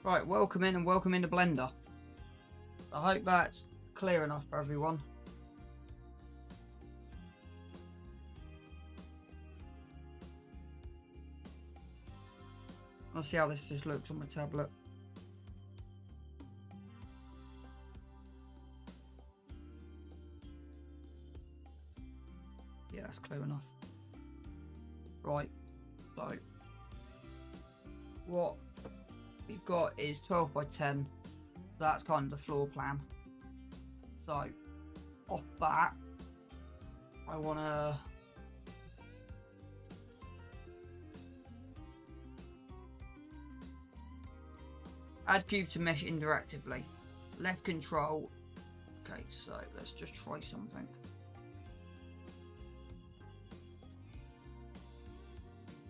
Right, welcome in and welcome into Blender. I hope that's clear enough for everyone. I'll see how this just looks on my tablet. Yeah, that's clear enough. Right, so what we've got is 12 by 10. So that's kind of the floor plan. So off that, I want to add cube to mesh interactively. Left control. Okay, so let's just try something.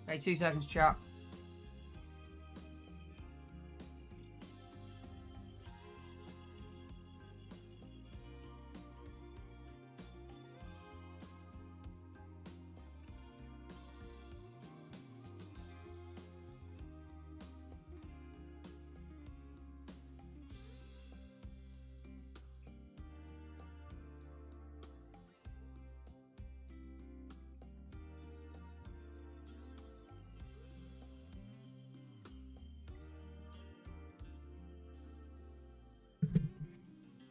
Okay, 2 seconds, chat.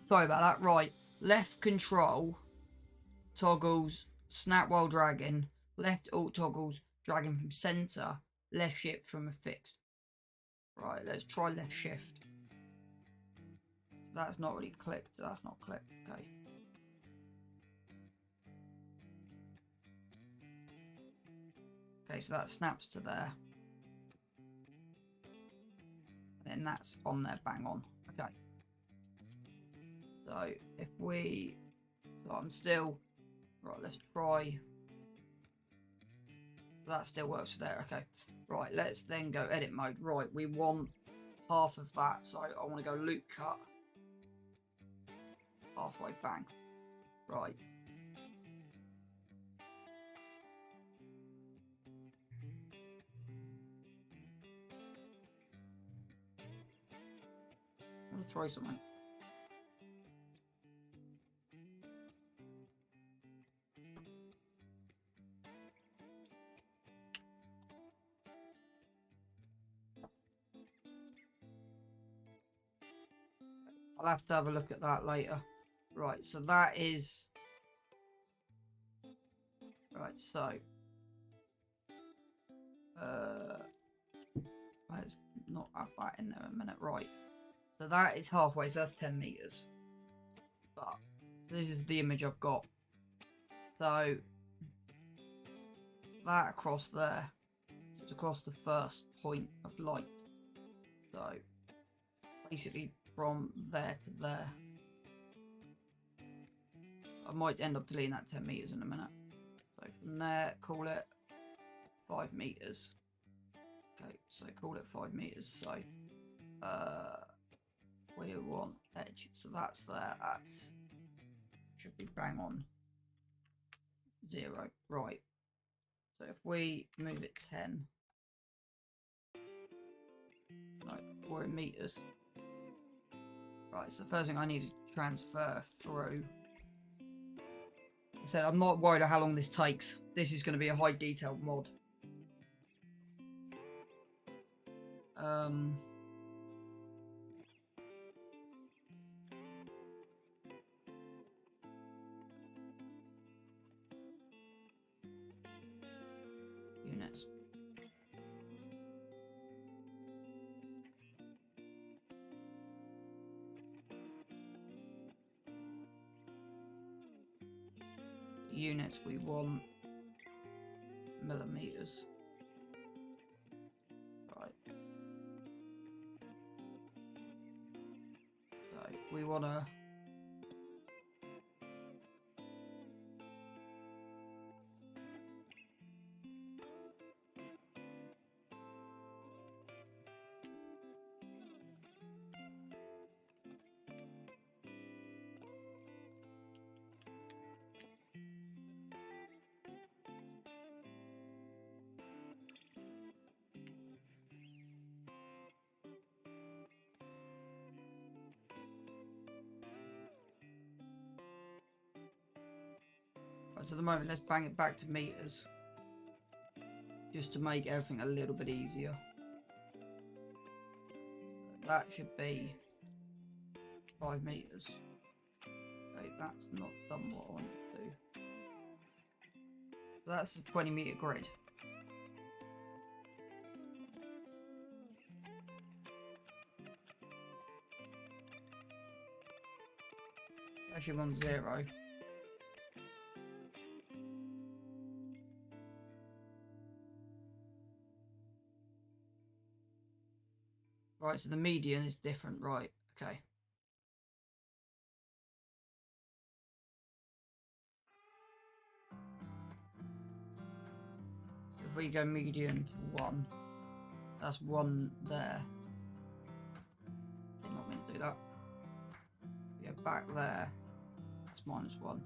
Sorry about that. Right, left control toggles snap while dragging, left alt toggles dragging from center, left shift from a fixed. Right, let's try left shift. That's not really clicked. That's not clicked. Okay. Okay, so that snaps to there. And then that's on there, bang on. Okay. So if we, so I'm still, right, let's try. So that still works for there. Okay. Right, let's then go edit mode. Right, we want half of that. So I want to go loop cut. Halfway, bang. Right. I'm gonna try something. I'll have to have a look at that later. Right, so that is... Right, so... Let's not have that in there a minute. Right, so that is halfway, so that's 10 meters. But this is the image I've got. So that across there, so it's across the first point of light. So basically from there to there. I might end up deleting that 10 meters in a minute. So from there, call it 5 meters. Okay, so call it 5 meters. So we want edge. So that's there. That's should be bang on 0. Right. So if we move it 10, right, we're in meters. Right, so the first thing I need to transfer through. Like I said, I'm not worried about how long this takes. This is going to be a high detailed mod. Units. Units, we want millimeters. Right. So we want to So at the moment, let's bang it back to meters. Just to make everything a little bit easier. That should be 5 meters. Okay, that's not done what I want it to do. So that's a 20-meter grid. Actually, on 0. Right, so the median is different, right? Okay. If we go median to 1, that's 1 there. Did not mean to do that. We go back there, that's -1.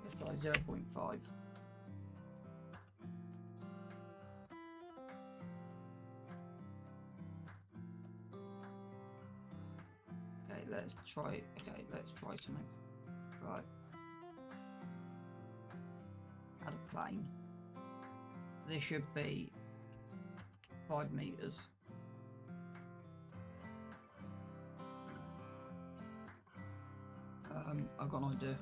Let's try 0.5. Okay, let's try something. Right. Add a plane. So this should be 5 meters. I've got an idea.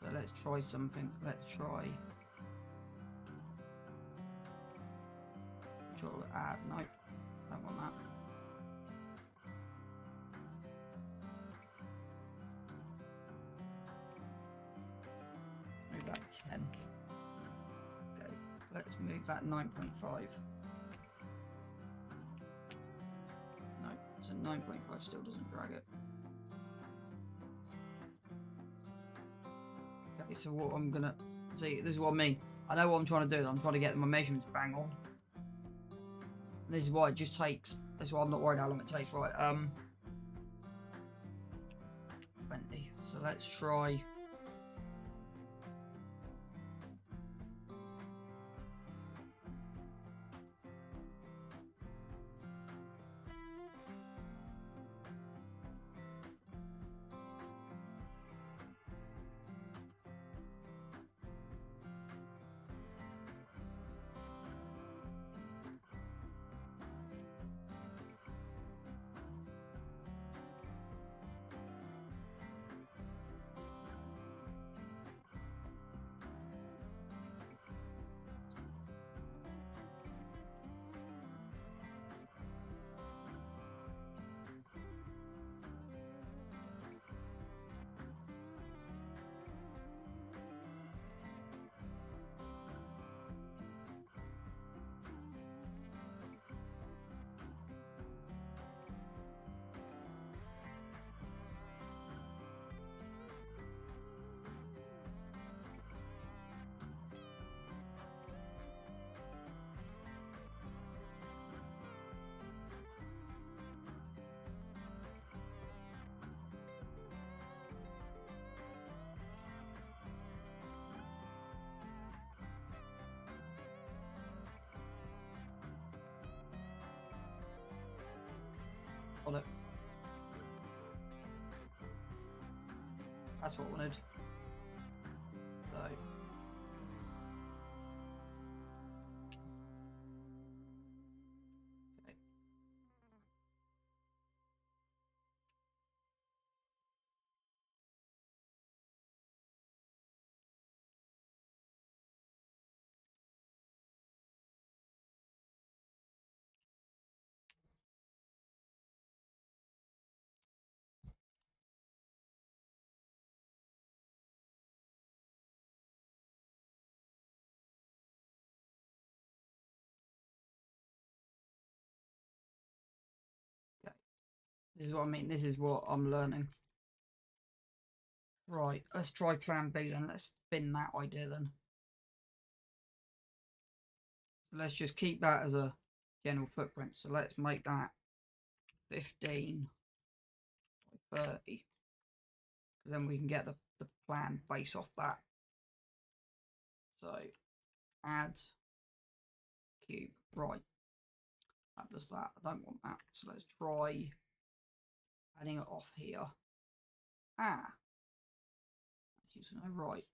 So let's try something. Let's try. Control add. Nope. Don't want that. Move that 10. Okay. Let's move that 9.5. No, so 9.5 still doesn't drag it. Okay, so what I'm gonna see, this is what I mean. I know what I'm trying to do. I'm trying to get my measurements bang on. And this is why it just takes. That's why I'm not worried how long it takes. Right, 20. So let's try. Got it. That's what I wanted. So. Okay. This is what I mean. This is what I'm learning. Right, let's try plan B then. Let's spin that idea then. So let's just keep that as a general footprint. So let's make that 15 by 30. Because then we can get the plan based off that. So add cube. Right. That does that. I don't want that. So let's try adding it off here. Ah. Right.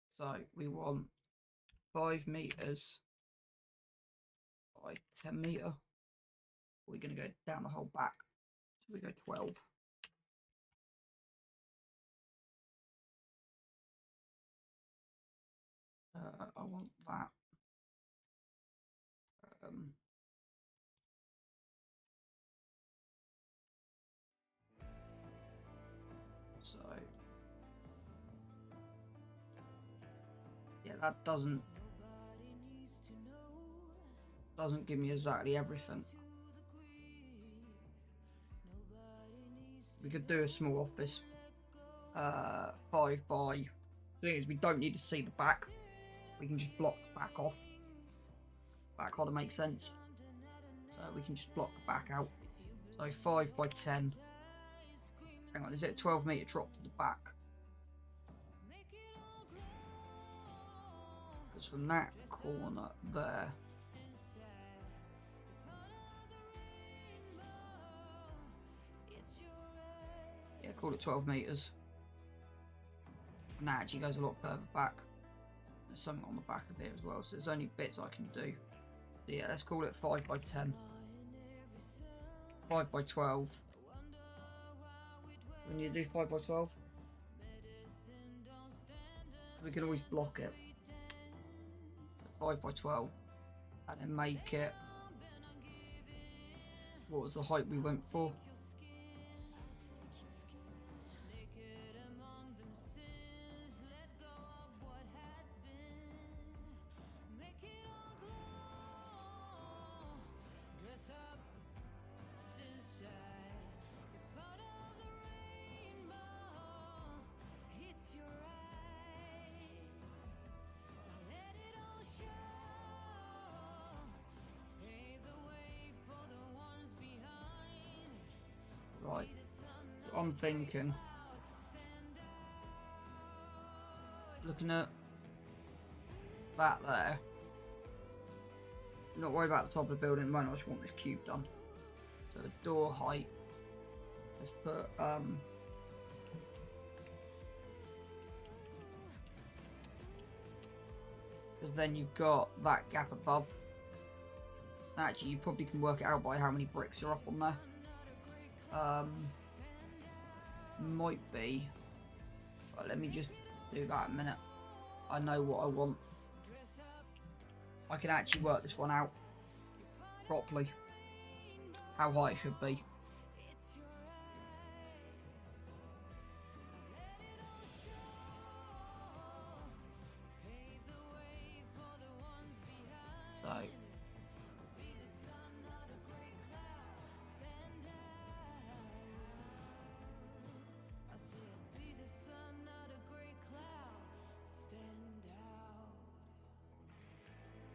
So we want 5 meters by 10 meter. We're going to go down the whole back. So we go 12. I want that. So yeah, that doesn't give me exactly everything. We could do a small office, 5 by. The thing is, we don't need to see the back. We can just block the back off. That kind of makes sense. So we can just block the back out. So 5 by 10. Hang on, is it a 12 meter drop to the back? Because from that corner there. Yeah, call it 12 meters. And that actually goes a lot further back. There's something on the back of it as well, so there's only bits I can do. So yeah, let's call it 5 by 10. 5 by 12. When you do 5 by 12, we can always block it. 5 by 12, and then make it. What was the height we went for? Right, I'm thinking, looking at that there, not worried about the top of the building at the moment, I just want this cube done. So the door height, let's put because then you've got that gap above. Actually, you probably can work it out by how many bricks are up on there. Might be, but let me just do that a minute. I know what I want. I can actually work this one out properly, how high it should be. So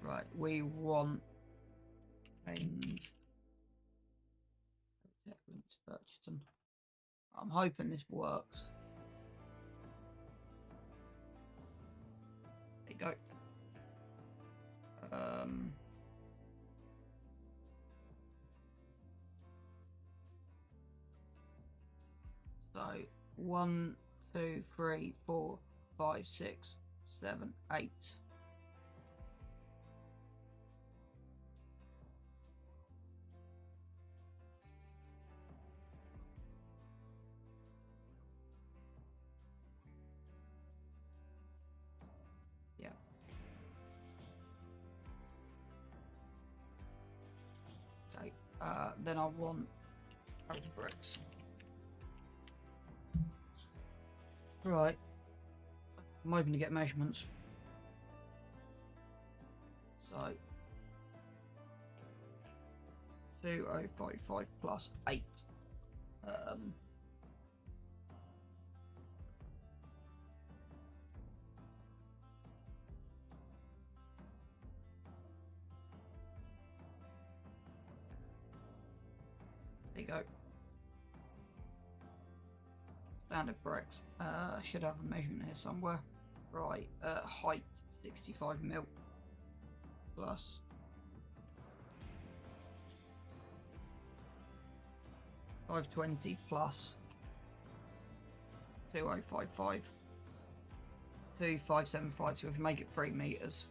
right, we want things. I'm hoping this works. There you go. So 1, 2, 3, 4, 5, 6, 7, 8. Yeah. Okay. Then I want outer bricks. Right. I'm hoping to get measurements. So 2055 plus 8. There you go. Standard bricks. I should have a measurement here somewhere. Right, height 65 mil plus 520 plus 2055. 2575, so if we make it 3 meters.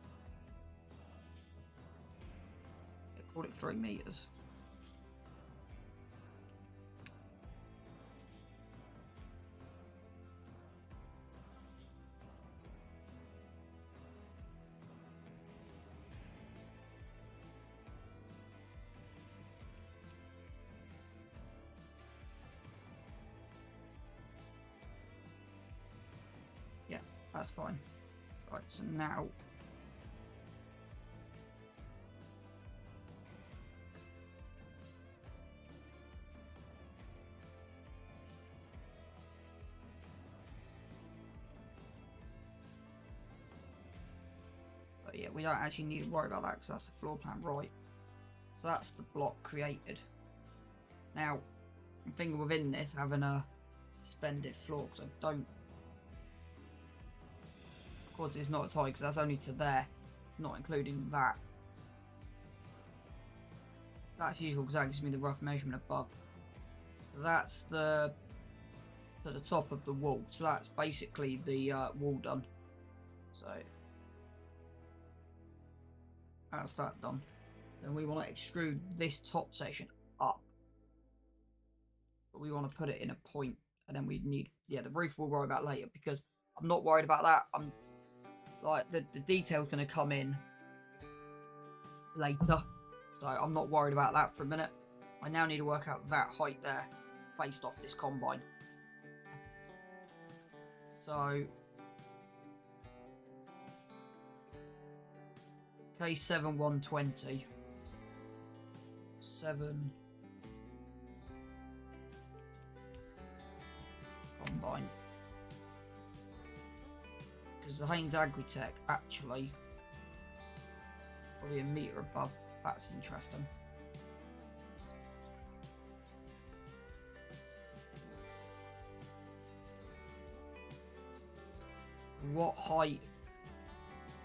Call it 3 meters. Yeah, that's fine. Right, so now yeah, we don't actually need to worry about that because that's the floor plan, right? So that's the block created. Now, I'm thinking within this having a suspended floor because I don't. Of course, it's not as high because that's only to there, not including that. That's useful because that gives me the rough measurement above. So that's the to the top of the wall. So that's basically the wall done. So that's that done. Then we want to extrude this top section up. But we want to put it in a point, and then we need, yeah, the roof we'll worry about later because I'm not worried about that. I'm like the detail's going to come in later, so I'm not worried about that for a minute. I now need to work out that height there based off this combine. So K7 120 7 combine, because the Haynes Agritech actually probably a meter above. That's interesting. What height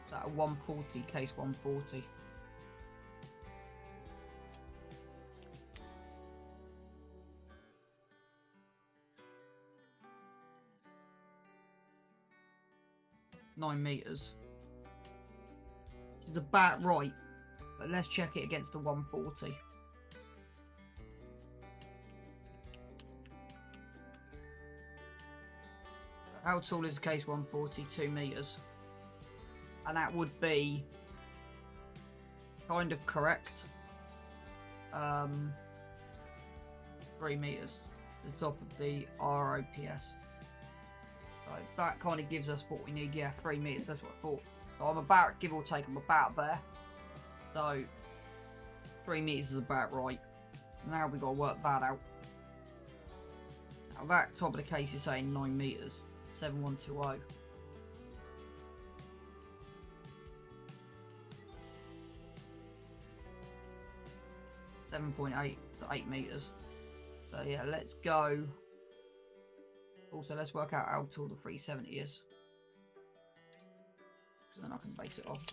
is that? A 140, case 140. Nine meters. Which is about right, but let's check it against the 140. How tall is the case 140? 2 meters. And that would be kind of correct. 3 meters to the top of the ROPS. So that kind of gives us what we need. Yeah, 3 meters. That's what I thought. So I'm about, give or take, I'm about there. So 3 meters is about right. Now we've got to work that out. Now that top of the case is saying 9 meters. 7120. .8 to 8 meters. So yeah, let's go. Also, let's work out how tall the 370 is, so then I can base it off.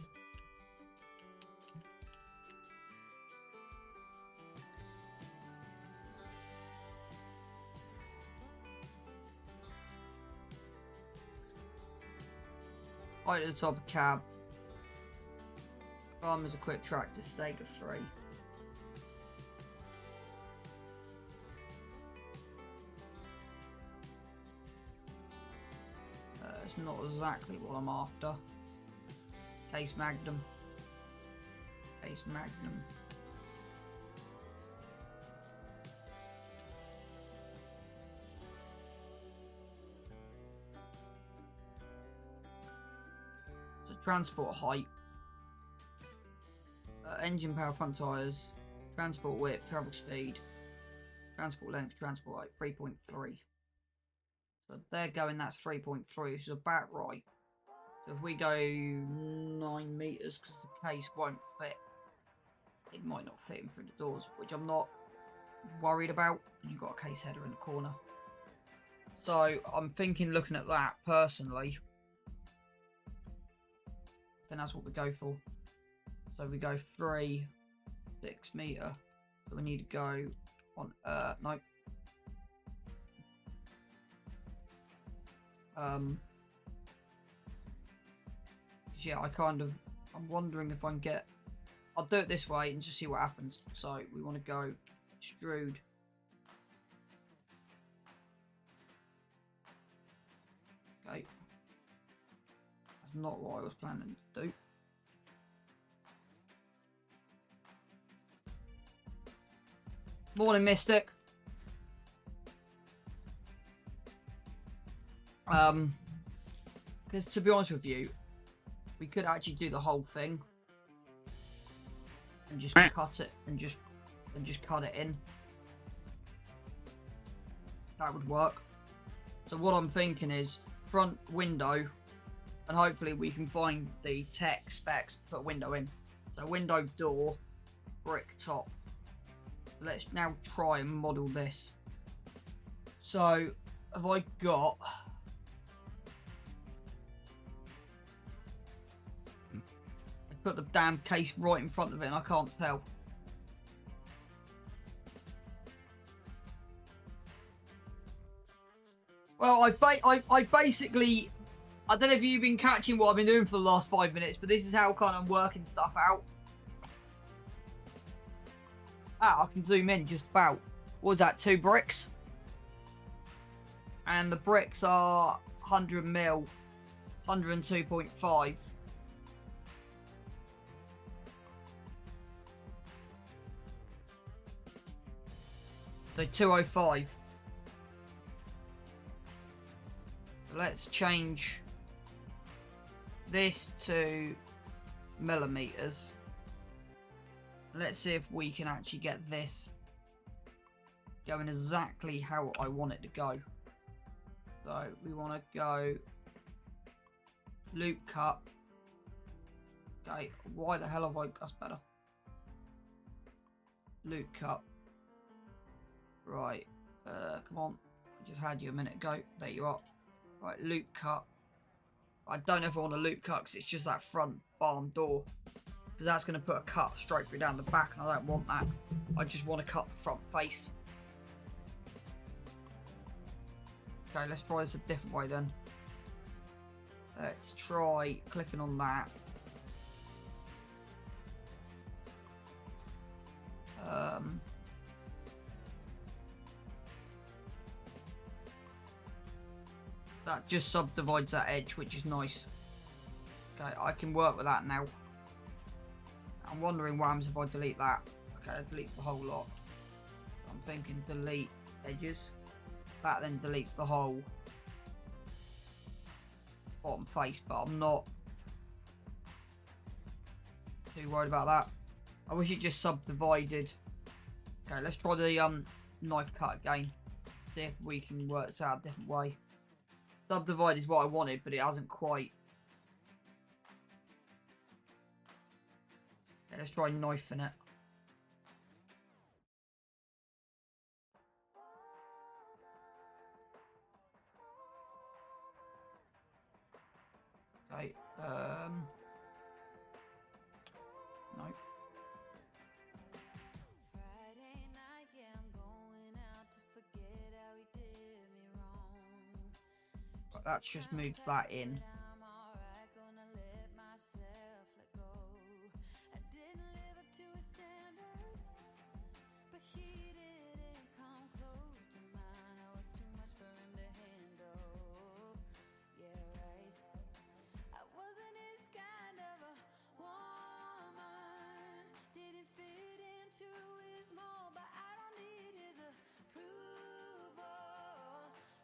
Height at the top of cab. Farmers equipped tractor, stake of 3. It's not exactly what I'm after. Case Magnum. Case Magnum. So transport height. Engine power, front tyres. Transport width, travel speed. Transport length, transport height, 3.3. So they're going, that's 3.3, which is about right. So if we go 9 meters, because the case won't fit, it might not fit in through the doors, which I'm not worried about. And you've got a case header in the corner. So I'm thinking, looking at that personally, I think that's what we go for. So we go 3, 6 meter. So we need to go on, no, Yeah, I'm wondering if I can get. I'll do it this way and just see what happens. So we want to go extrude. Okay. That's not what I was planning to do. Morning, Mystic. Because to be honest with you, we could actually do the whole thing and just cut it and just cut it in. That would work. So what I'm thinking is front window, and hopefully we can find the tech specs to put a window in. So window, door, brick top. Let's now try and model this. So have I got? I put the damn case right in front of it and I can't tell. Well, I basically, I don't know if you've been catching what I've been doing for the last 5 minutes, but this is how kind of I'm working stuff out. I can zoom in just about. What was that, 2 bricks? And the bricks are 100 mil, 102.5. So 205. Let's change this to millimeters. Let's see if we can actually get this going exactly how I want it to go. So we want to go loop cut. Okay, why the hell have I? That's better. Loop cut. Right, come on. I just had you a minute ago. There you are. Right, loop cut. I don't know if I want a loop cut because it's just that front barn door. Because that's going to put a cut straight through down the back and I don't want that. I just want to cut the front face. Okay, let's try this a different way then. Let's try clicking on that. That just subdivides that edge, which is nice. Okay, I can work with that now. I'm wondering what happens if I delete that. Okay, that deletes the whole lot. I'm thinking delete edges. That then deletes the whole bottom face, but I'm not too worried about that. I wish it just subdivided. Okay, let's try the knife cut again. See if we can work this out a different way. Subdivide is what I wanted, but it hasn't quite. Okay, let's try knifing it. Okay, nope. But that just moves that in.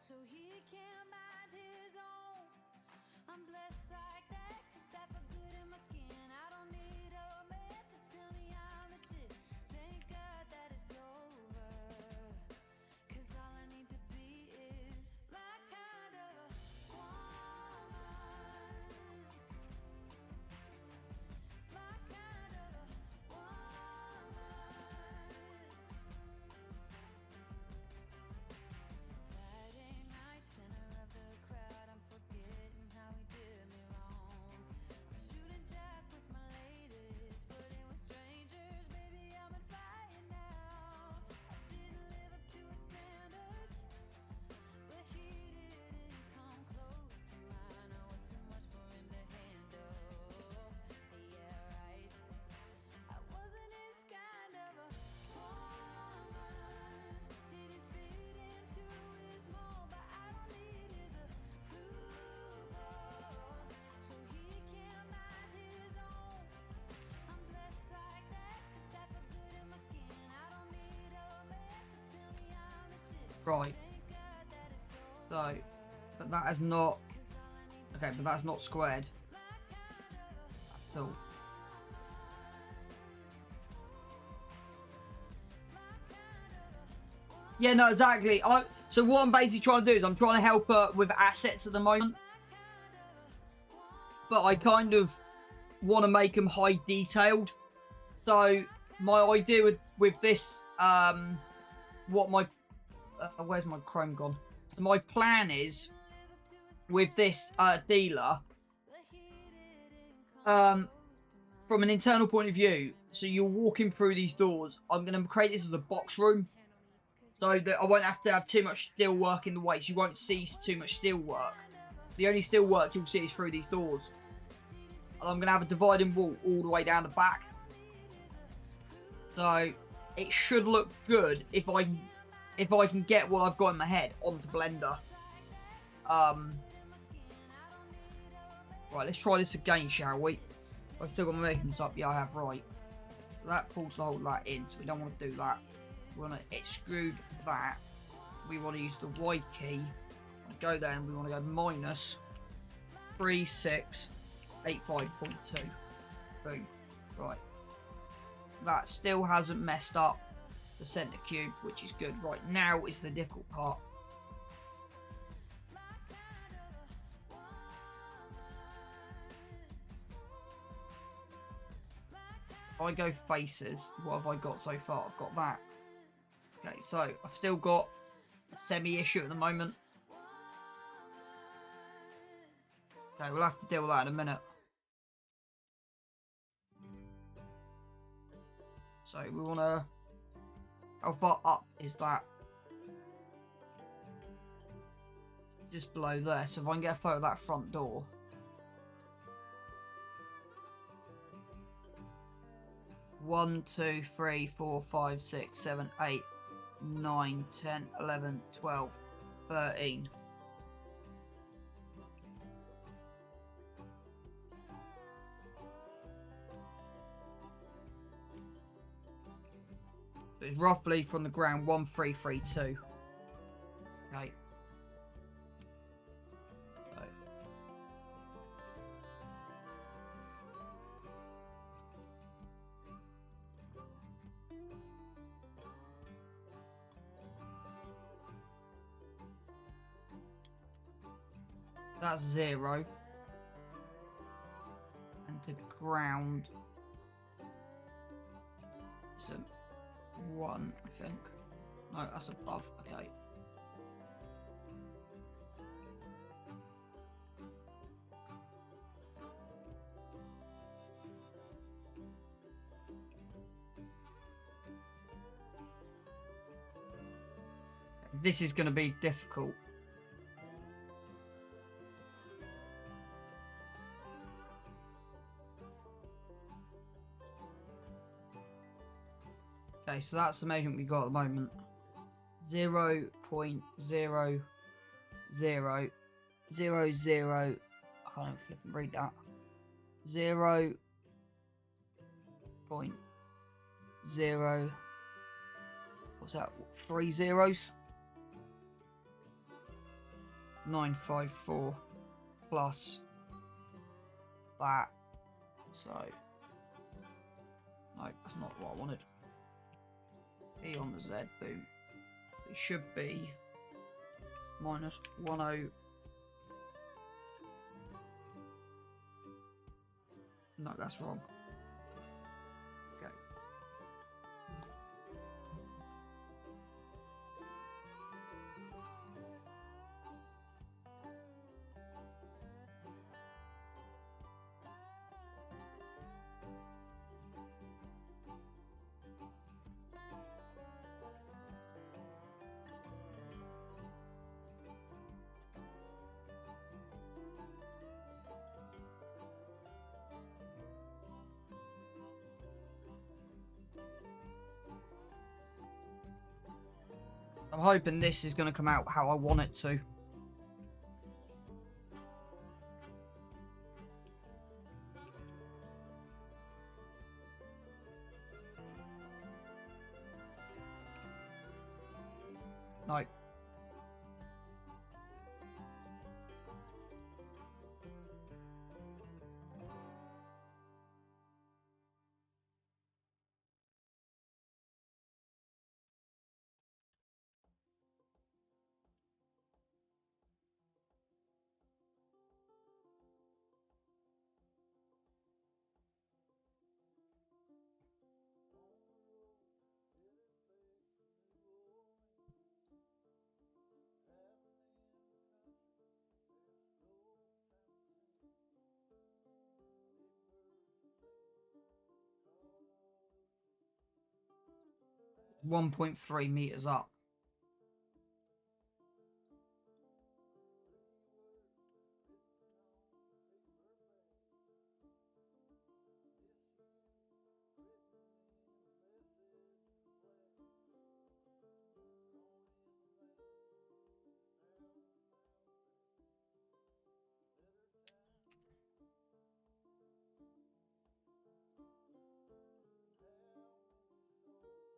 So he can't mind his own. I'm blessed like that, 'cause I feel good in my skin. I don't need a man to tell me I'm the shit. Thank God that it's over, 'cause all I need to be is my kind of a woman. My kind of a woman. Friday nights in a Right. So, but that is not... Okay, but that's not squared. At all. Yeah, no, exactly. So what I'm basically trying to do is I'm trying to help her with assets at the moment. But I kind of want to make them high detailed. So my idea with this, what my... where's my Chrome gone? So my plan is, with this dealer, from an internal point of view, so you're walking through these doors, I'm going to create this as a box room. So that I won't have to have too much steel work in the way. So you won't see too much steel work. The only steel work you'll see is through these doors. And I'm going to have a dividing wall all the way down the back. So it should look good if I can get what I've got in my head onto Blender. Right, let's try this again, shall we? I've still got my measurements up. Yeah, I have, right. That pulls the whole that in, so we don't want to do that. We want to extrude that. We want to use the Y key. Go there and we want to go minus 3685.2. Boom. Right. That still hasn't messed up the center cube, which is good. Right, now is the difficult part. If I go faces, what have I got so far? I've got that. Okay, so I've still got a semi issue at the moment. Okay, we'll have to deal with that in a minute. So we want to... How far up is that? Just below there. So if I can get a photo of that front door. One, 2, 3, 4, 5, 6, 7, 8, 9, 10, 11, 12, 13. So it's roughly from the ground 1332. Okay. So. That's 0. And to ground. So 1, I think. No, that's above. Okay. This is going to be difficult. Okay, so that's the measurement we got at the moment. 0.0000. I can't even flip and read that. 0.0. What's that? 3 zeros? 954 plus that. So no, that's not what I wanted. E on the Z, boom. It should be minus 10. No, that's wrong. Okay. I'm hoping this is going to come out how I want it to. No, 1.3 meters up.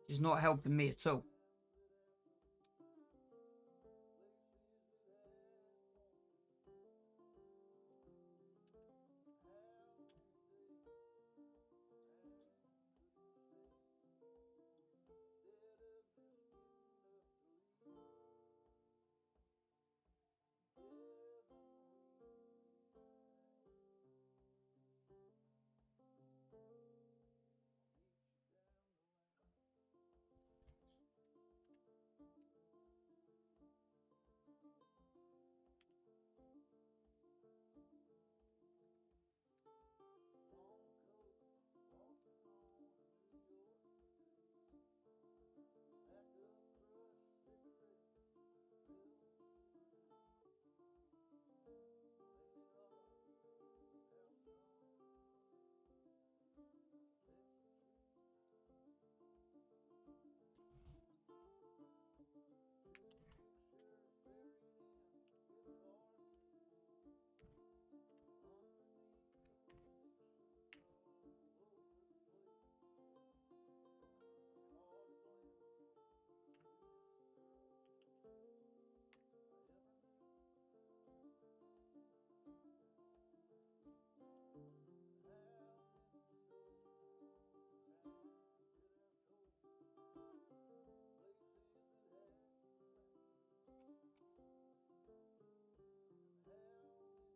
It's not helping me at all.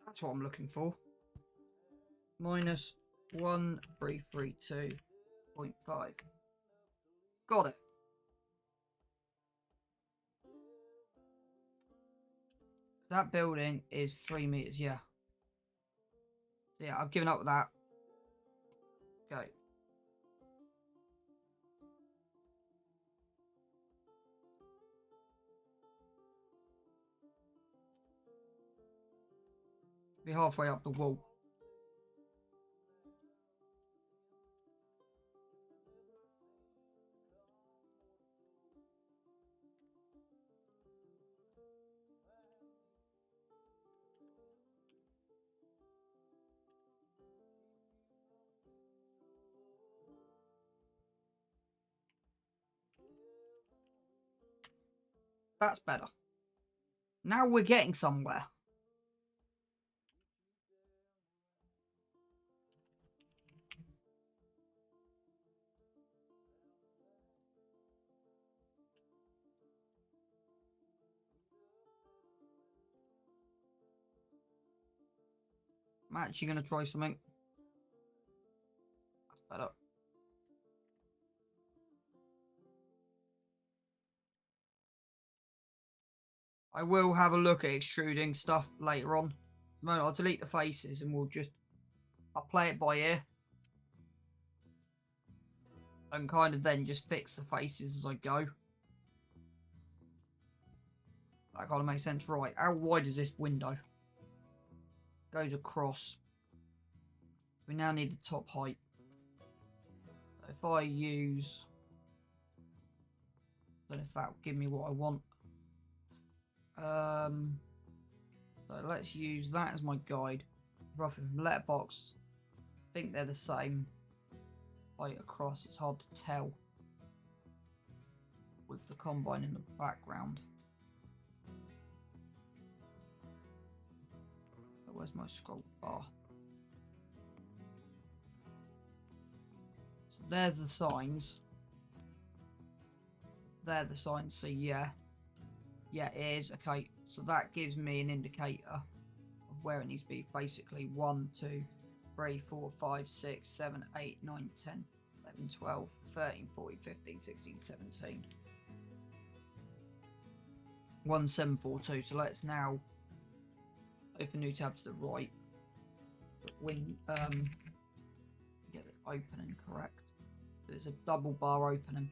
That's what I'm looking for. Minus 1332.5. Got it. That building is 3 meters, yeah. So yeah, I've given up with that. Go. Be halfway up the wall. That's better. Now we're getting somewhere. I'm actually going to try something. That's better. I will have a look at extruding stuff later on. I'll delete the faces and I'll play it by ear. And kind of then just fix the faces as I go. That kind of makes sense. Right, how wide is this window? Goes across. We now need the top height. If I use... I don't know if that will give me what I want. So let's use that as my guide. Roughly from letterbox. I think they're the same height across. It's hard to tell with the combine in the background. So where's my scroll bar? So there's the signs. They're the signs. So yeah. Yeah, it is. Okay, so that gives me an indicator of where it needs to be. Basically, 1, 2, 3, 4, 5, 6, 7, 8, 9, 10, 11, 12, 13, 14, 15, 16, 17. 1742. So let's now open new tab to the right. Get it opening correct. So it's a double bar opening.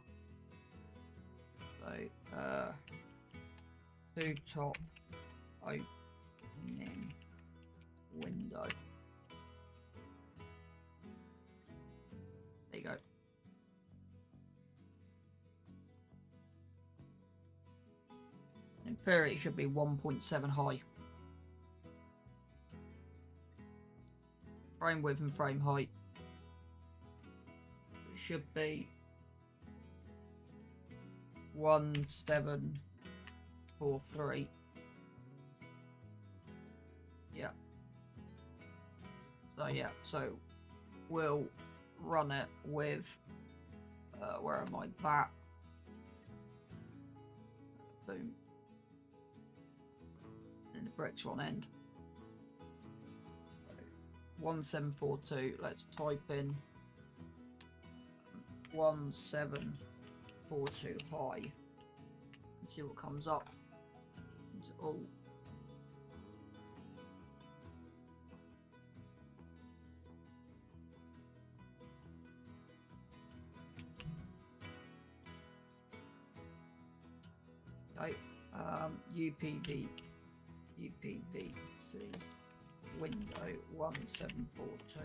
So, 2 top opening window. There you go. In theory, it should be 1.7 high. Frame width and frame height. It should be 1743. Yeah. So yeah, so we'll run it with where am I? That. Boom. And the bricks are on end. 1742. Let's type in 1742 high and see what comes up. It's all okay. UPVC window 1742.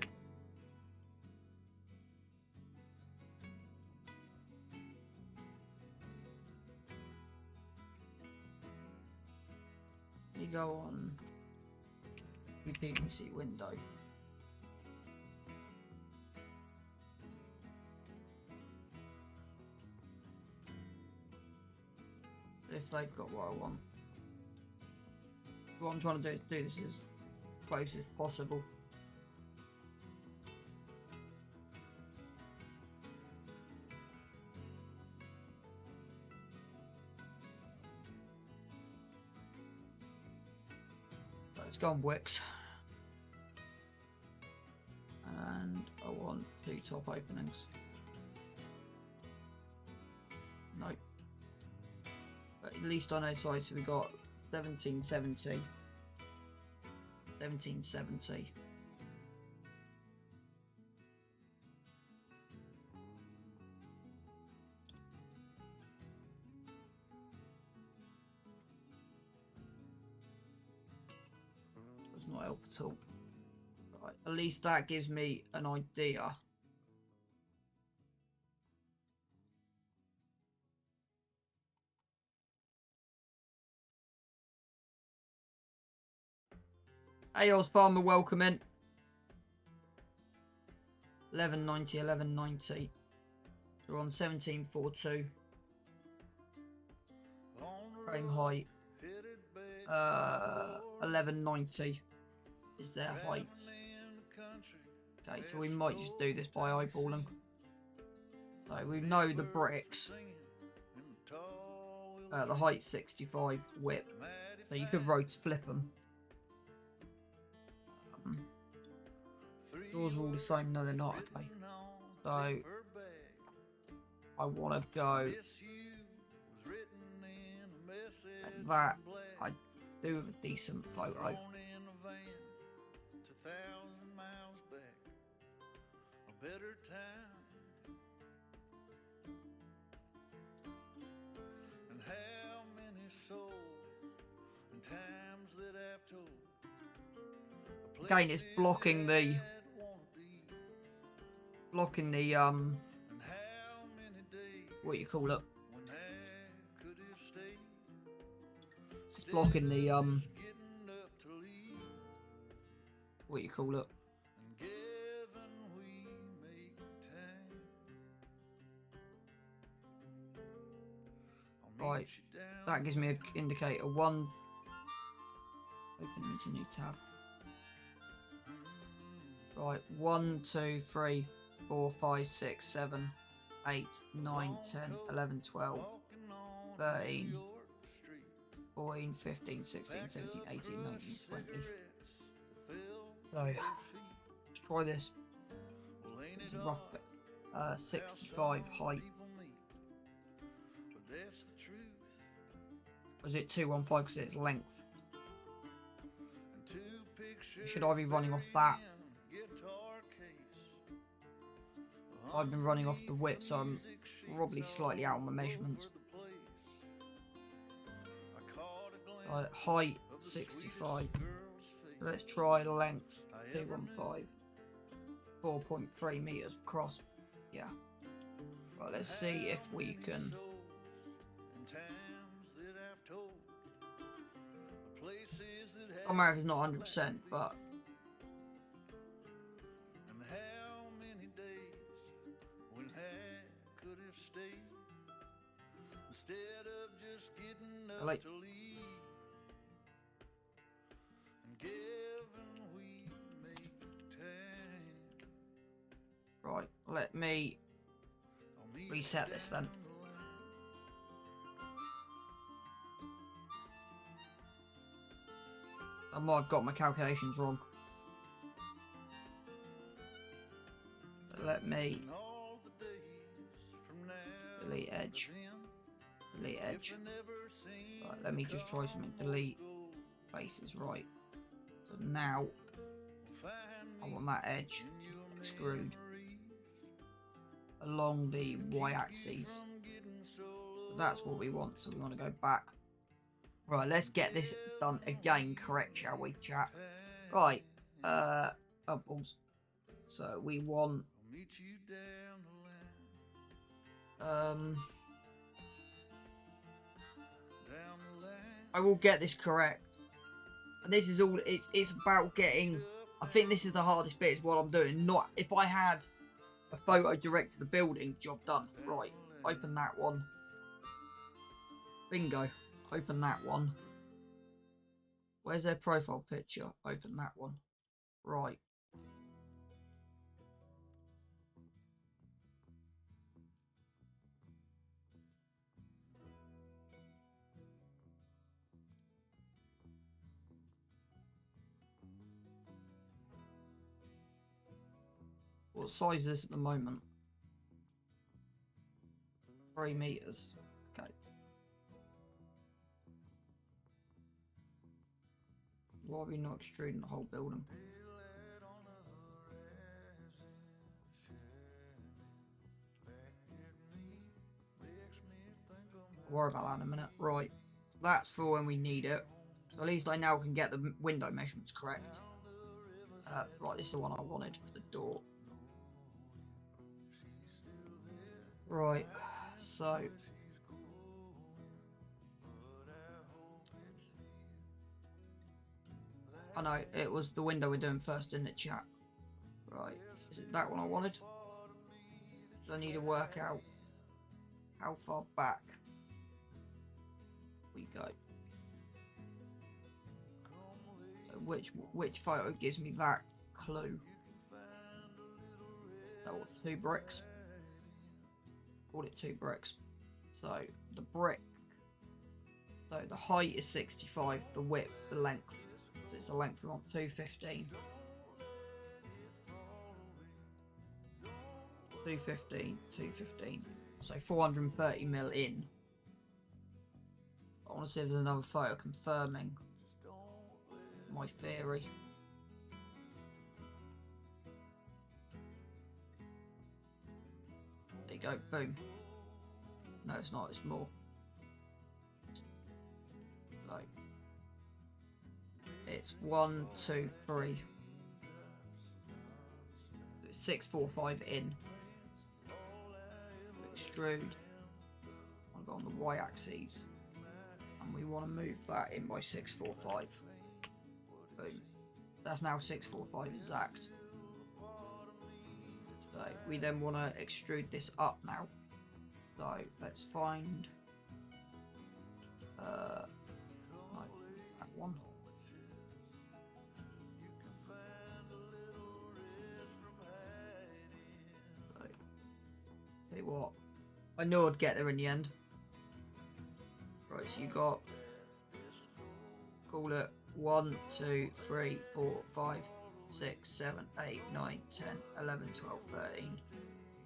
You go on UPVC window. If they've got what I want. What I'm trying to do is do this as close as possible. So let's go on Wix. And I want 2 top openings. Nope. But at least I know size, so we got 1770. 1770. Does not help at all. Right, at least that gives me an idea. Hey, Oz Farmer, welcome in. 1190, 1190. So we're on 1742. Frame height. 1190 is their height. Okay, so we might just do this by eyeballing. So we know the bricks. The height's 65, width. So you could flip them. Doors are all the same. No, they're not. Okay. So I want to go like that. I do have a decent photo. Again, it's blocking the what you call it? It's blocking the what you call it? Right, that gives me an indicator. 1. Open image, a new tab. Right, 1, 2, 3, 4, 5, 6, 7, 8, 9, 10, 11, 12, 13, 14, 15, 16, 17, 18, 19, 20. So, let's try this. It's a rough bit. 65 height. Was it 215 because it's length? Should I be running off that? I've been running off the width, so I'm probably slightly out on my measurements. Height 65. Let's try length 215. 4.3 meters across. Yeah. Right, let's see if we can. I'm aware if it's not 100%, but. And how many days when I could have stayed instead of just getting up to leave and giving we make time. Right, let me reset this then. I might have got my calculations wrong. But let me delete edge. Delete edge. Right, let me just try something. Delete faces. Right. So now I want that edge extrude along the y-axis. So that's what we want. So we want to go back. Right, let's get this done again correct, shall we, chat? Right, bubbles. So we want I will get this correct. And this is all it's about getting. I think this is the hardest bit is what I'm doing. Not if I had a photo direct to the building, job done. Right, open that one. Bingo. Open that one. Where's their profile picture? Open that one. Right. What size is this at the moment? 3 meters. Okay. Why are we not extruding the whole building? I'll worry about that in a minute. Right. So that's for when we need it. So at least I now can get the window measurements correct. Right, this is the one I wanted for the door. Right, so I know it was the window we're doing first, didn't it, chat? Right, is it that one I wanted? So I need to work out how far back we go. So which photo gives me that clue? That was 2 bricks. Called it 2 bricks. So the brick. So the height is 65, the width, the length. So it's the length we want 215. 215, 215. So 430 mil in. I want to see if there's another photo confirming my theory. There you go, boom. No, it's not, it's more. So it's 1, 2, 3. It's 645 in. Extrude. I'll go on the y-axis, and we want to move that in by 645. Boom. That's now 645 exact. So we then want to extrude this up now. So let's find no, that one. So, tell you what, I knew I'd get there in the end. Right, so you got, call it 1, 2, 3, 4, 5, 6, 7, 8, 9, 10, 11, 12, 13.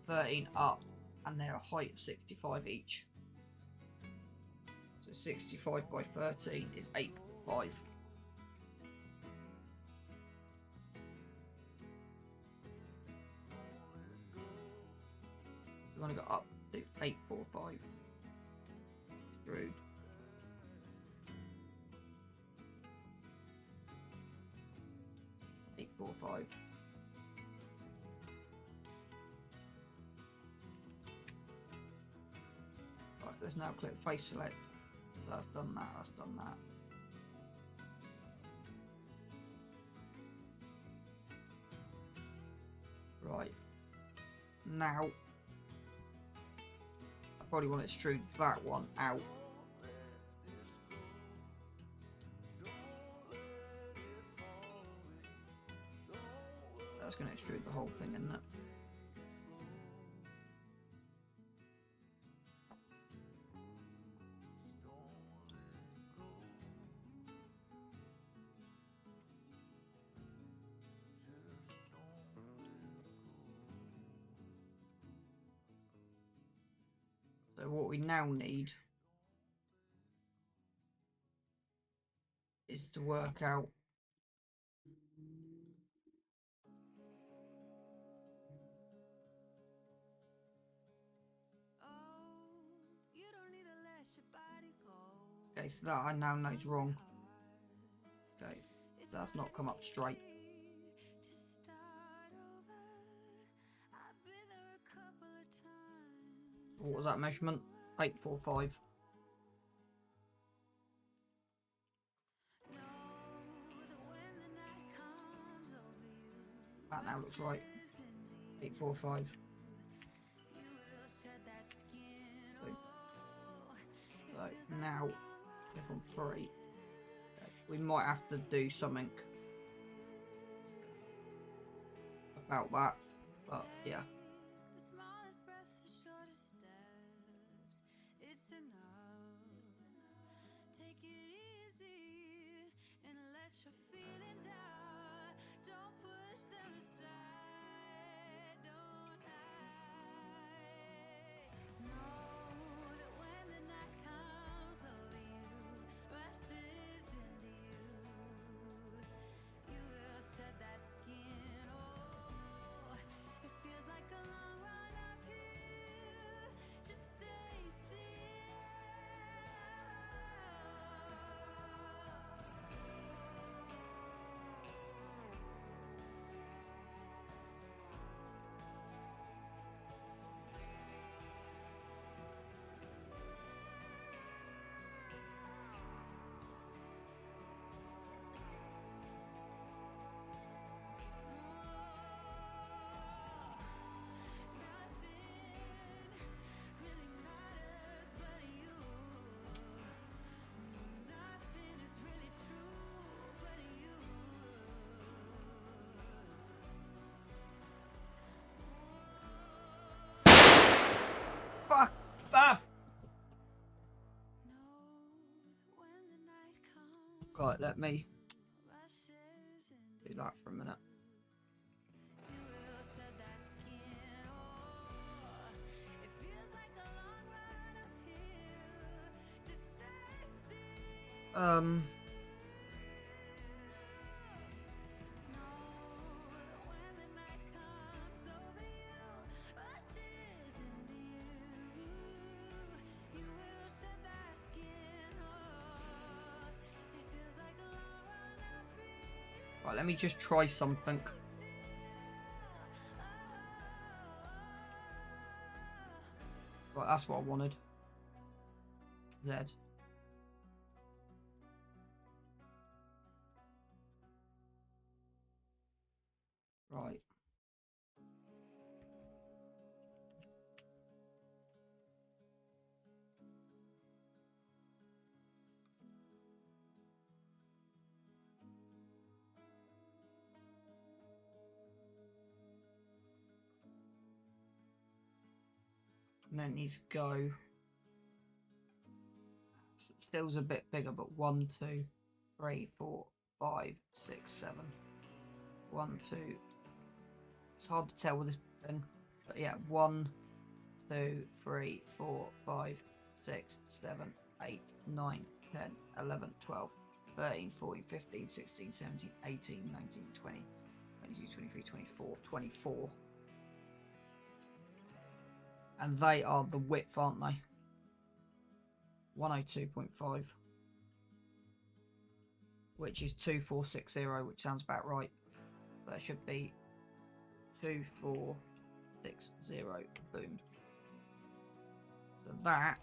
13 up, and they're a height of 65 each. So 65 by 13 is 845. We want to go up to 845. Extrude. 845. Right, let's now click face select. So that's done that, that's done that. Right. Now, I probably want to extrude that one out. That's going to extrude the whole thing, isn't it? So what we now need is to work out okay, so that I now know is wrong. Okay, that's not come up straight. What was that measurement? 845. That now looks right. 845. So now click on 3. Okay. We might have to do something about that, but yeah. Fuck that! Right, let me do that for a minute. Right, let me just try something. Right, that's what I wanted. Z. Right. And then it needs to go. Still's a bit bigger, but 1, 2, 3, 4, 5, 6, 7. 1, 2. It's hard to tell with this thing, but yeah, 1, 2, 3, 4, 5, 6, 7, 8, 9, 10, 11, 12, 13, 14, 15, 16, 17, 18, 19, 20, 22, 23, 24, 24. And they are the width, aren't they? 102.5. Which is 2460, which sounds about right. So that should be 2460. Boom. So that,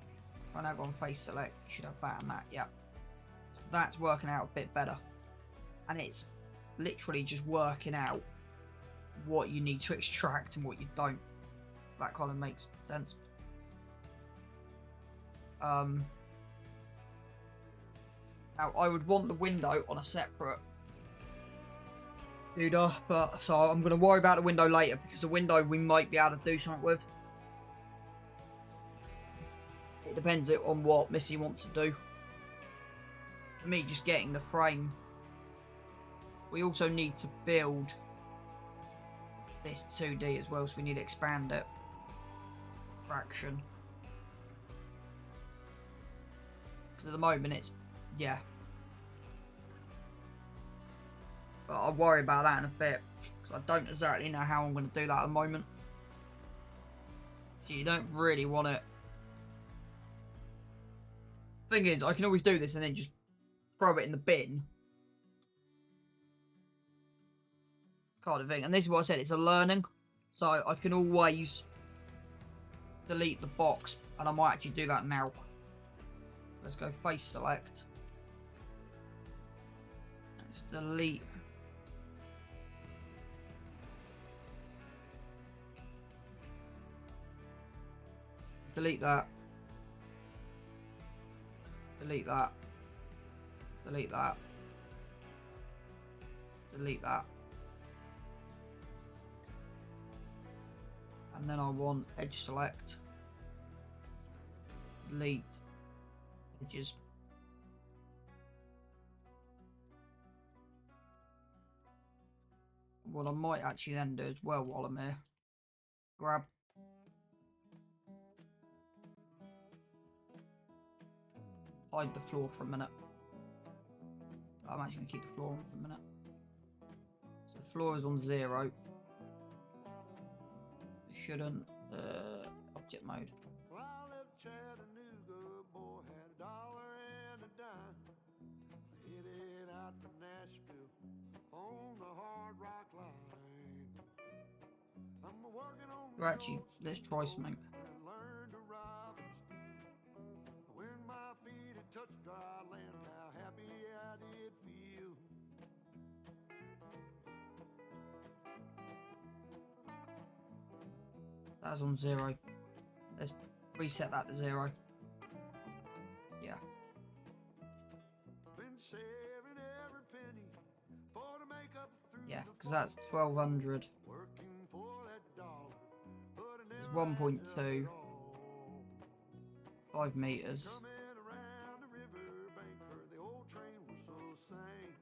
if I now go on face select, you should have that and that. Yeah. So that's working out a bit better. And it's literally just working out what you need to extract and what you don't. That kind of makes sense. Now I would want the window on a separate doodah, but so I'm going to worry about the window later, because the window we might be able to do something with. It depends on what Missy wants to do. For me, just getting the frame. We also need to build this 2D as well, so we need to expand it. Fraction. Because at the moment it's, yeah. But I'll worry about that in a bit, because I don't exactly know how I'm going to do that at the moment. So you don't really want it. Thing is, I can always do this and then just throw it in the bin. Kind of thing. And this is what I said, it's a learning. So I can always delete the box, and I might actually do that now. Let's go face select. Let's delete. Delete that. Delete that. Delete that. Delete that. And then I want edge select. Delete edges. What I might actually then do as well while I'm here, grab hide the floor for a minute. I'm actually going to keep the floor on for a minute. So the floor is on 0. It shouldn't. Object mode. Well, I left Chattanooga, boy, had $1 and a dime. Headed out from Nashville on the Hard Rock Line. I'm working on Or actually, let's try something. and learn to ride the steer. When my feet had touched dry land, how happy I did feel. That's on 0. Let's reset that to 0. Yeah. Been saving every penny for to make up through Yeah, the because that's 1200. working for that dollar, but I It's never 1.2. at all. 5 meters. Coming around the river bank where the old train whistle sang.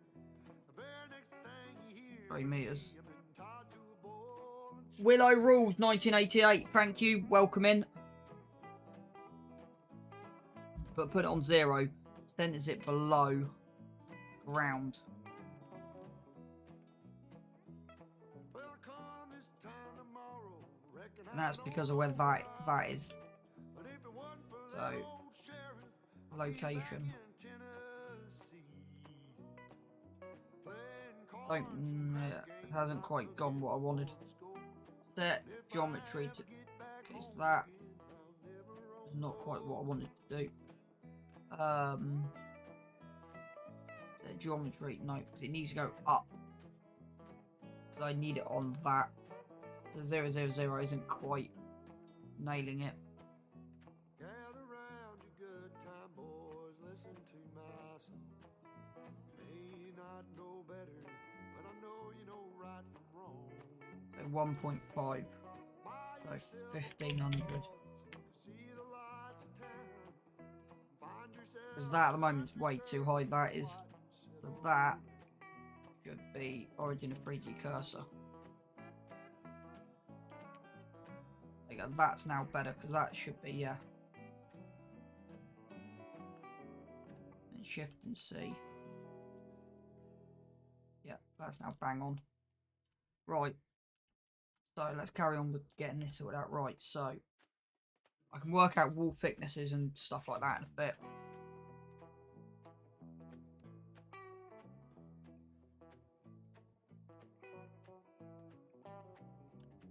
The very next thing you hear, 3 meters. you've been tied to a bull and Willow Rules 1988. Thank you. Welcome in. But put it on 0. Sentence it below ground. well, come this time tomorrow, reckon And that's because of where that is. but if it wasn't for So, that old sheriff, location. in Tennessee, playing Yeah, it hasn't quite gone what I wanted. Set geometry to okay, so that is not quite what I wanted to do. Set geometry, no, because it needs to go up. Because I need it on that. The 000 isn't quite nailing it. Gather round you good time boys, listen to my song. May not know better, but I know you know right from wrong. So 1.5. So 1500. See the lights of town, find yourself Because that at the moment is way too high. That is. So that should be origin of 3D cursor. There you go, that's now better because that should be, yeah. And shift and C. Yeah, that's now bang on. Right. So let's carry on with getting this sorted out. Right, so I can work out wall thicknesses and stuff like that in a bit.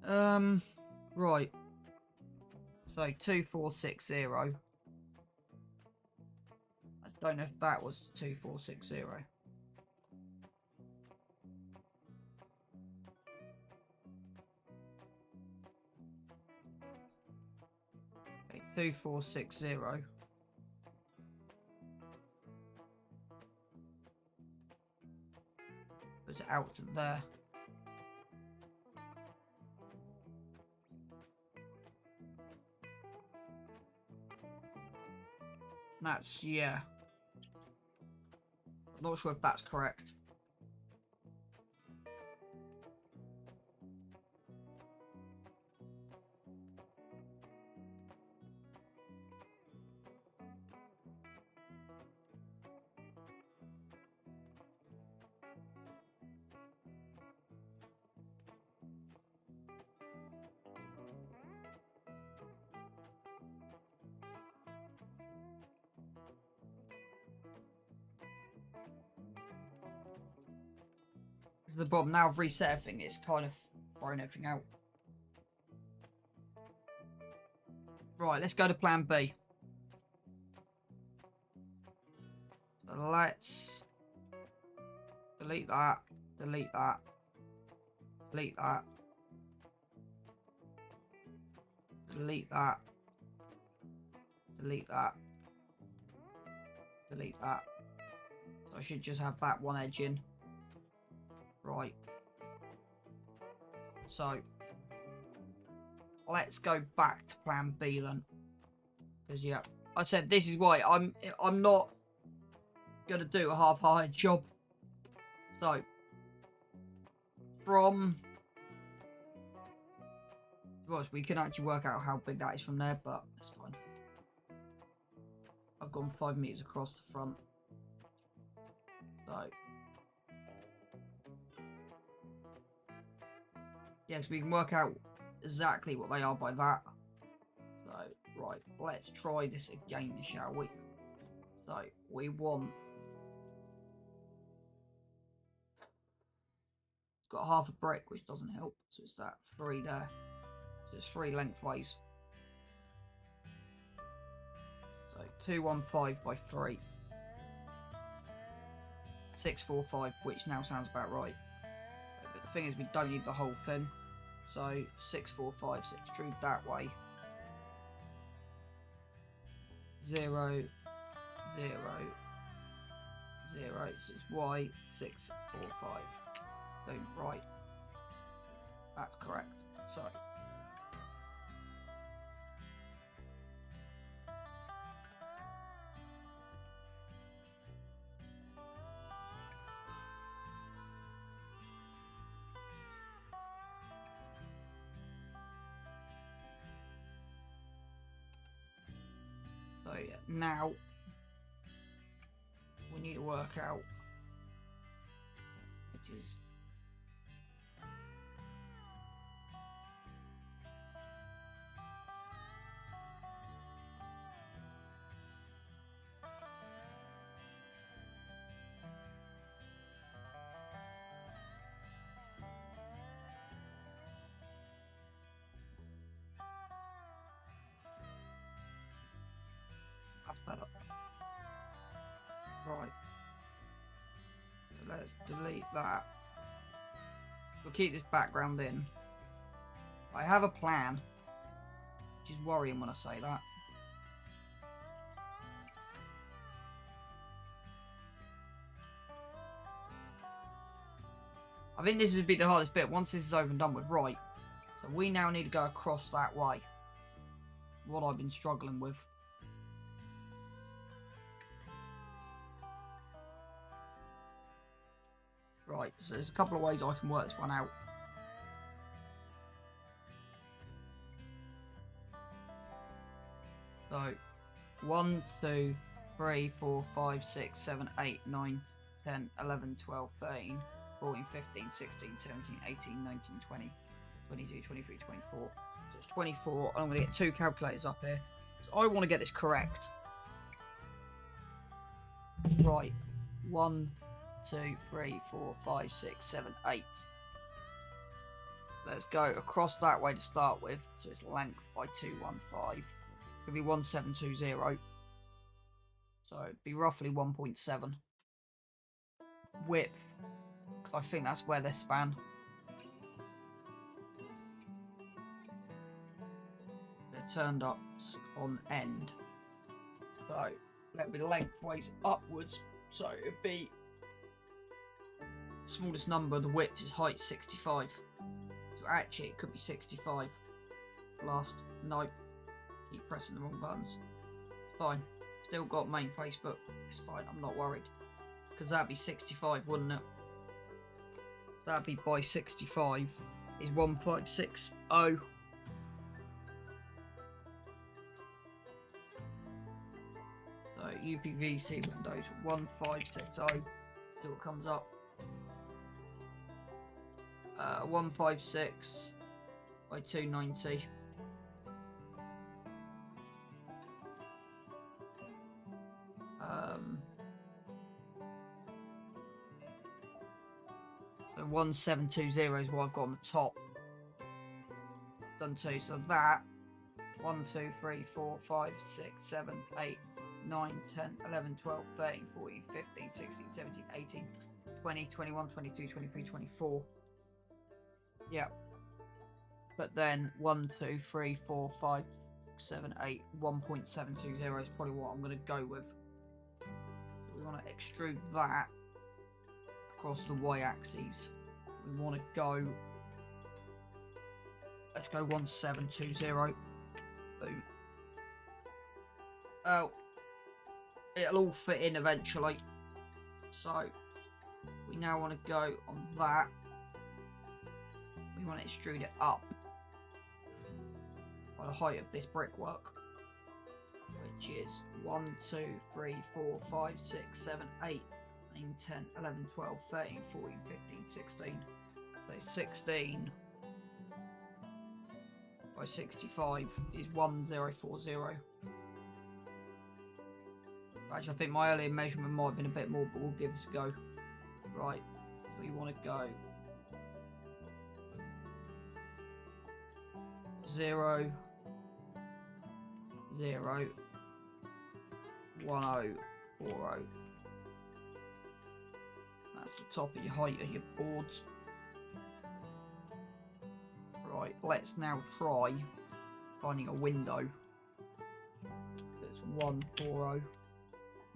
Right. So 2460. I don't know if that was 2460. Okay, 2460. Was out to there. That's, yeah. I'm not sure if that's correct. The problem now, I've reset everything, it's kind of throwing everything out. Right, let's go to plan B. So let's delete that, delete that, delete that, delete that, delete that, delete that. So I should just have that one edge in. Right. So let's go back to plan B then. Because yeah, I said this is why I'm not gonna do a half-hearted job. So from well, we can actually work out how big that is from there, but it's fine. I've gone 5 meters across the front. So yes, we can work out exactly what they are by that. So, right, let's try this again, shall we? So, we want... It's got half a brick, which doesn't help. So, it's that 3 there. So, it's 3 lengthways. So, 215 by 3. 645, which now sounds about right. But the thing is, we don't need the whole thing. So 645, so extrude that way. 0, 0, 0. So it's Y 645. Boom, right. That's correct. So yeah, now we need to work out which is that's better. Right. Let's delete that. We'll keep this background in. I have a plan, which is worrying when I say that. I think this would be the hardest bit once this is over and done with. Right. So we now need to go across that way. What I've been struggling with. Right, so there's a couple of ways I can work this one out. So 1, 2, 3, 4, 5, 6, 7, 8, 9, 10, 11, 12, 13, 14, 15, 16, 17, 18, 19, 20, 22, 23, 24. So it's 24, and I'm going to get 2 calculators up here. So I want to get this correct. Right, 1, 2, 3, 4, 5, 6, 7, 8. let's go across that way to start with. So it's length by 215. Should be 1720. So it'd be roughly 1.7. Width, because I think that's where they span. They're turned up on end. So that'd be lengthways upwards. So it'd be smallest number, the width is height 65. So actually it could be 65. Last, nope. Keep pressing the wrong buttons. It's fine. Still got main Facebook. It's fine, I'm not worried. Because that'd be 65, wouldn't it? That'd be by 65 is 1560. So UPVC Windows 1560. See what comes up. 156 by 290. So 1720 is what I've got on the top. Done 2. So that 1, 2, 3, 4, 5, 6, 7, 8, 9, 10, 11, 12, 13, 14, 15, 16, 17, 18, 20, 21, 22, 23, 24. Yeah. But then 1, 2, 3, 4, 5, 7, 8, 1.720 is probably what I'm going to go with. So we want to extrude that across the y-axis. We want to go, let's go 1720. Boom. Oh, it'll all fit in eventually. So we now want to go on that. We want to extrude it up by the height of this brickwork, which is 1, 2, 3, 4, 5, 6, 7, 8, 9, 10, 11, 12, 13, 14, 15, 16. So 16 by 65 is 1040. Actually, I think my earlier measurement might have been a bit more, but we'll give this a go. Right, so we want to go 0, 0, 1040. That's the top of your height of your boards. Right, let's now try finding a window that's 140.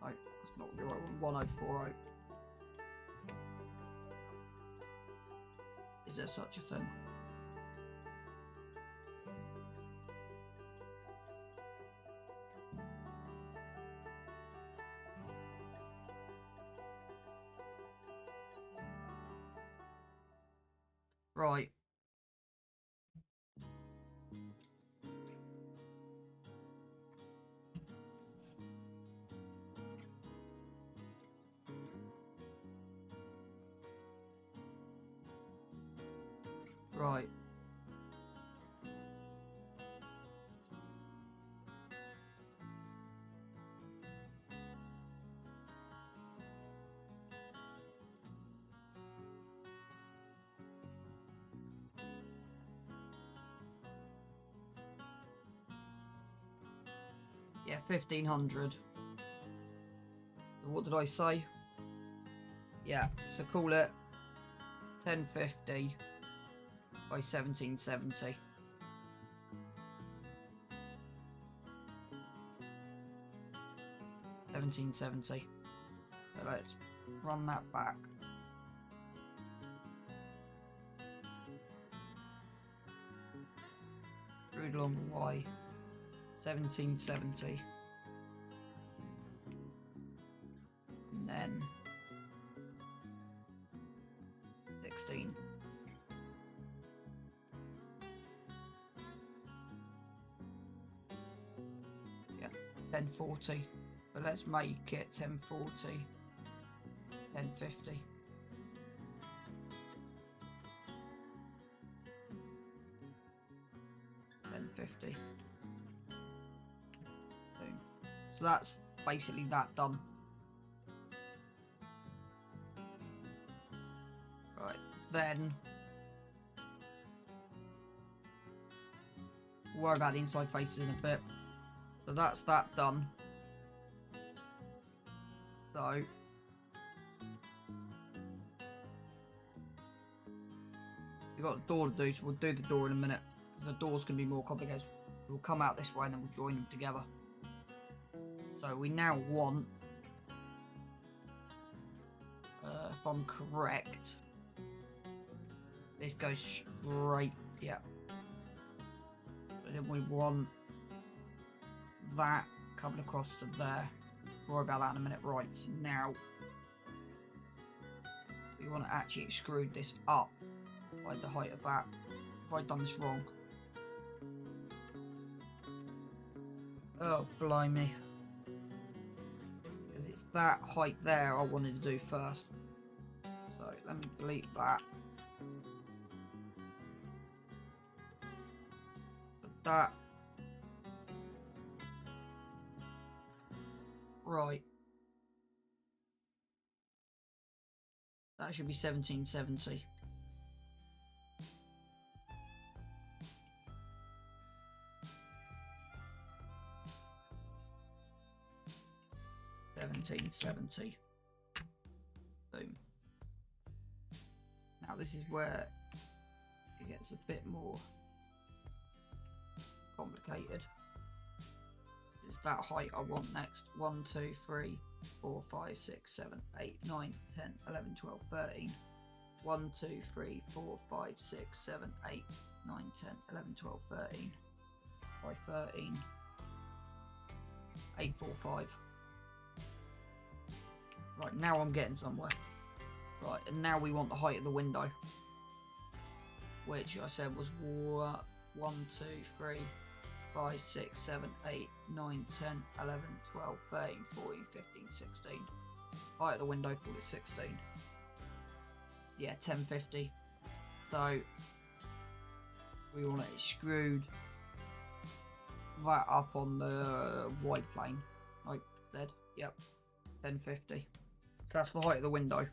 No, that's not the right one. 1040. Is there such a thing? Right. Right. Yeah, 1500. What did I say? Yeah, so call it 1050 by 1770. So let's run that back. Root along the Y. 1770. And then 16. Yeah, 1040. But let's make it 1040. 1050. Boom. So that's basically that done. Right, then We'll worry about the inside faces in a bit. So that's that done. So we've got a door to do, so we'll do the door in a minute. Because the door's going to be more complicated. So we'll come out this way and then we'll join them together. So we now want, if I'm correct, this goes straight, yeah. And then we want that coming across to there. We'll worry about that in a minute. Right, so now we want to actually extrude this up by the height of that. Have I done this wrong? Oh, blimey. Because it's that height there I wanted to do first. So let me delete that. Put that. Right. That should be 1770. Boom. Now this is where it gets a bit more complicated. It's that height I want next. 1, 2, 3, 4, 5, 6, 7, 8, 9, 10, 11, 12, 13. 1, 2, 3, 4, 5, 6, 7, 8, 9, 10, 11, 12, 13. By 13. 8, 4, 5. Right, now I'm getting somewhere. Right, and now we want the height of the window. Which I said was 1, 2, 3, 5, 6, 7, 8, 9, 10, 11, 12, 13, 14, 15, 16. Height of the window, call it 16. Yeah, 1050. So, we want it screwed that up on the wide plane. Like I said, yep, 1050. So that's the height of the window.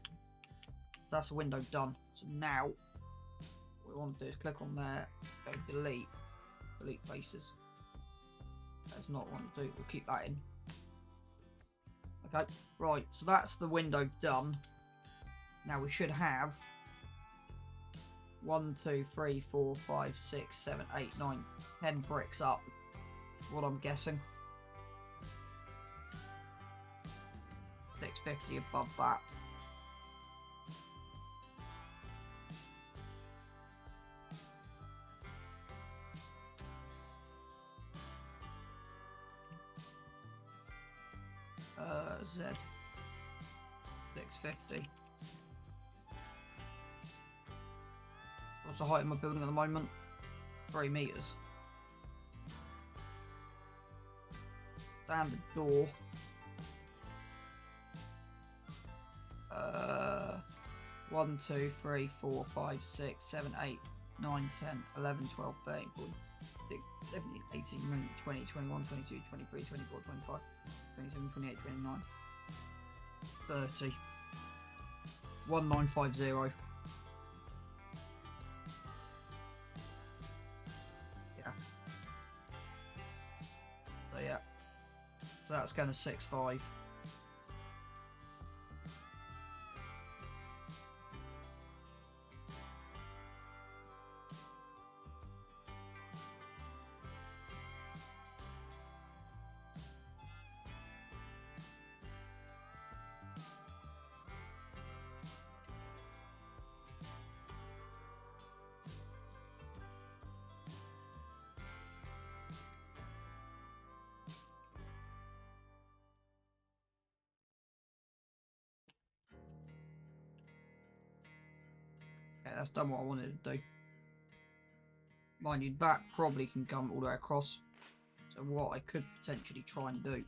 That's the window done. So now, what we want to do is click on there, go delete faces. That's not what I want to do, we'll keep that in. Okay, right, so that's the window done. Now we should have 1, 2, 3, 4, 5, 6, 7, 8, 9, 10 bricks up. What I'm guessing. 650 above that. Z 650. What's the height of my building at the moment? 3 meters. Standard door. 1, 2, 3, 4, 5, 6, 7, 8, 9, 10, 11, 12, 13, 14, 16, 17, 18, 19, 20, 21, 22, 23, 24, 25, 27, 28, 29, 30. 1950. Yeah. So yeah. So that's going to 6.5. Okay, that's done what I wanted to do. Mind you, that probably can come all the way across. So what I could potentially try and do.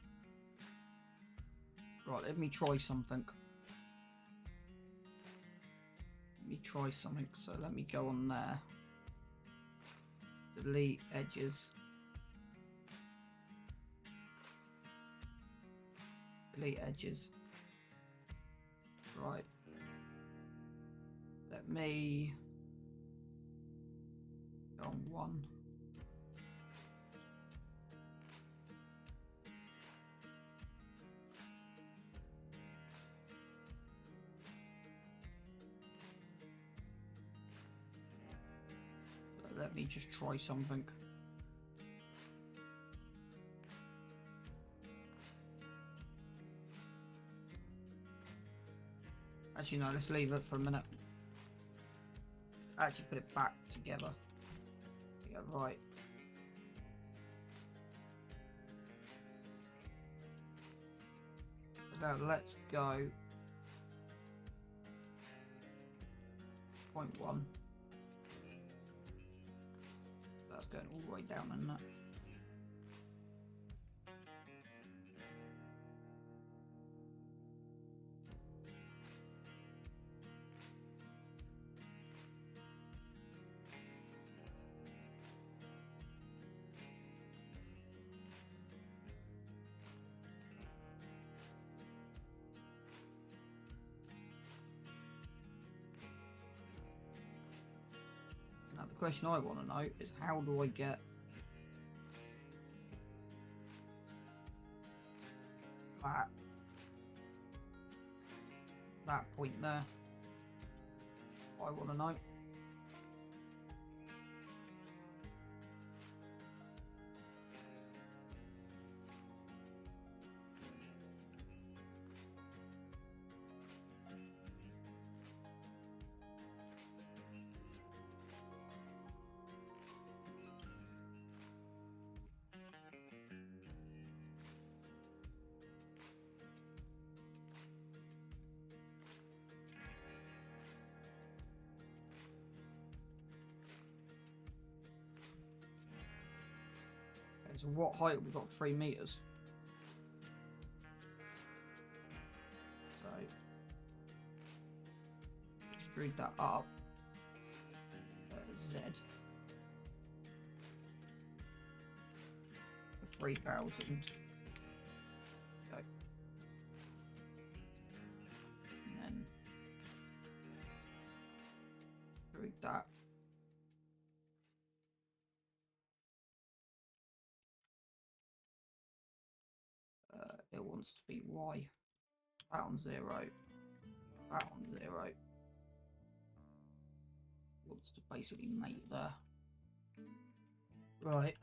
Right, let me try something. So let me go on there. Delete edges. Delete edges. Right. Let me go on 1. Let me just try something. Actually, no, let's leave it for a minute. Actually, put it back together. Yeah, right. Now let's go 0.1. That's going all the way down, isn't it? Now the question I want to know is how do I get that point there? I want to know. So what height have we got? 3 meters. So extrude that up. Z. For 3,000. Okay. And then extrude that. It wants to be Y. That on 0. That on 0. Wants to basically mate there. Right.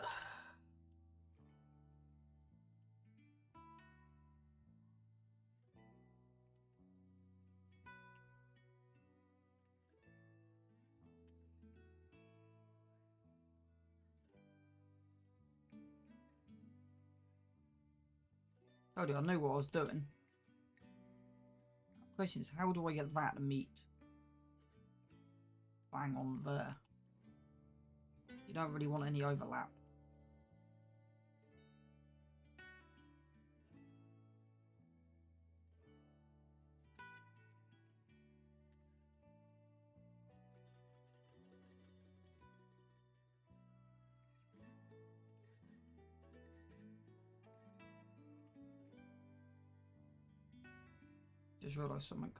Told you I knew what I was doing. The question is, how do I get that to meet bang on there? You don't really want any overlap. Just realised something.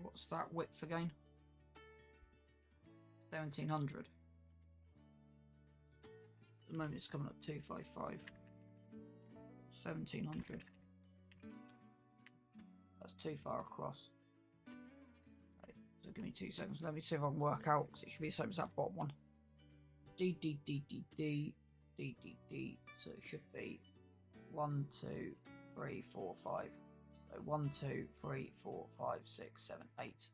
What's that width again? 1700. At the moment it's coming up 255. 1700. That's too far across. Right, so give me 2 seconds. Let me see if I can work out, because it should be the same as that bottom one. D D D D D D D D. So it should be 1 2 3 4 5. So 1 2 3 4 5 6 7 8.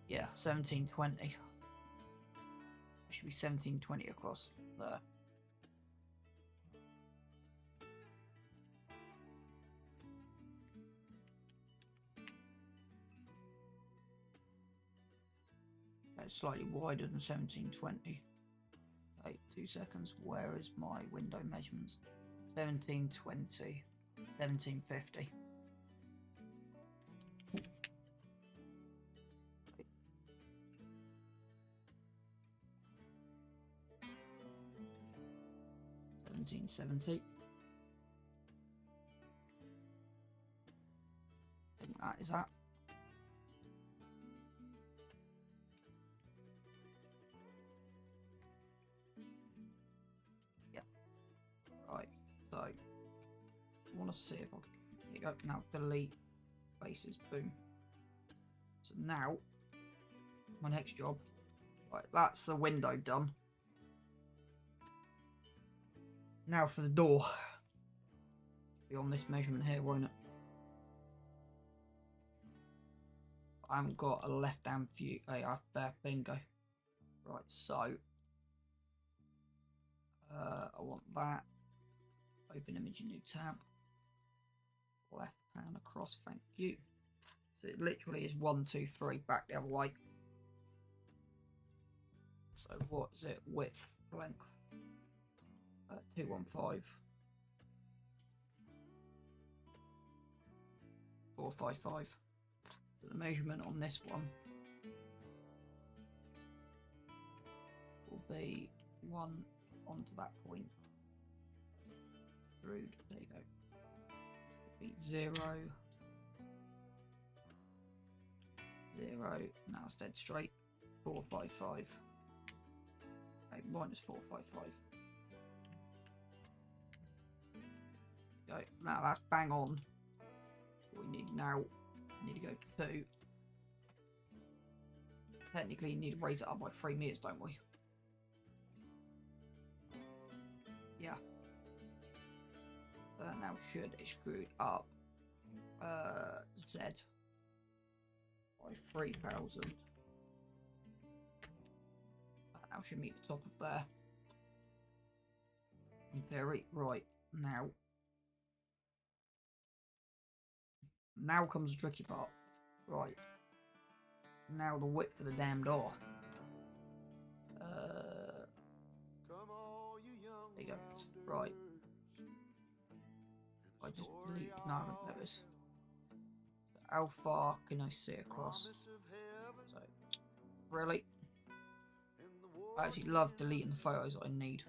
Yeah, 1720. It should be 1720 across there. It's slightly wider than 1720. Okay, 2 seconds. Where is my window measurements? 1720, 1750. Okay. 1770. I think that is that. So I want to see if I can. Here you go. Now delete faces. Boom. So now my next job. Right, that's the window done. Now for the door. Be on this measurement here, won't it? I haven't got a left hand view. There, bingo. Right, so I want that. Open image, new tab. Left hand across, thank you. So it literally is 1, 2, 3, back the other way. So what is it? Width, length, 215, 455. So the measurement on this one will be 1 onto that point. Screwed. There you go. Be 0, 0. Now it's dead straight. 455. Okay, minus 455. Go. Now that's bang on. What we need now. We need to go 2. Technically, you need to raise it up by 3 meters, don't we? Yeah. Now should it screwed up Z by 3000. That now should meet the top of there. In theory, right now. Now comes the tricky part. Right. Now the width of the damn door. There you go. Right. I just delete. No, I haven't noticed. So how far can I see across? So, really? I actually love deleting the photos that I need.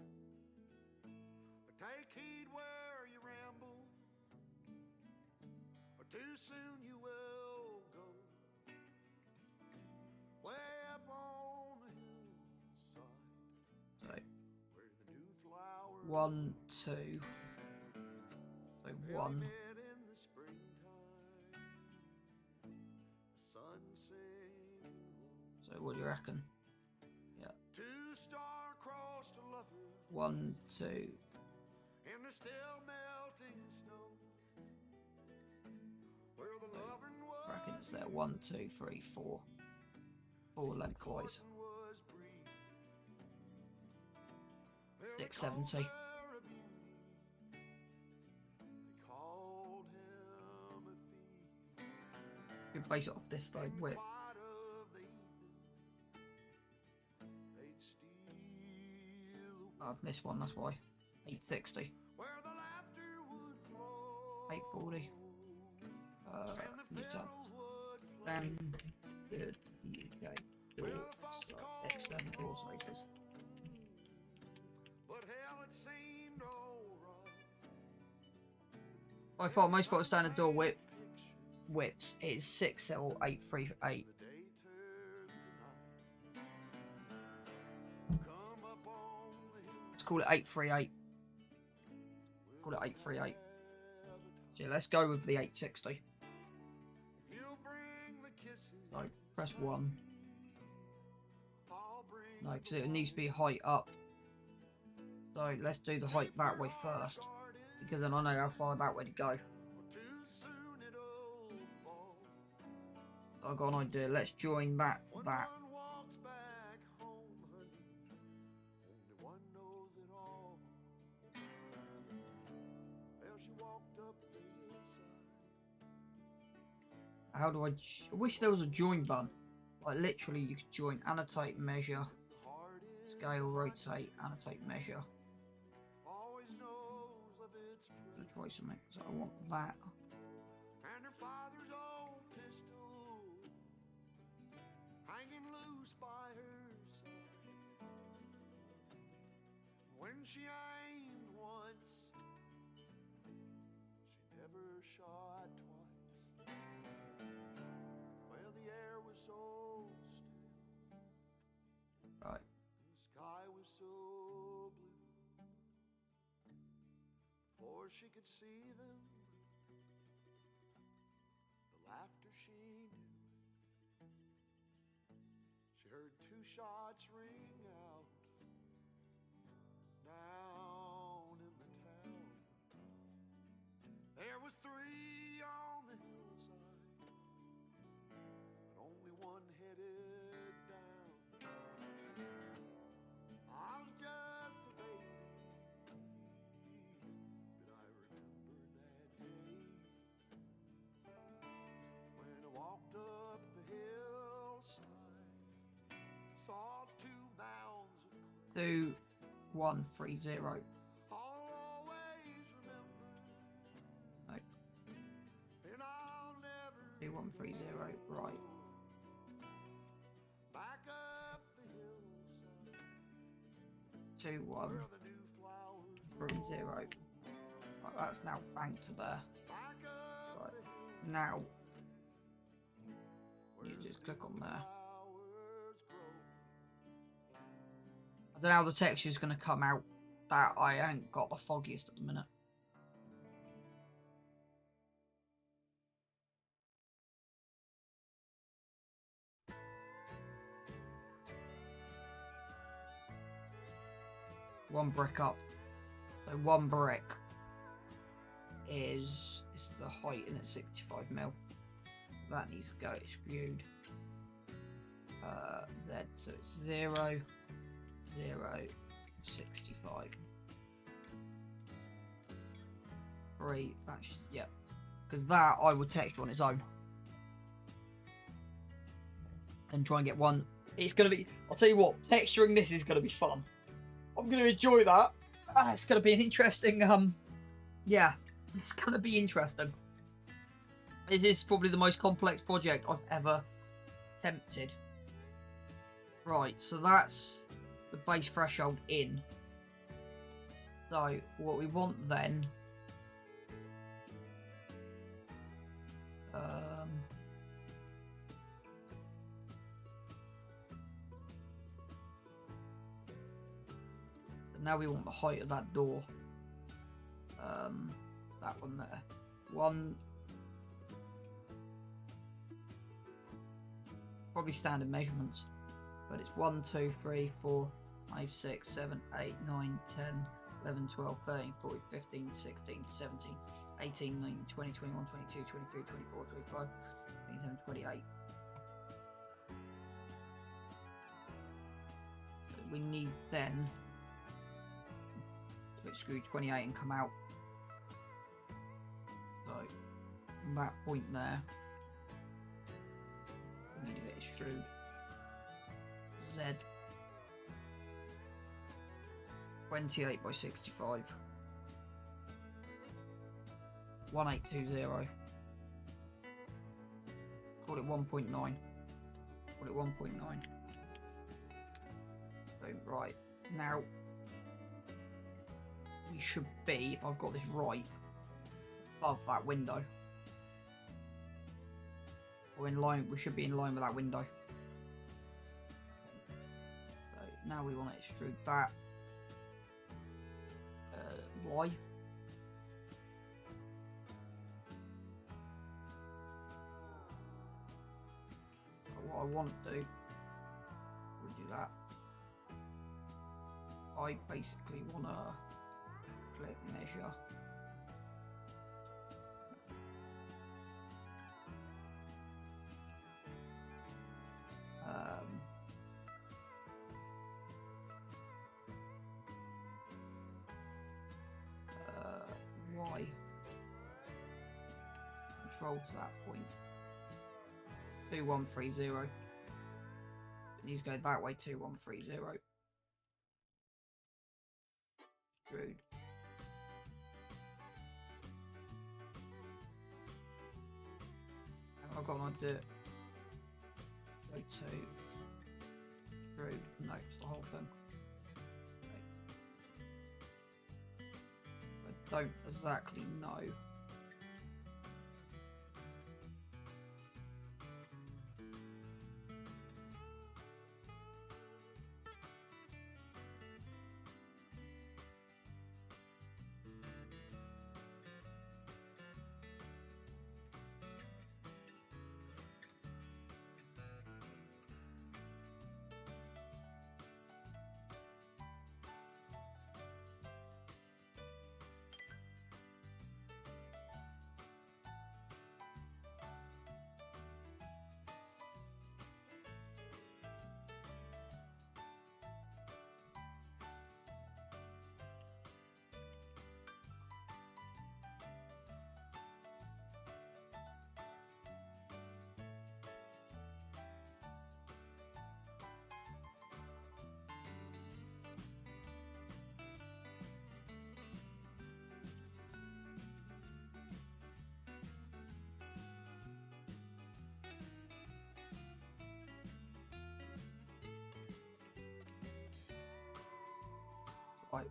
Take heed where you ramble, or too soon you will go. Way up on the hillside, So, where the new flowers 1, 2. So we 1. met in the springtime. The sun sinking low. So what do you reckon? Yeah. Two star-crossed lovers 1, 2. in the still melting snow, where the loving was I reckon it's there. 1, 2, 3, 4. 4 lengthwise. was brief. They 670. called her a beauty. They called him a thief. You can base it off this though. Width. Quiet of the evening, they'd steal away. I've missed one. That's why. 860. Where the laughter would flow. 840. And New the tab. fiddles would play. Good. UK. External door safers. But hell, it seemed alright. By far, most part standard door widths is 6L838. The day turned to night. Come up on the hill. Let's call it 838. Call it 838. So yeah, let's go with the 860. You'll bring the kisses. So press 1. I'll bring No, because it needs to be height up. So let's do the height that way first, because then I know how far that way to go. too soon it'll fall. So I've got an idea. Let's join that to When that. one walks back home, honey, only one knows it all. Well, she walked up the hillside. How do I wish there was a join button. Like literally you could join, annotate, measure, Heart is scale, rotate, annotate, measure. always knows of its Let's try something. So I want that. and her father's old pistol hanging loose by her side. When she aimed once, she never shot twice. Well, the air was so still, Right. the sky was so blue. Before she could see them, the laughter she knew. She heard 2 shots ring out down in the town. There was 3 on the hillside, but only one headed down. I was just a baby, but I remember that day when I walked up the hillside, saw 2 mounds of clay. 2130. I'll always remember, No, and I'll never 2130. Right. back up the hillside 2130. where the new flowers grow. Right, that's now banked to there. Back up Right. the hillside Now where you the just click on new there. flowers grow. I don't know how the texture's going to come out. That I ain't got the foggiest at the minute. One brick up. So 1 brick is the height and it's 65 mil. That needs to go extrude. Z, so it's 0, 0, 65. 3, that's, yeah. Because that I would texture on its own. And try and get one. It's going to be, I'll tell you what, texturing this is going to be fun. I'm going to enjoy that. It's going to be an interesting, yeah, it's going to be interesting. It is probably the most complex project I've ever attempted. Right, so that's the base threshold in. So what we want then, now we want the height of that door. That one there. 1. Probably standard measurements. But it's 1, 2, 3, 4, 5, 6, 7, 8, 9, 10, 11, 12, 13, 14, 15, 16, 17, 18, 19, 20, 21, 22, 23, 24, 25, 27, 28. We need then to extrude 28 and come out. So from that point there, we need to get extrude Z 28 by 65. 1820. Call it 1.9. Call it 1.9. Boom, right. Now we should be, if I've got this right, above that window. Or in line, we should be in line with that window. So now we want to extrude that. Y. What I want to do, we do that. I basically want to click measure. Y. Control to that point. 2130. It needs to go that way. 2130. Rude. I've got an idea. Go to rude. No, it's the whole thing. I don't exactly know. Right.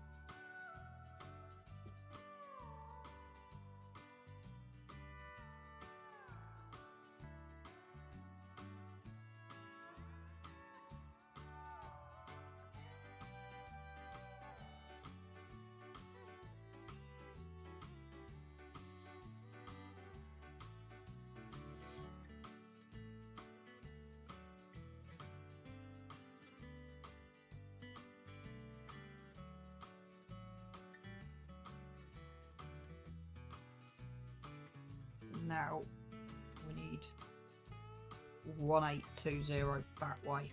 Now we need 1820 that way.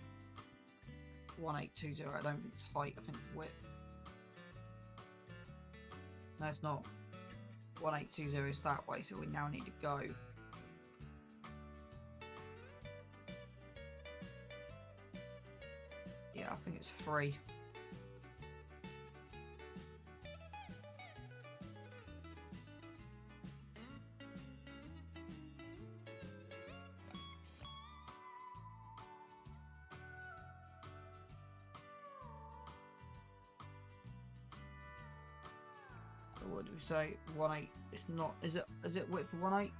1820. I don't think it's height, I think it's width. No, it's not. 1820 is that way, so we now need to go. Yeah, I think it's 3. What do we say? 18. It's not. Is it width for 18?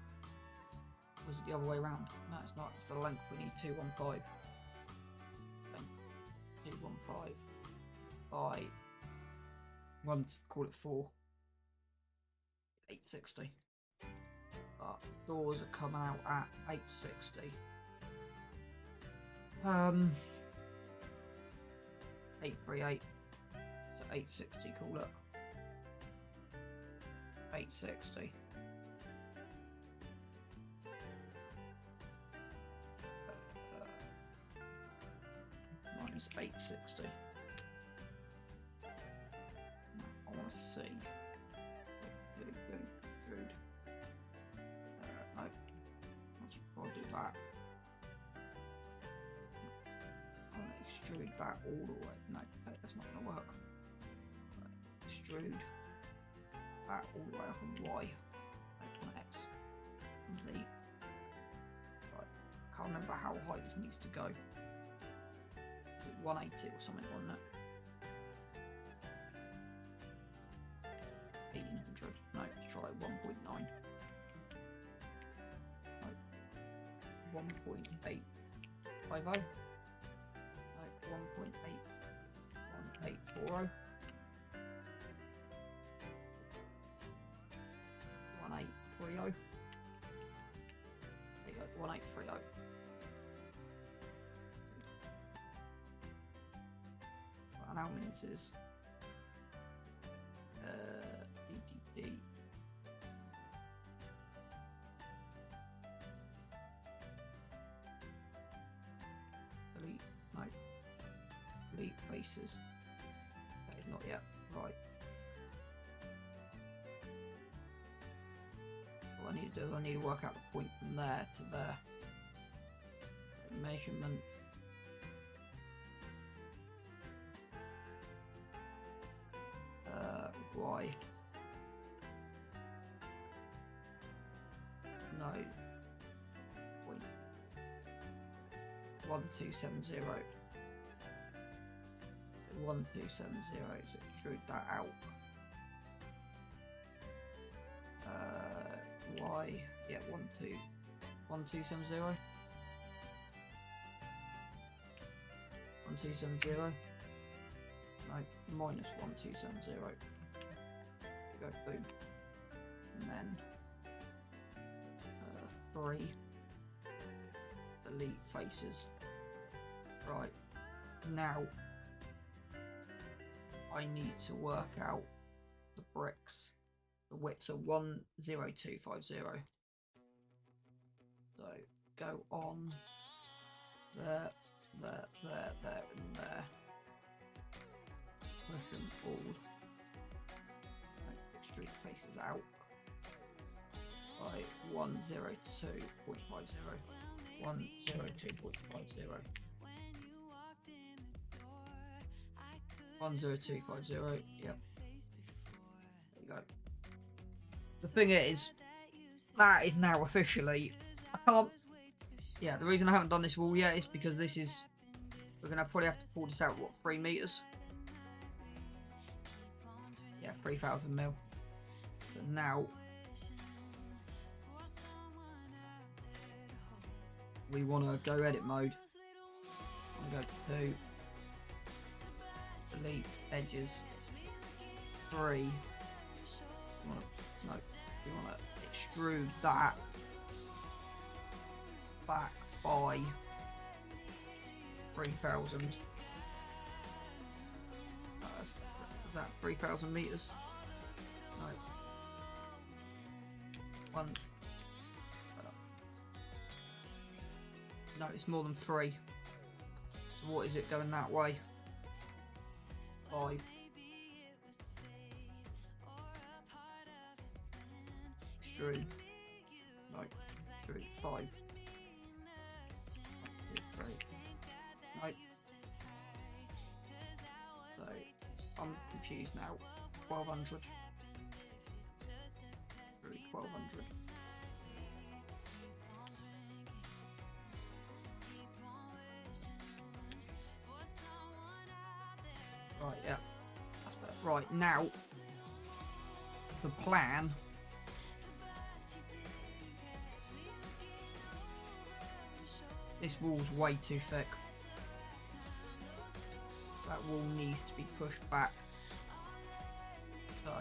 Or is it the other way around? No, it's not. It's the length. We need 215. Length 215 by call it 4. 860. But doors are coming out at 860. 838. So 860. Call it. 860. Minus 860. I want to see. Extrude. No. Before I do that, I want to extrude that all the way. No, okay, that's not going to work. Extrude that all the way up on Y, on X, and Z. Right, can't remember how high this needs to go. 180 or something, wasn't it? 1800. No, let's try 1.9. No, 1.850. No, 1.8. 1830. There you go, 1830. What that now means is DDD. Delete, no. Delete faces. Okay, not yet. Right. I need to do, I need to work out the point from there to there. Measurement. Y. No. Point. 1270. So 1270. So extrude that out. Y, yeah, 1270. 1270. No, minus 1270. There you go, boom. And then 3. Delete faces. Right, now I need to work out the bricks. The widths are 10250. So go on there, and there. Push them forward. Extrude faces out by 102.50. 102.50. 10250. Yep. There you go. The thing is, that is now officially. I can't. Yeah, the reason I haven't done this wall yet is because this is. We're gonna probably have to pull this out. What, 3 meters? 3,000 mil. So now we want to go edit mode. I'm going to go to delete edges 3. We want to extrude that back by 3,000. Is that 3,000 meters? No. One. No, it's more than 3. So what is it going that way? 5. Extrude. No, extrude 5. 3. No. So I'm confused now. 1,200. 1,200. Right, yeah. That's better. Right, now the plan this wall's way too thick. That wall needs to be pushed back. So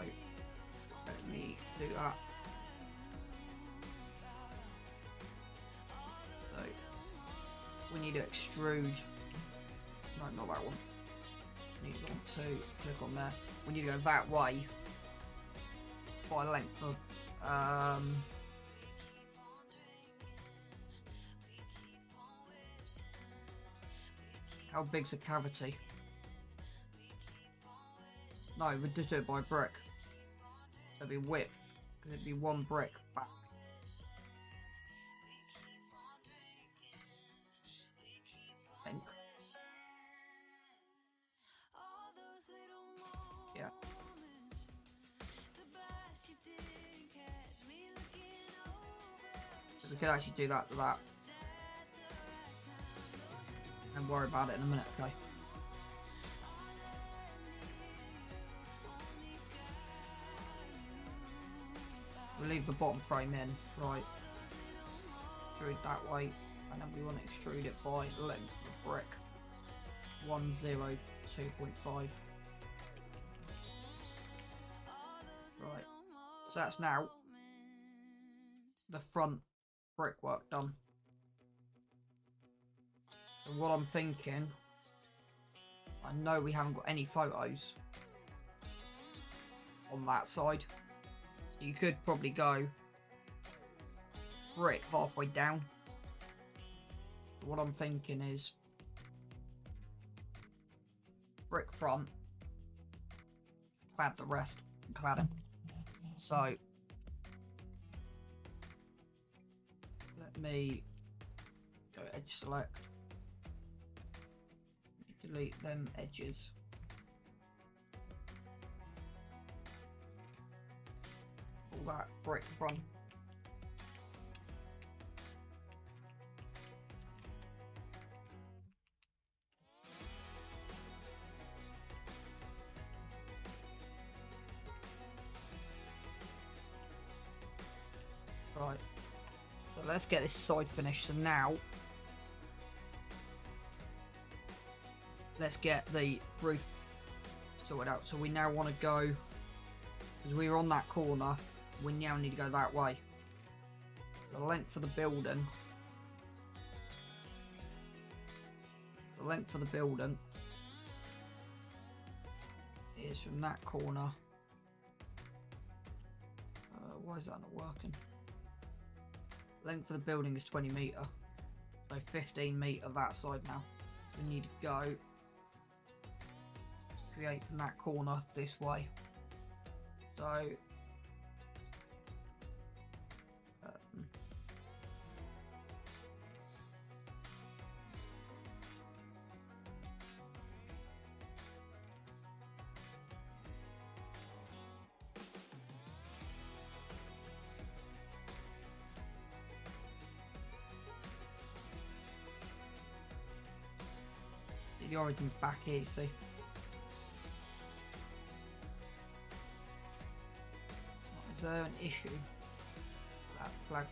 let me do that. So we need to extrude. No, not that one. Need to go on to click on there. We need to go that way by length of how big's the cavity? No, we'd just do it by brick. So it'd be width, because it'd be 1 brick back. I think. Yeah. So we could actually do that to that. And worry about it in a minute, okay? We'll leave the bottom frame in, right? Extrude that way, and then we want to extrude it by length of the brick. 102.5. Right, so that's now the front brickwork done. So what I'm thinking, I know we haven't got any photos on that side. So you could probably go brick halfway down. But what I'm thinking is brick front, clad the rest, and cladding. So let me go edge select, delete them edges. All that brick front. Right, so let's get this side finished. So now let's get the roof sorted out. So we now want to go, because we were on that corner, we now need to go that way. The length of the building, is from that corner. Why is that not working? Length of the building is 20 metre, so 15 metre that side now. So we need to go create from that corner this way. So the origin's back here, see. Is there an issue? Flag.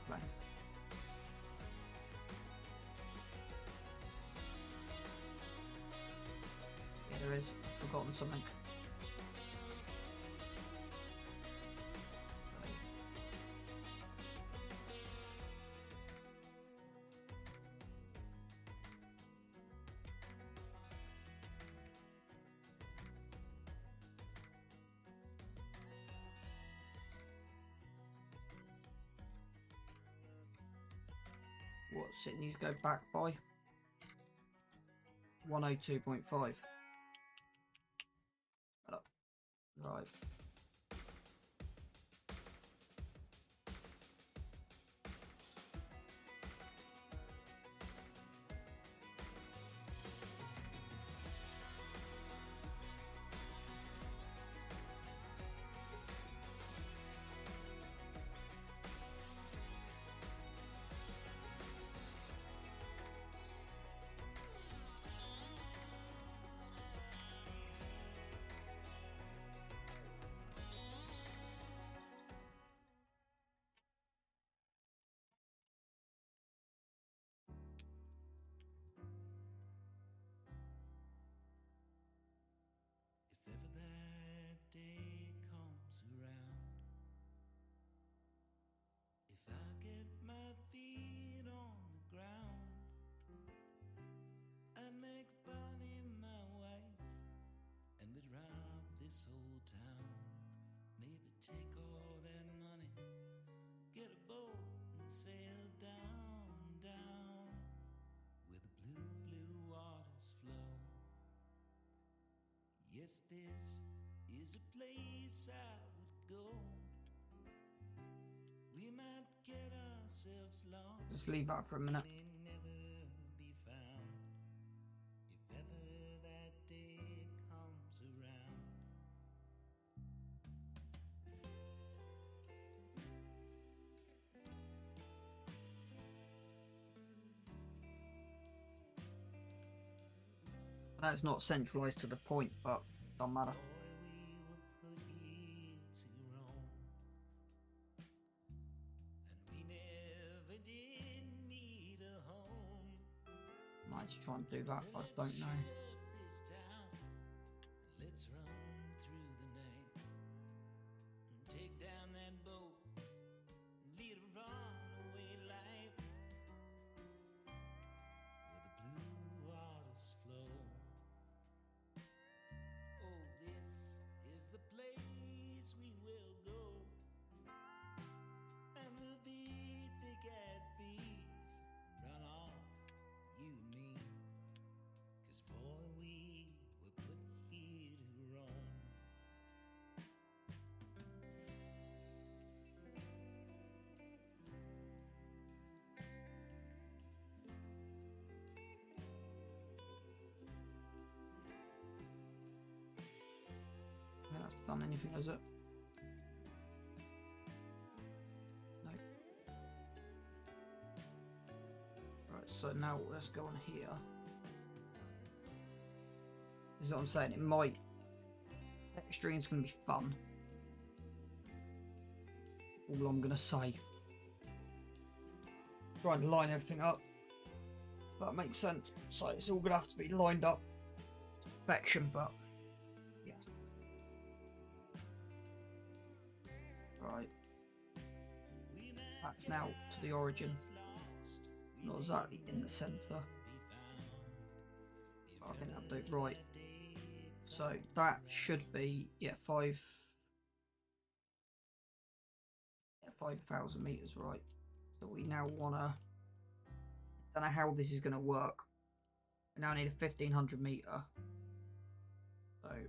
Yeah, there is. I've forgotten something. What's it needs to go back by? 102.5. Right. If ever that day comes around, if I get my feet on the ground, I'd make Bonnie my wife, and we'd rob this whole town. Maybe take all that money, get a boat and sail down, down, where the blue, blue waters flow. Yes, this is a place I would go. We might get ourselves lost. Let's leave that for a minute. May never be found. If ever that day comes around. That's not centralized to the point, but don't matter. Boy, we were put here to roam, and we never did need a home. Might try and do that, but I don't know. This town, let's run through the night and take down that boat and lead a runaway life where the blue waters flow. Oh, this is the place we will go, and we'll be thick as thieves, run off, you and me, 'cause boy, we were put here to roam. I think that's done anything, has it? No. Right, so now let's go on here. This is what I'm saying, it might... Texturing's going to be fun. All I'm going to say. Trying to line everything up. That makes sense. So it's all going to have to be lined up to perfection, but... yeah. Right. That's now to the origin. Not exactly in the centre. I think I'll do it right. So that should be, yeah, 5,000 meters, right? So we now wanna, don't know how this is gonna work. We now need a 1,500 meter. So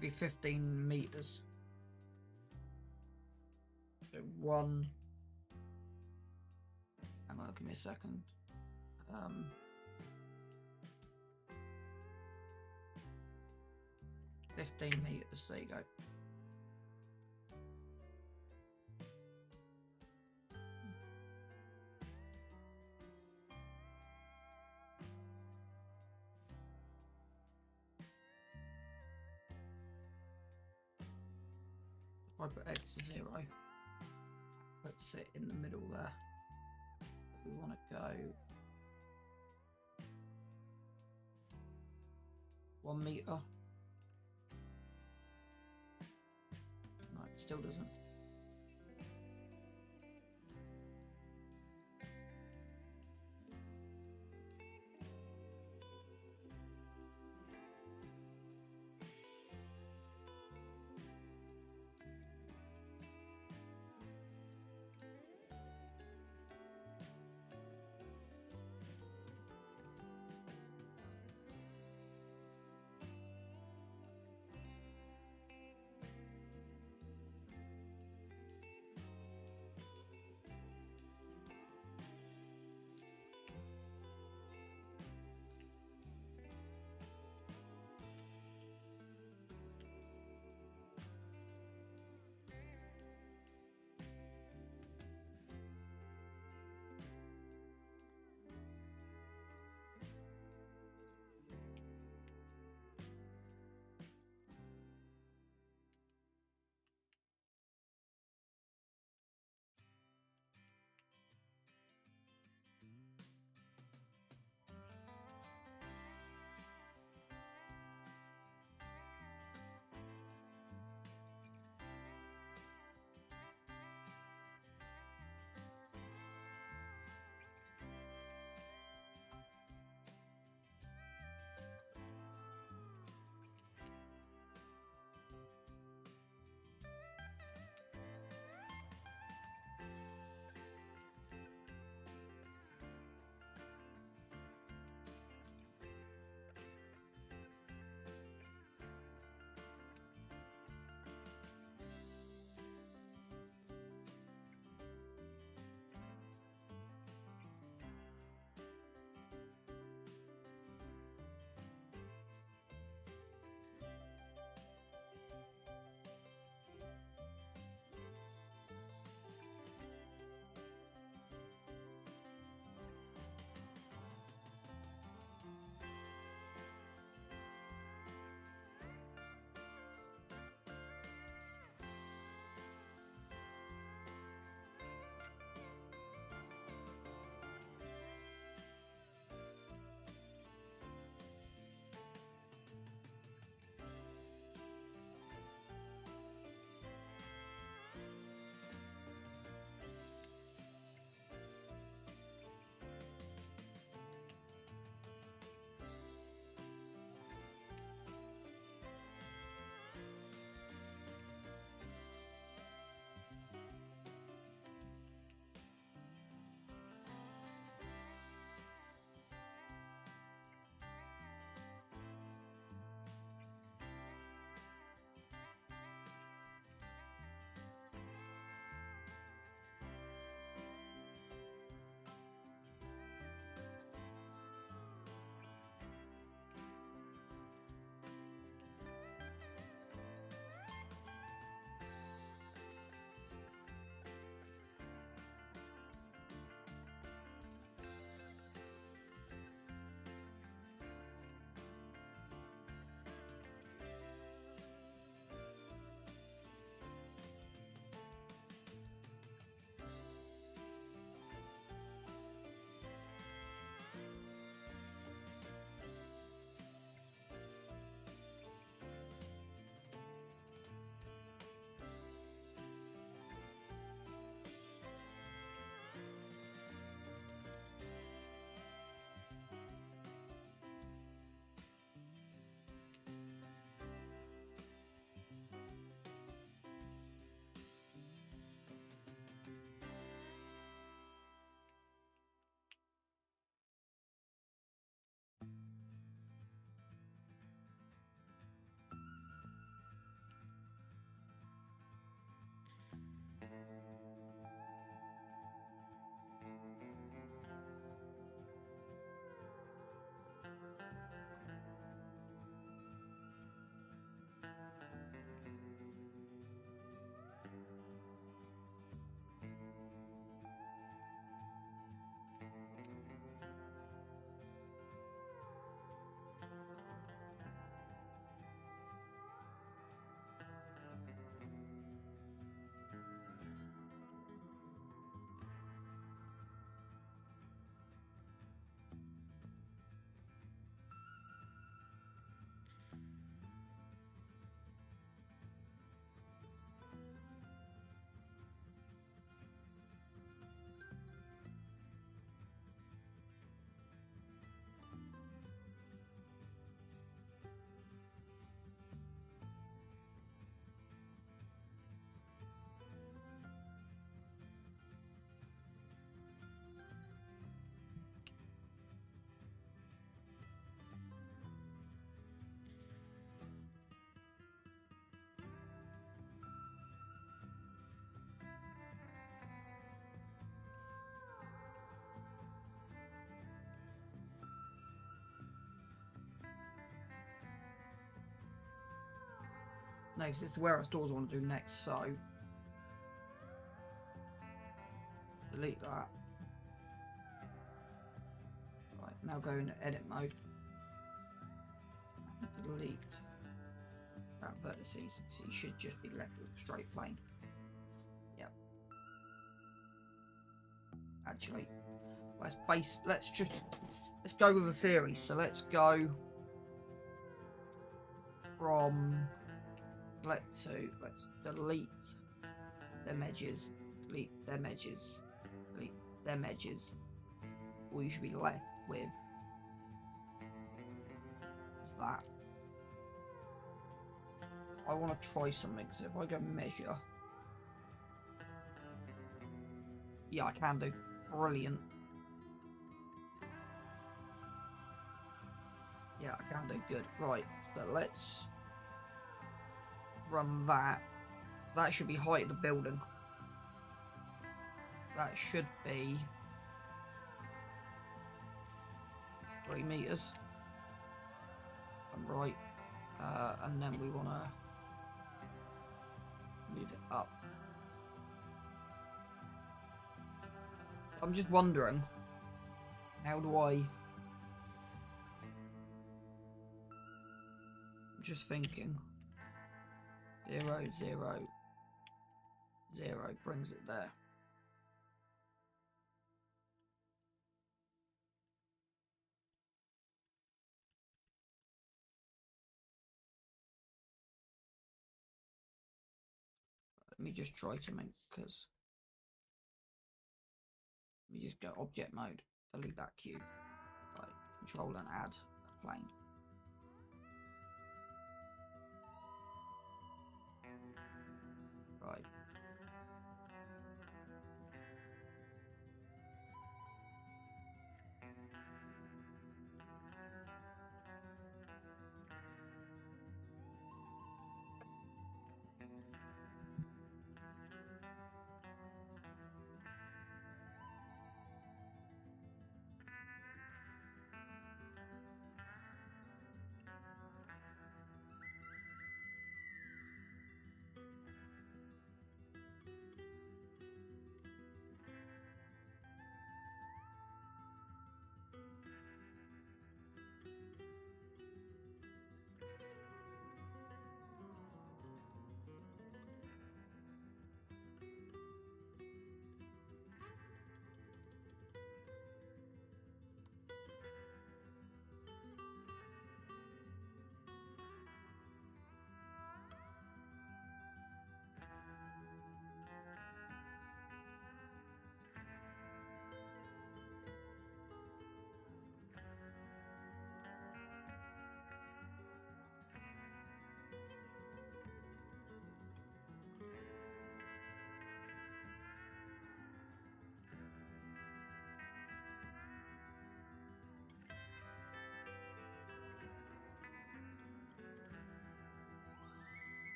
be 15 meters. So 1. Hang on, give me a second. 15 meters. There you go. If I put X to 0, puts it in the middle there. We want to go 1 meter. No, it still doesn't. No, 'cause it's the warehouse doors I want to do next, so delete that. Right, now go into edit mode. Delete that vertices, so you should just be left with a straight plane. Yep. Actually, let's go with a theory. So let's go from let's delete them edges, delete them edges, delete them edges. All you should be left with is that. I want to try something, so if I go measure, yeah, I can do. Brilliant. Yeah, I can do. Good. Right, so let's run that. That should be height of the building. That should be 3 meters. I'm right. And then we want to move it up. I'm just wondering, how do I... I'm just thinking. 0, 0, 0 brings it there. Let me just try something, because let me just go object mode, delete that cube, right, control and add a plane. Right.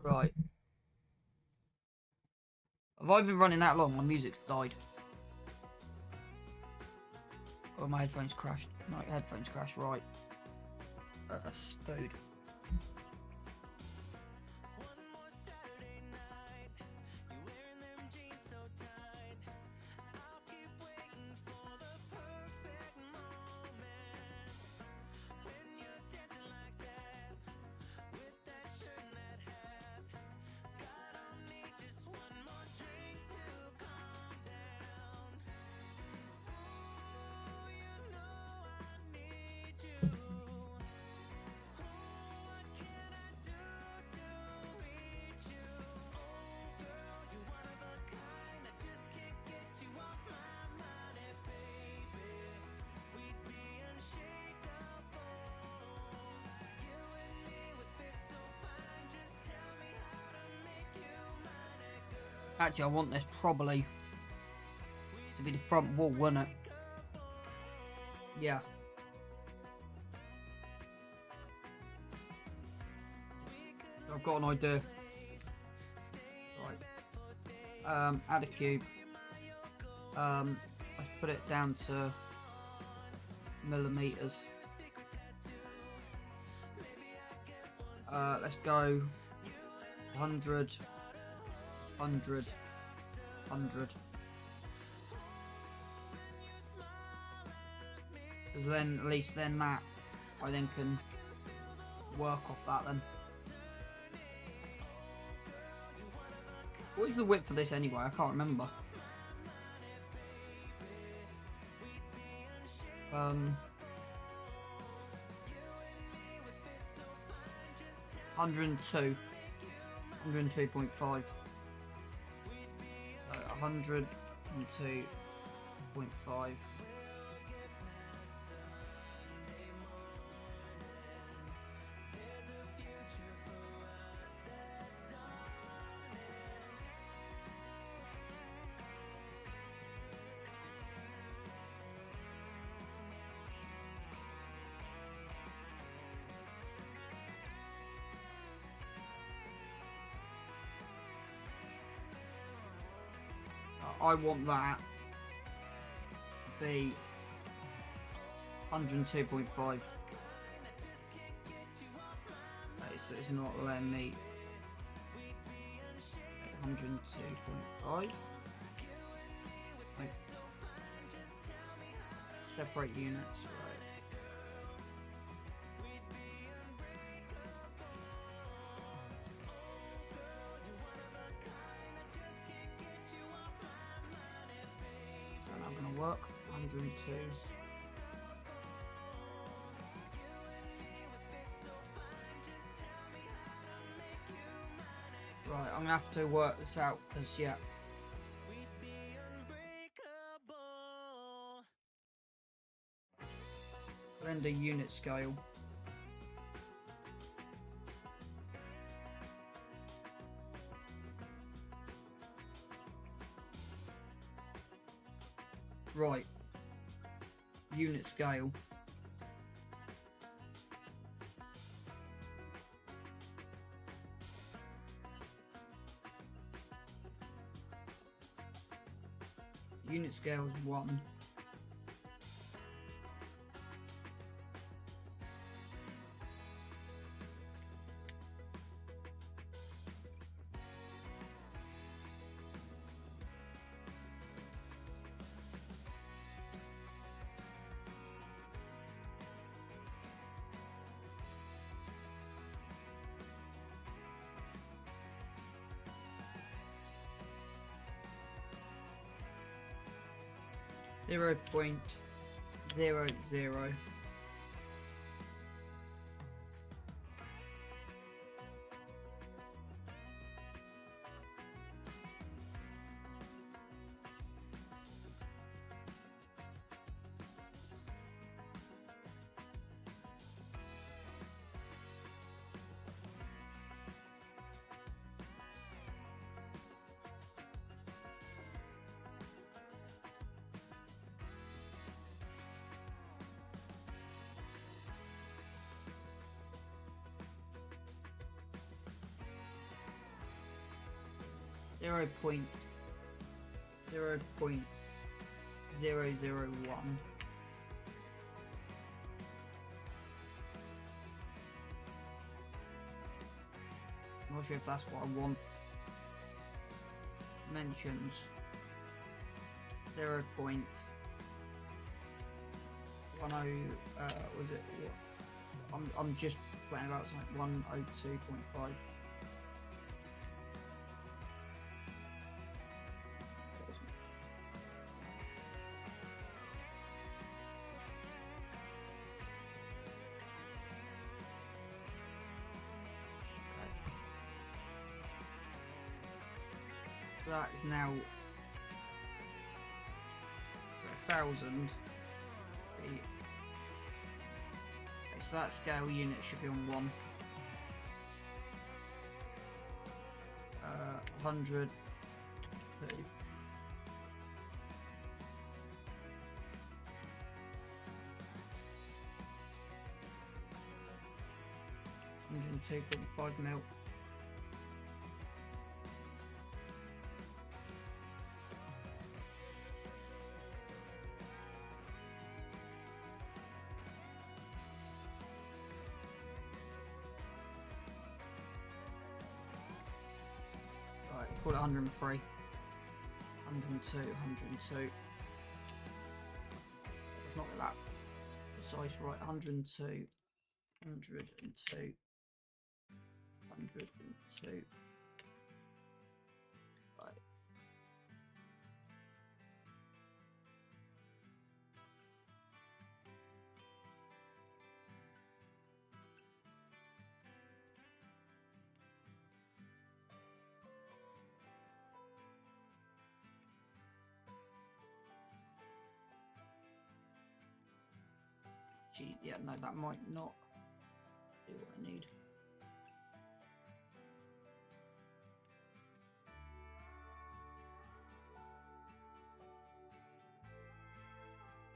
Right. Have I been running that long? My music's died. Oh, my headphones crashed. My headphones crashed, right. Spood. One more Saturday night, you're wearing them jeans so tight. I'll keep waiting for the perfect moment when you're dancing like that with that shirt and that hat. God, I'll need just one more drink to calm down. Ooh, you know I need you. What can I do to reach you? Oh girl, you're one of a kind. I just can't get you off my mind. And baby, we'd be unshakable. You and me would fit so fine. Just tell me how to make you mine. And girl, Actually, I want this probably to be the front wall, wouldn't it? Yeah. I've got an idea. Right. Add a cube. Let's put it down to millimeters. Let's go 100, 100, 100. Because then, at least then that, I then can work off that then. What is the width for this anyway? I can't remember. 102. 102.5. 102.5. I want that to be 102.5. Okay, so it's not letting me 102.5. Like, separate units, right? Work 102. Right, I'm gonna have to work this out because yeah. Render unit scale. Right. Unit scale. Unit scale is 1. Zero point zero zero. 0.001. I'm not sure if that's what I want. Mentions 0.10 was it what? I'm just playing about something 102.5. That is now 1,000. Okay, so that scale unit should be on 1. 100. 2. 102.5 mil. Call it 103. 102, 102. It's not that precise, right? 102, 102, 102. Right. Gee, yeah, no, that might not do what I need.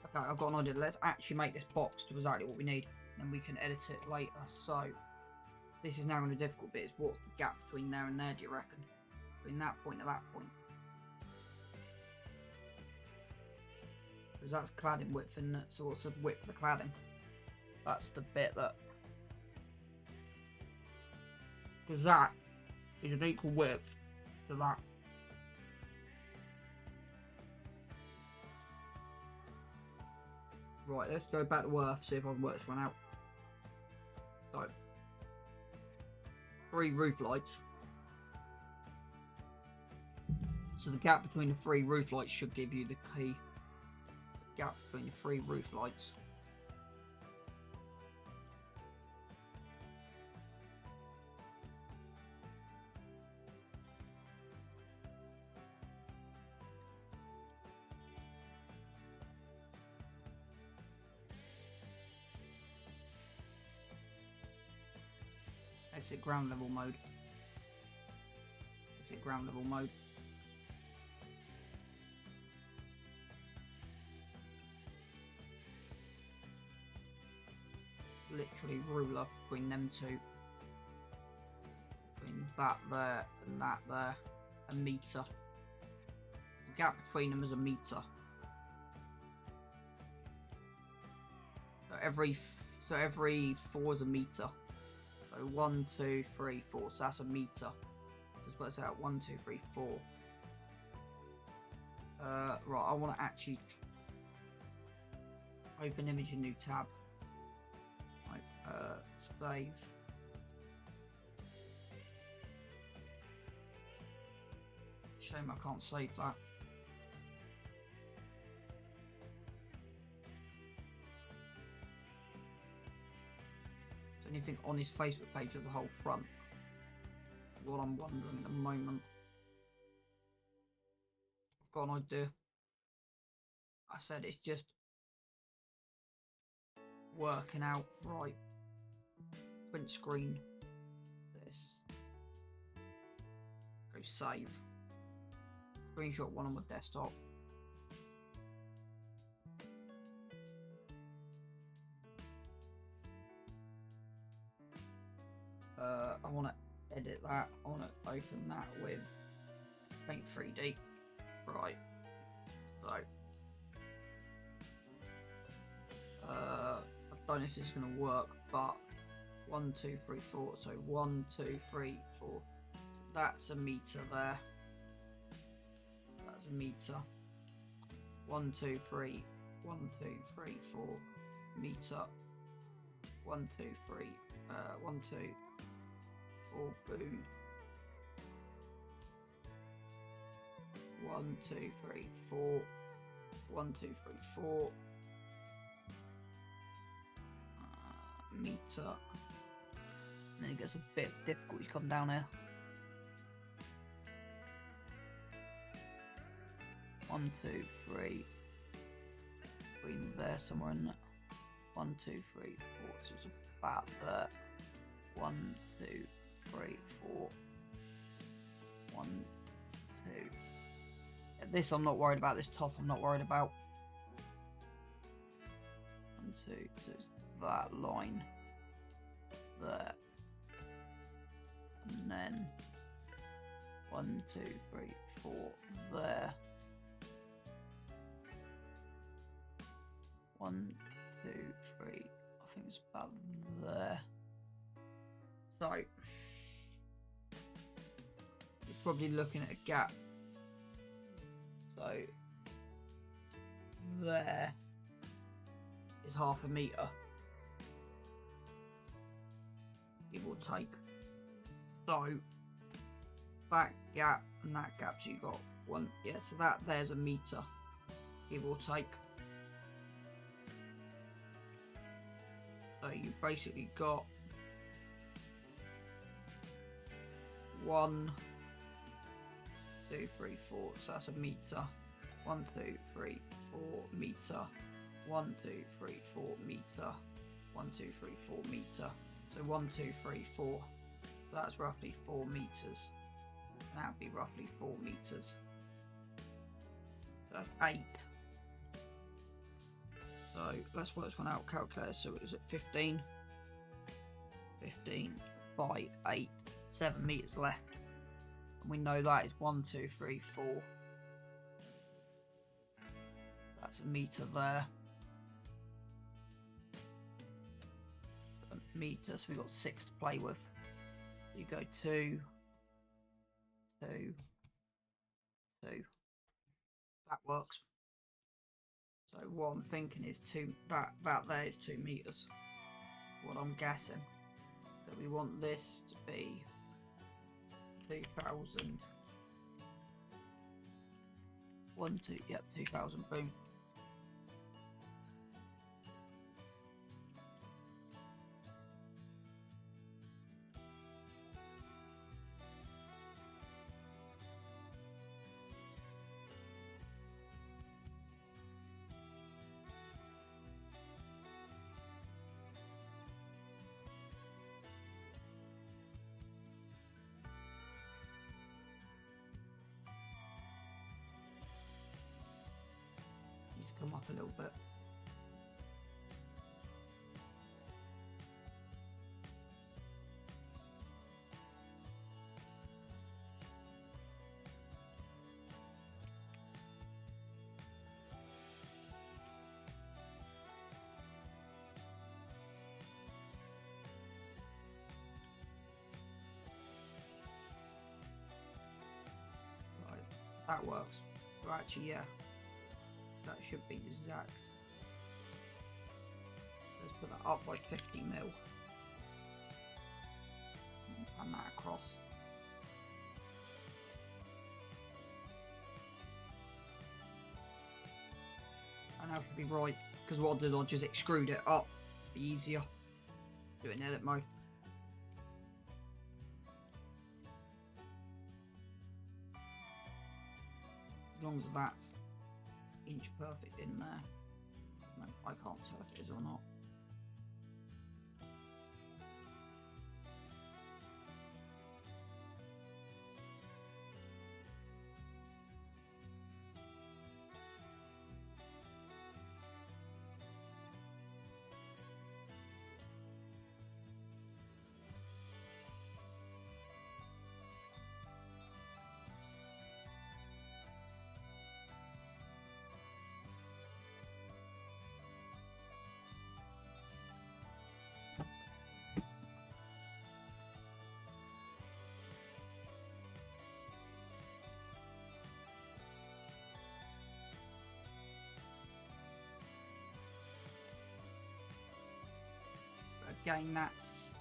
Okay, I've got an idea. Let's actually make this box to exactly what we need, and then we can edit it later. So, this is now in the difficult bit. Is what's the gap between there and there, do you reckon? Between that point and that point. Because that's cladding width, isn't it? So what's the width of the cladding? That's the bit that... Because that is an equal width to that. Right, let's go back to Earth, see if I can work this one out. So, 3 roof lights. So the gap between the 3 roof lights should give you the key. The gap between the 3 roof lights. Exit ground level mode. Exit ground level mode. Literally ruler between them two. Between that there and that there. A meter. The gap between them is a meter. So every 4 is a meter. So 1, 2, 3, 4. So that's a meter. Just works out 1, 2, 3, 4. Right, I want to actually open image in new tab. Right, save. Shame I can't save that. Anything on his Facebook page of the whole front? What I'm wondering at the moment. I've got an idea. I said it's just working out right. Print screen. This. Go save. Screenshot one on my desktop. I want to edit that. I want to open that with paint 3D. Right. So. I don't know if this is going to work, but 1, 2, 3, 4. So 1, 2, 3, 4. That's a meter there. That's a meter. 1, 2, 3. 1, 2, 3, 4. Meter. 1, 2, 3. 1, 2, 4. Boom. 1, 2, 3, 4. 1, 2, 3, 4. Meter. And then it gets a bit difficult to come down here. 1, 2, 3. Between there somewhere in that. 1, 2, 3, 4. So it's about there. 1, 2, 3, 4. 1, 2. Yeah, this I'm not worried about. This top I'm not worried about. 1, 2. So it's that line there. And then 1, 2, 3, 4 there. 1, 2, 3. I think it's about there. So you're probably looking at a gap. So there is half a meter. Give or take. So that gap and that gap, so you got one, yeah, so that there's a meter, give or take. So you basically got 1, 2, 3, 4, so that's a meter. 1, 2, 3, 4 meter. 1, 2, 3, 4 meter. 1, 2, 3, 4 meter. So 1, 2, 3, 4. That's roughly 4 meters. That would be roughly 4 meters. That's 8. So let's work this one out. Calculator. So it was at 15. 15 by 8. 7 meters left. And we know that is 1, 2, 3, 4. That's a meter there. Meter, so we've got 6 to play with. So you go 2, 2, 2. That works. So what I'm thinking is that there is 2 meters. What I'm guessing. So we want this to be 2000. 1, 2, yep, 2000, boom. Come up a little bit. Right, that works. So actually, yeah. That should be exact. Let's put that up by 50 mil. And that across. And that should be right. Because what I'll do is I'll just extrude it up. Be easier. Do it in edit mode. As long as that's inch perfect in there. No, I can't tell if it is or not. again, that's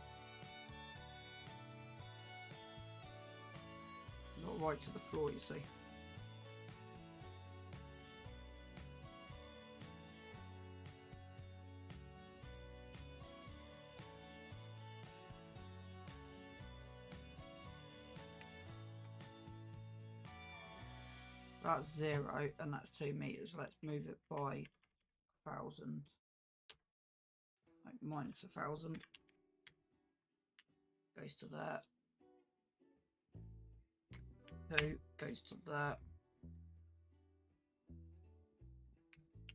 not right to the floor, you see. That's 0 and that's 2 meters. Let's move it by 1,000. Like minus 1,000. Goes to that. 2 goes to that.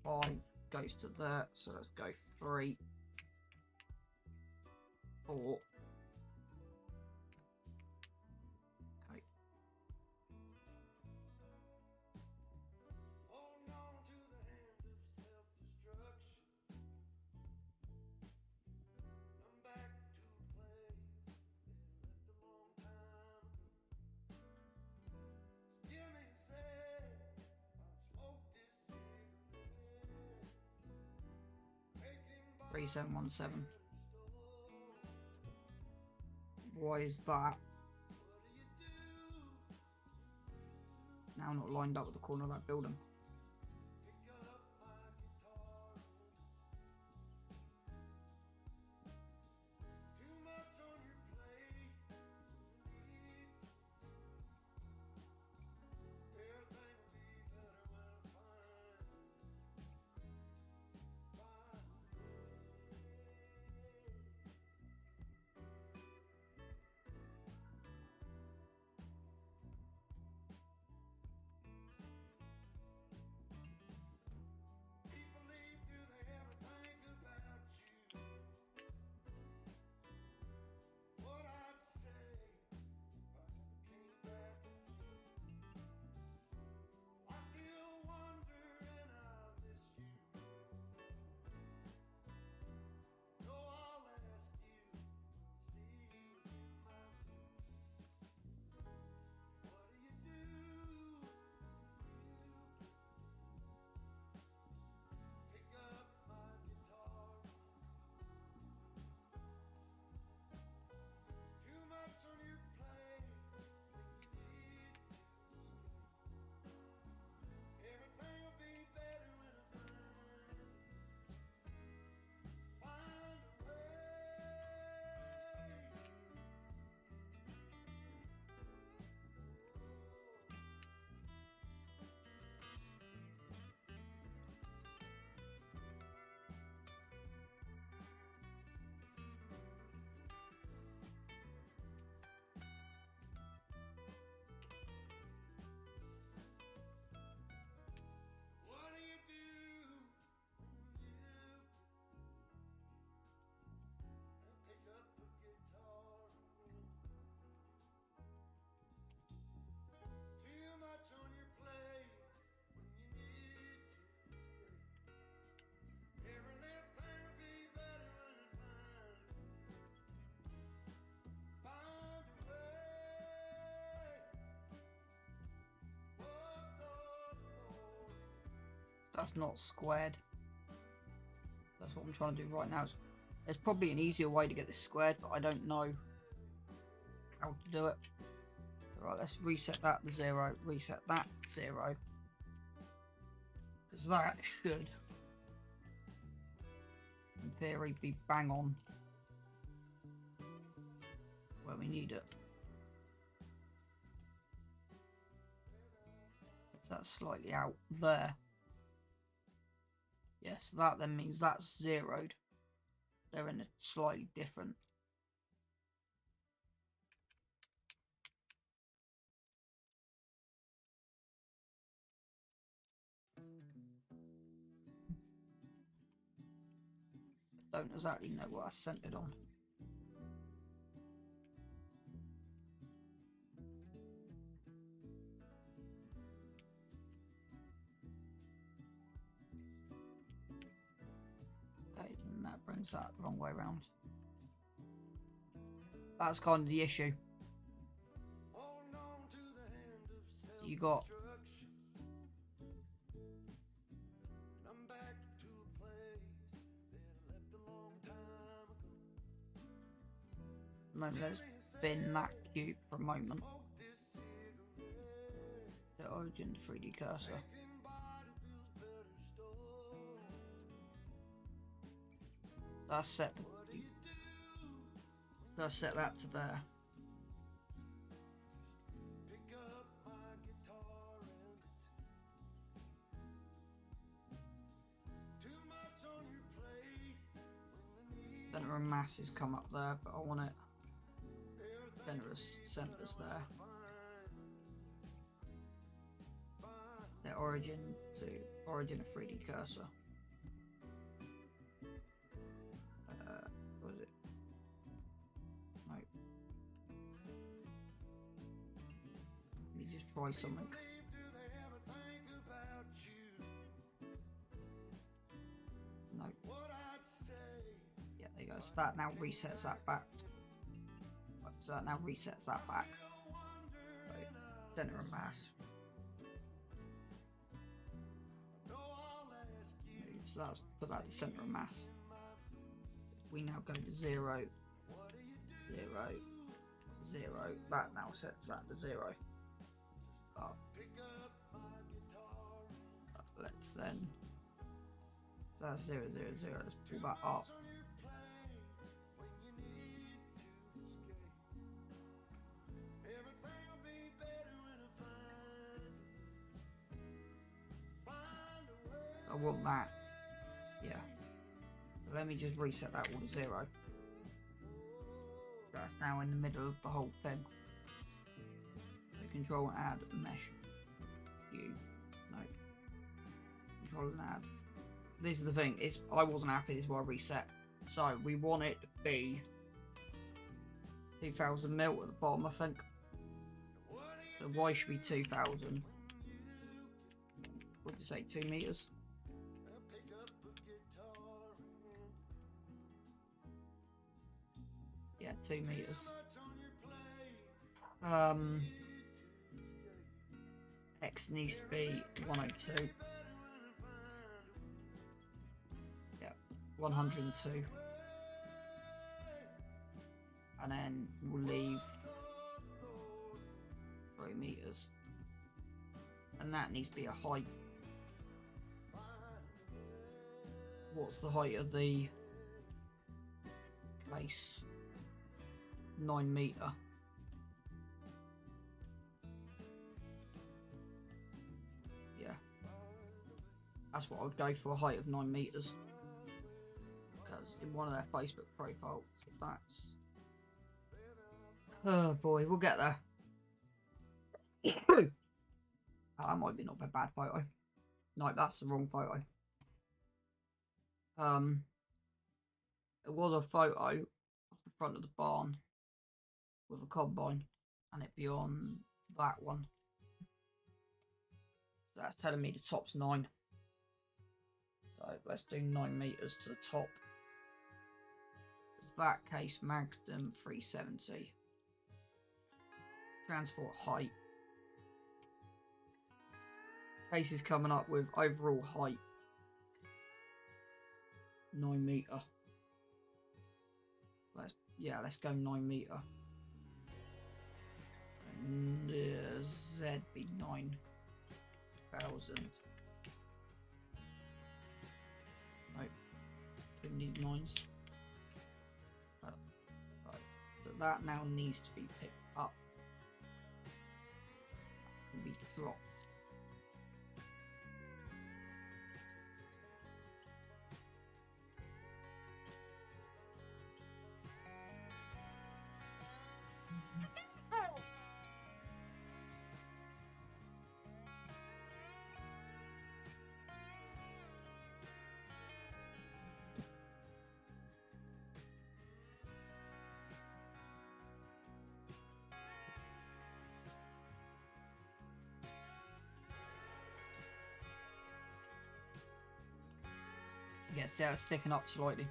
5 goes to that. So let's go 3, 4. Okay. Holding on to the hand of self-destruction. I'm back to a place they left a long time ago. Give me a sec, I'll smoke this cigarette. Making 3717. Why is that now not lined up with the corner of that building? pick up my guitar. Too much on your plate. Everything will be better when I find people leave, do they ever think about you? What I'd say if I ever came back to you. I still wonder and I miss you. So I'll ask you, see in my boots. What do you do? Pick up my guitar. Too much on your plate. Think you need to escape. Everything will be better when I find a way. What do you do when you pick up a guitar? Too much on your plate when you need to escape. Every little thing will be better when I find a way. Whoa, whoa. That's not squared. That's what I'm trying to do right now. There's probably an easier way to get this squared, but I don't know how to do it. Right, let's reset that to 0, reset that to 0. Because that should, in theory, be bang on where we need it. That's slightly out there. Yes, that then means that's zeroed. They're in a slightly different. Don't exactly know what I centered on. Okay, and that brings that the wrong way around. That's kind of the issue. Holding on to the hand of You got self-destruction. I'm back to a place that I left a long time ago. moment. Let's spin that cube for a moment. The origin 3D cursor. That's set. So I set that to there. Center of mass has come up there, but I want it centers there. The origin to origin of 3D cursor. What is it? No. Let me just try something. No. Yeah, there you go. So that now resets that back. So that now resets that back. So, center of mass. So that's put that to center of mass. We now go to 0, 0, 0. That now sets that to 0. Let's then. So that's 0, 0, 0. Let's pull that up. I want that. Yeah. So let me just reset that all to 0. That's now in the middle of the whole thing. So control and add mesh. View. No. Control and add. This is the thing. I wasn't happy. This is why I reset. So we want it to be 2000 mil at the bottom, I think. So Y should be 2000. What did you say? 2 meters. Yeah, 2 meters. X needs to be 102. Yeah, 102. And then we'll leave 3 meters. And that needs to be a height. What's the height of the place? 9 meter. Yeah. That's what I would go for, a height of 9 meters. Because in one of their Facebook profiles, that's... Oh boy, we'll get there. That might be not a bad photo. No, that's the wrong photo. It was a photo of the front of the barn with a combine, and it'd be on that one. So that's telling me the top's 9. So let's do 9 meters to the top. It's that case, Magnum 370. Transport height. Case is coming up with overall height 9 meter. Let's go 9 meter. And Z be 9,000. Right, too many 9s. Right, so that now needs to be picked up and be dropped. Yeah, see how it's sticking up slightly.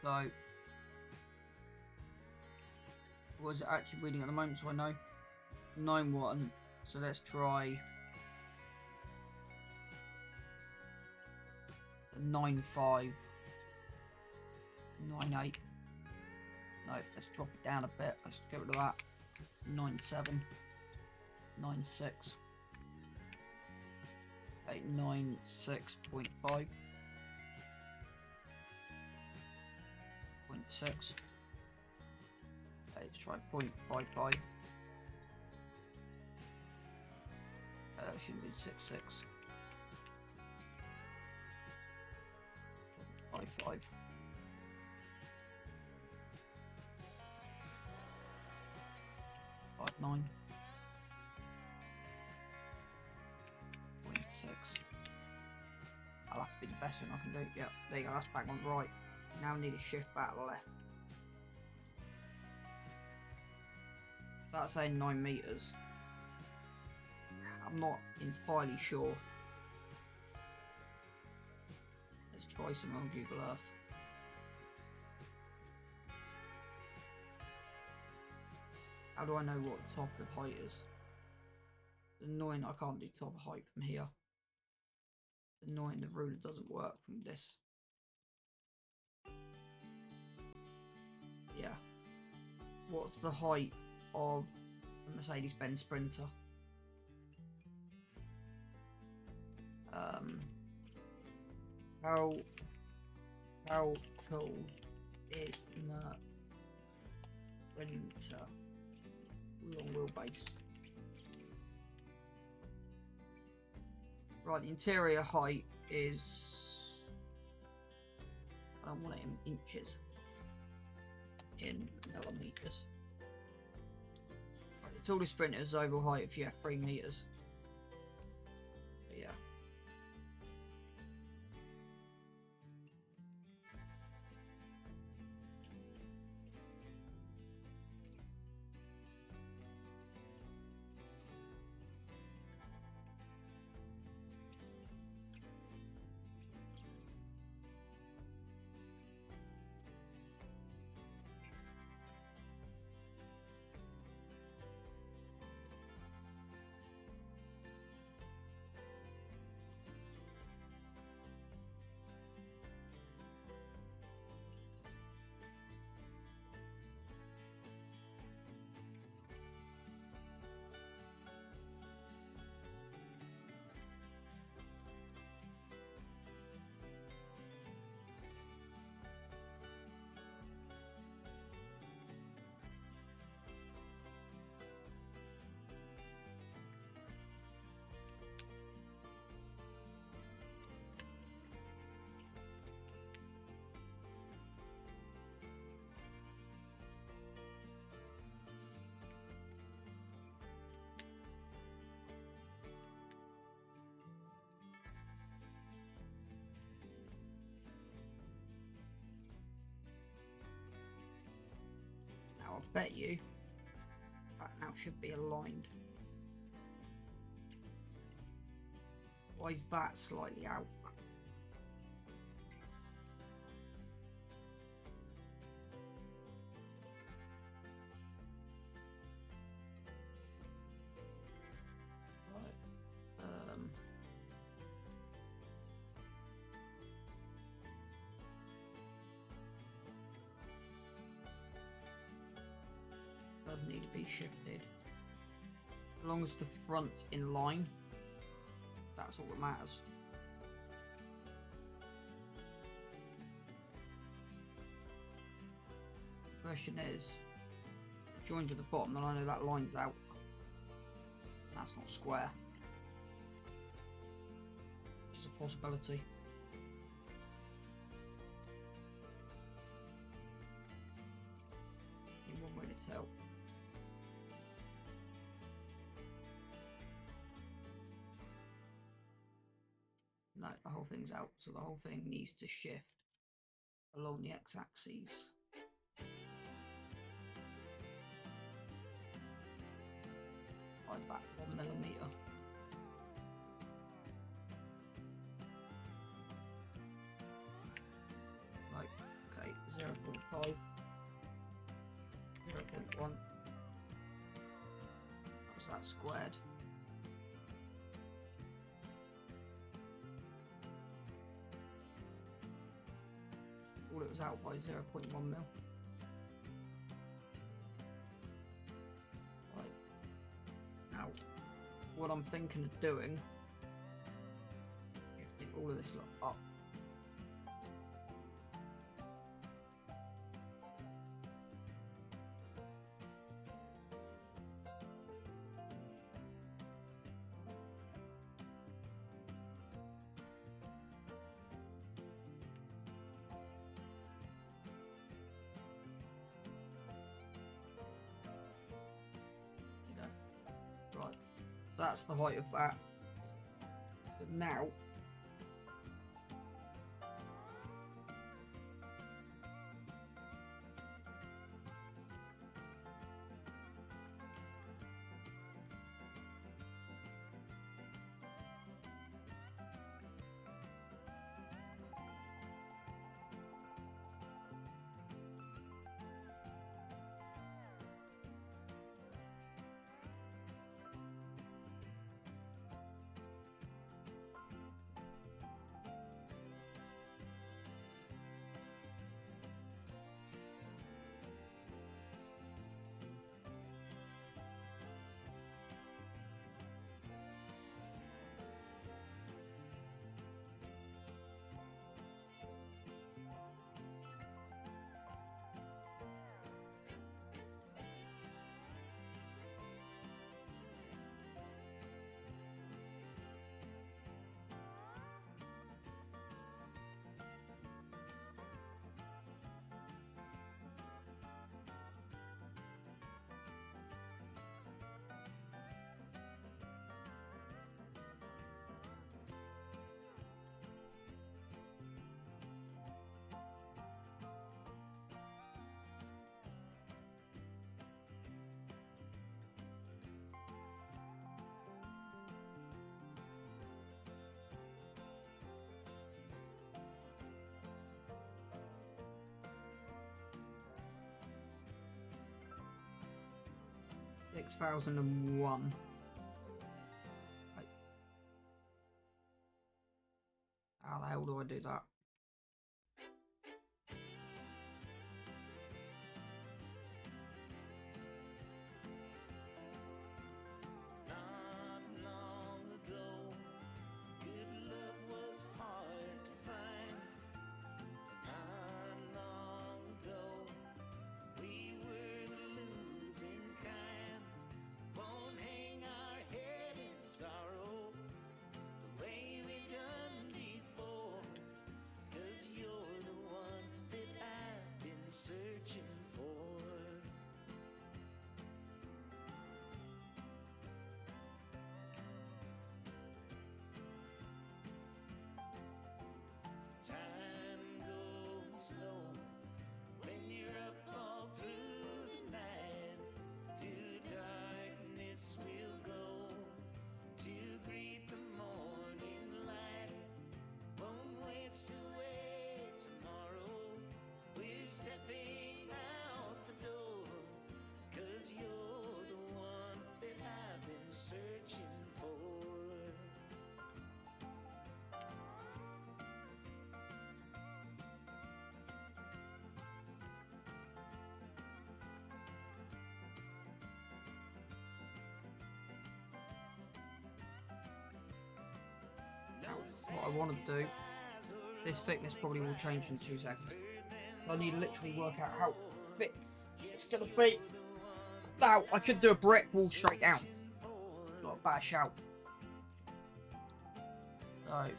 So, what is it actually reading at the moment? So I know 9.1. So let's try 9.5, 9.8. No, let's drop it down a bit. Let's get rid of that. 9.7. 9.6. Okay, 9.6.5. 0.6. Okay, let's try 0.55. That shouldn't be 6.6. 0.55. Nine. 0.6. That'll have to be the best one I can do. Yeah, there you go, that's back on right. Now I need a shift back left. So that's saying 9 meters. I'm not entirely sure. Let's try some on Google Earth. How do I know what the top of height is? It's annoying I can't do top of height from here. It's annoying the ruler doesn't work from this. Yeah. What's the height of a Mercedes-Benz Sprinter? How tall is the Sprinter? Long wheelbase. Right, the interior height is, I don't want it in inches, in millimeters. Right, the tallest Sprinter's overall height if you have 3 meters. But yeah. I'll bet you that now should be aligned. Why is that slightly out? Does need to be shifted. As long as the front's in line, that's all that matters. The question is, join to the bottom, then I know that line's out. That's not square. Which is a possibility. In one way to tell. No, the whole thing's out, so the whole thing needs to shift along the x-axis. By about 1 millimeter. Like, okay, 0.5, 0.1. How's that squared? All it was out by 0.1 mil. what I'm thinking of doing, shifting all of this up. Right, that's the height of that. So now, $6,001. How the hell do I do that? Not long ago, good love was hard to find. Not long ago, we were the losing kind. Won't hang our head in sorrow the way we done before. 'Cause you're the one that I've been searching for. Time goes slow when you're up all through the night. Through darkness we'll go to greet the morning light. Won't waste away tomorrow. We're stepping out the door. 'Cause you're the one that I've been searching for. Now, what I want to do, this thickness probably will change in 2 seconds. I need to literally work out how thick it's going to be. Now, I could do a brick wall straight down. Not a bad shout. So,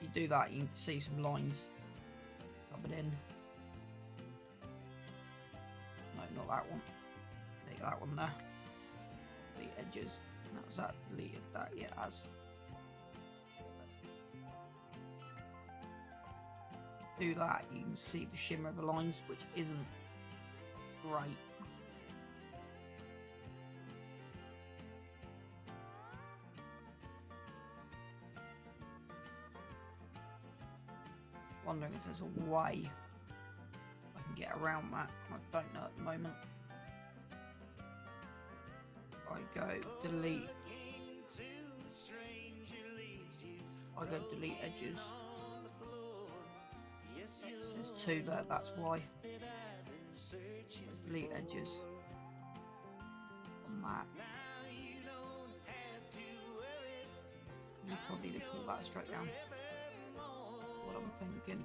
you do that, you can see some lines coming in. No, not that one. Take that one there. The edges. That was that. Deleted that. Yeah, it has. Do that, you can see the shimmer of the lines, which isn't great. Wondering if there's a way I can get around that. I don't know at the moment. I go delete. I go delete edges. There's 2 there, that's why. Delete edges on on that. You probably need to pull that straight down. What I'm thinking.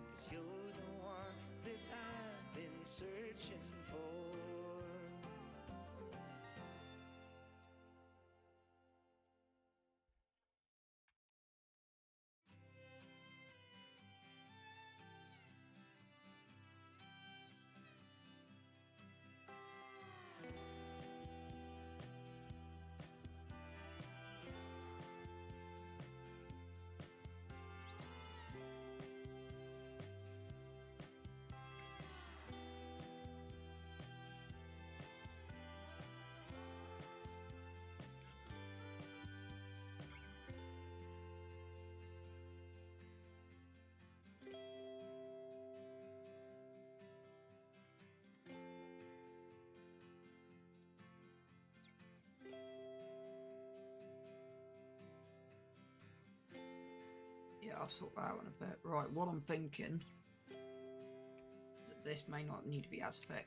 Yeah, I'll sort that out in a bit. Right, what I'm thinking is that this may not need to be as thick.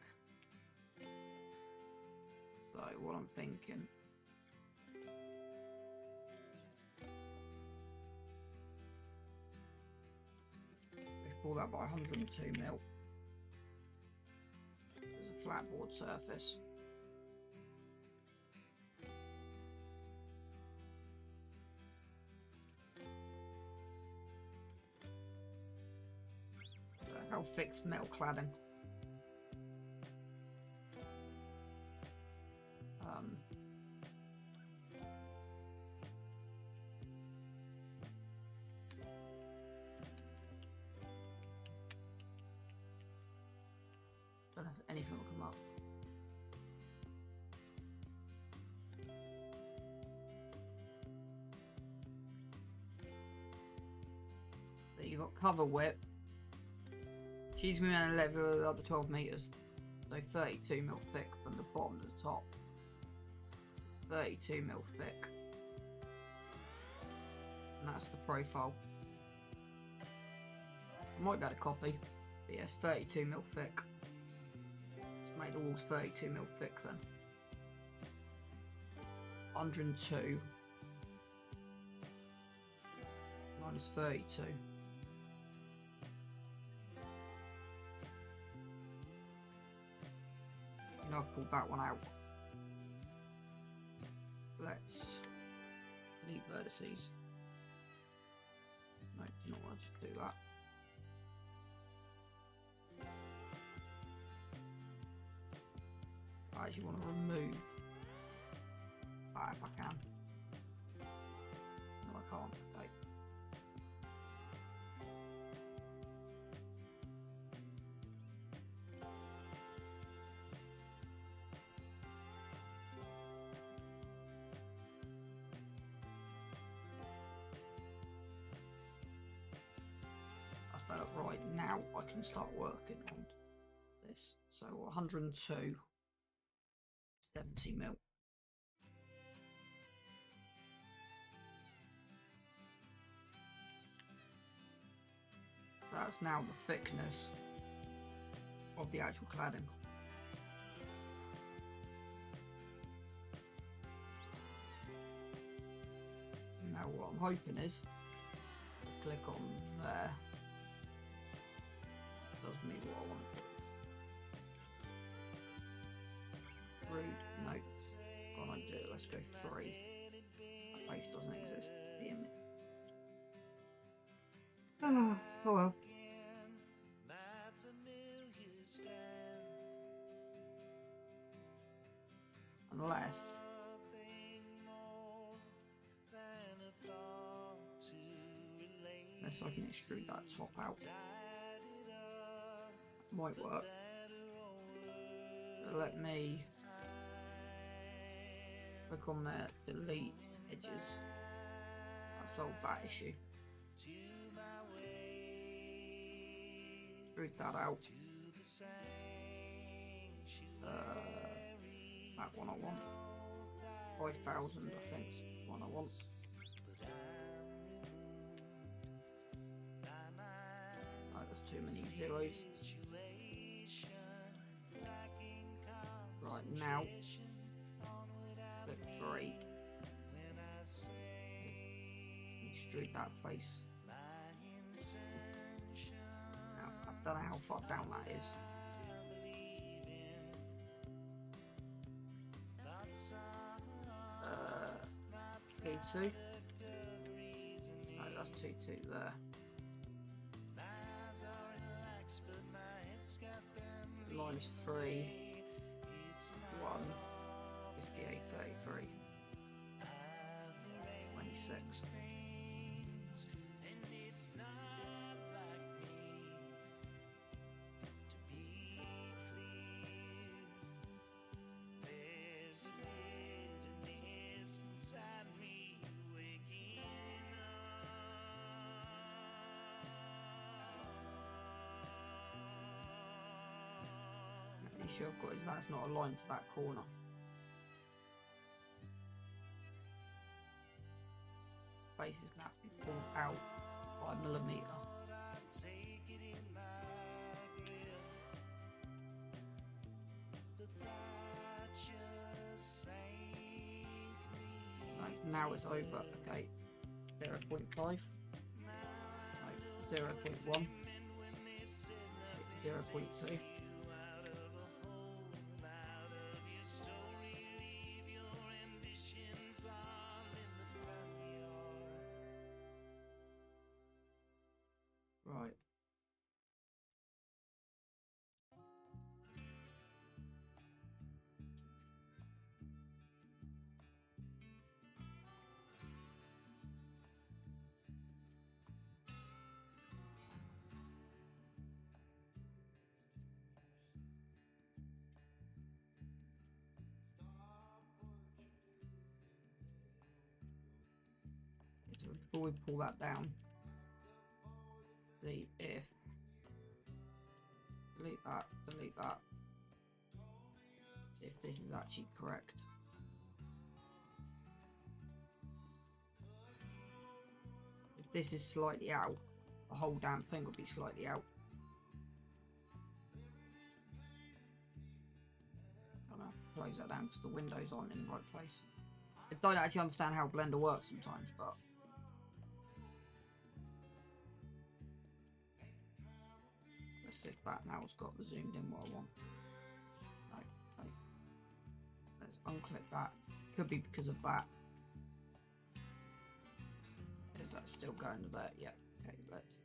So what I'm thinking, let's pull that by 102 mil. There's a flat board surface. How thick's metal cladding? Don't know if anything will come up. So you got cover width. She's going to level up to 12 meters, so 32 mil thick from the bottom to the top. It's 32 mil thick, and that's the profile. I might be able to copy, but yes, 32 mil thick. Let's make the walls 32 mil thick then. 102 minus 32. I've pulled that one out. Let's delete vertices. No, do not want to do that. I actually want to remove that if I can. No, I can't. Okay. Better. Right, now I can start working on this. So 102, 70 mil. That's now the thickness of the actual cladding. Now what I'm hoping is, click on there. Does me what I want to do. Rude, no. Can't I do it? Let's go 3. My face doesn't exist. The image. Oh well. Unless I can extrude that top out. Might work. Let me click on there, delete edges. I solved that issue. Extrude that out. That one I want. 5,000 I think is one I want. Oh, there's too many zeros. Right now, 3. Extrude that face. Now, I don't know how far down that is. P2. No, that's 2, 2 there. Minus 3. 1. 58, 33. 26. The issue I've got is that's not aligned to that corner. Face is going to have to be pulled out by a millimetre. Right, now it's over. Okay, 0.5. No, 0.1. 0.2. Right. So before we pull that down, see if delete that, if this is actually correct. If this is slightly out, the whole damn thing will be slightly out. I'm gonna have to close that down because the windows aren't in the right place. I don't actually understand how Blender works sometimes, but let's see if that now has got the zoomed in what I want. No, no. Let's unclick that. Could be because of that. Is that still going to there? Yeah. Okay, let's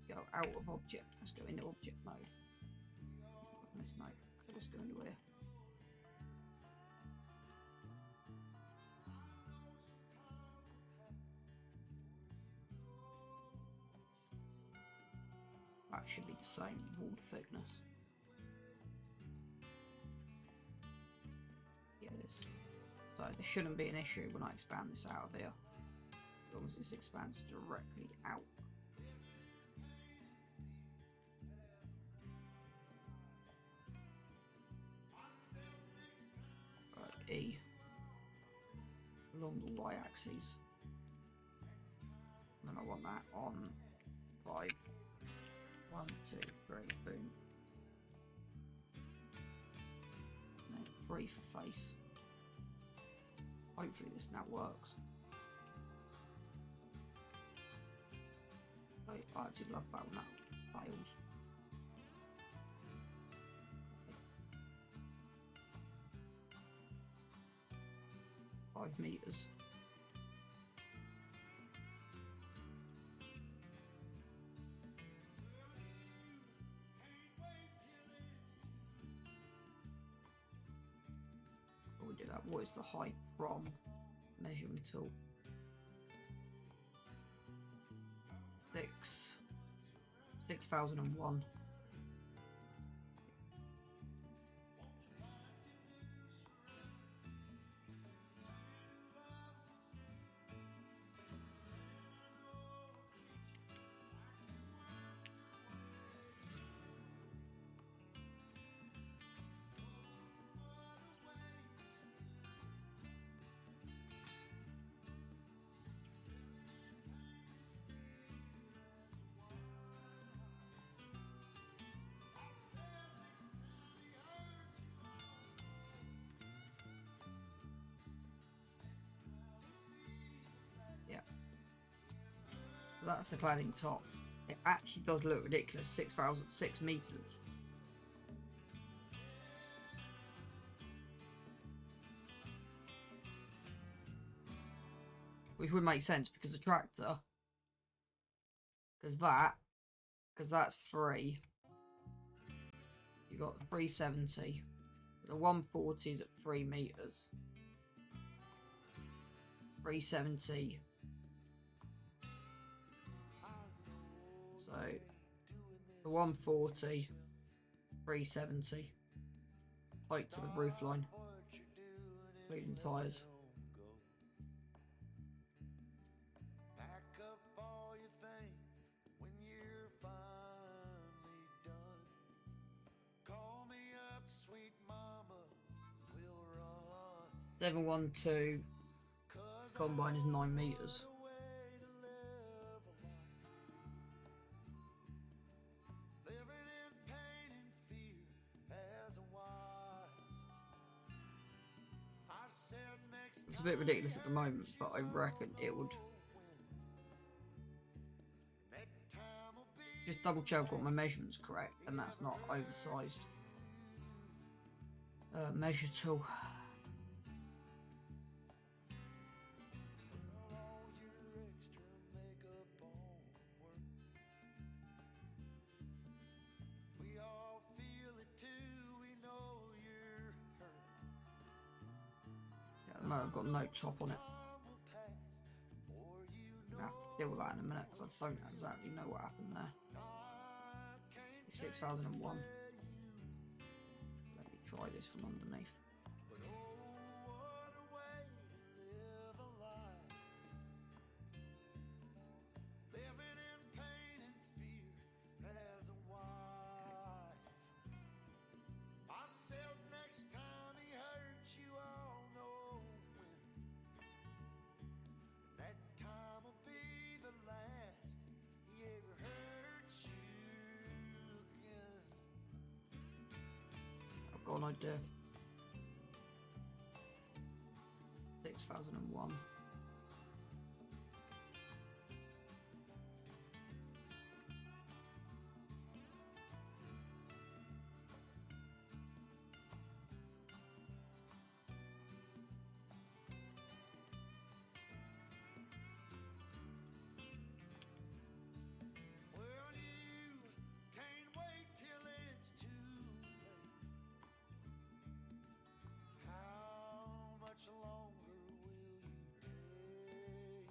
go out of object. Let's go into object mode. This node. Okay, let's go into here. That should be the same wall thickness. Yeah, it is. So there shouldn't be an issue when I expand this out of here, as long as this expands directly out. Right, E along the y-axis, and then I want that on 5. 1, 2, 3, boom. And then 3 for face. Hopefully this now works. I actually love that when that fails. 5 meters. We do that. What is the height from measurement tool? 6001. that's the cladding top. It actually does look ridiculous. 6 meters. Which would make sense because the tractor, because that's 3. You got 370. The 140 is at 3 meters. 370. So the 140, 370. Height to the roof line, including tyres. All your things when you're finally done. Call me up, sweet mama, we'll run. 712 combine is 9 meters. Living in pain and fear as a wife. I said next It's a bit ridiculous at the moment, but I reckon it would. Just double check I've got my measurements correct, and that's not oversized. Measure tool. all your extra makeup on work. We all feel it too, we know you're hurt. Yeah, at the moment I've got no top on it. Time will pass before you I have to deal with that in a minute because I don't exactly know what happened there. 6001. Let me try this from underneath. But oh, what a way to live a life. Living in pain and fear as a wife. Myself next time he hurts you, all know when. That time will be the last he ever hurts you again. I've got an idea. 6001. Well, you can't wait till it's too late. How much longer will you take?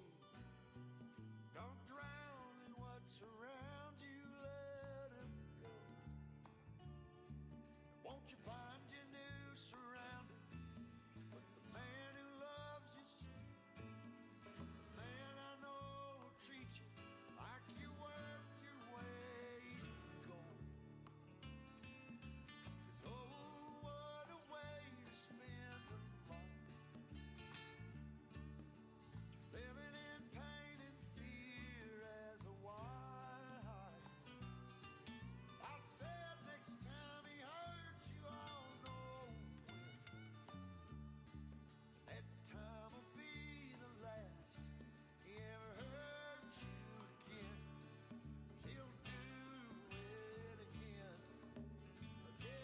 Don't drown in what's around you, let it go. Won't you find your new surroundings with the man who loves you so? The man I know will treat you like you're worth your weight in gold. 'Cause oh, what a way to spend a life. Living in pain and fear as a wife. I said next time he hurts you, I'll know when. That time will be the last he ever hurt you again. He'll do it again, again and again.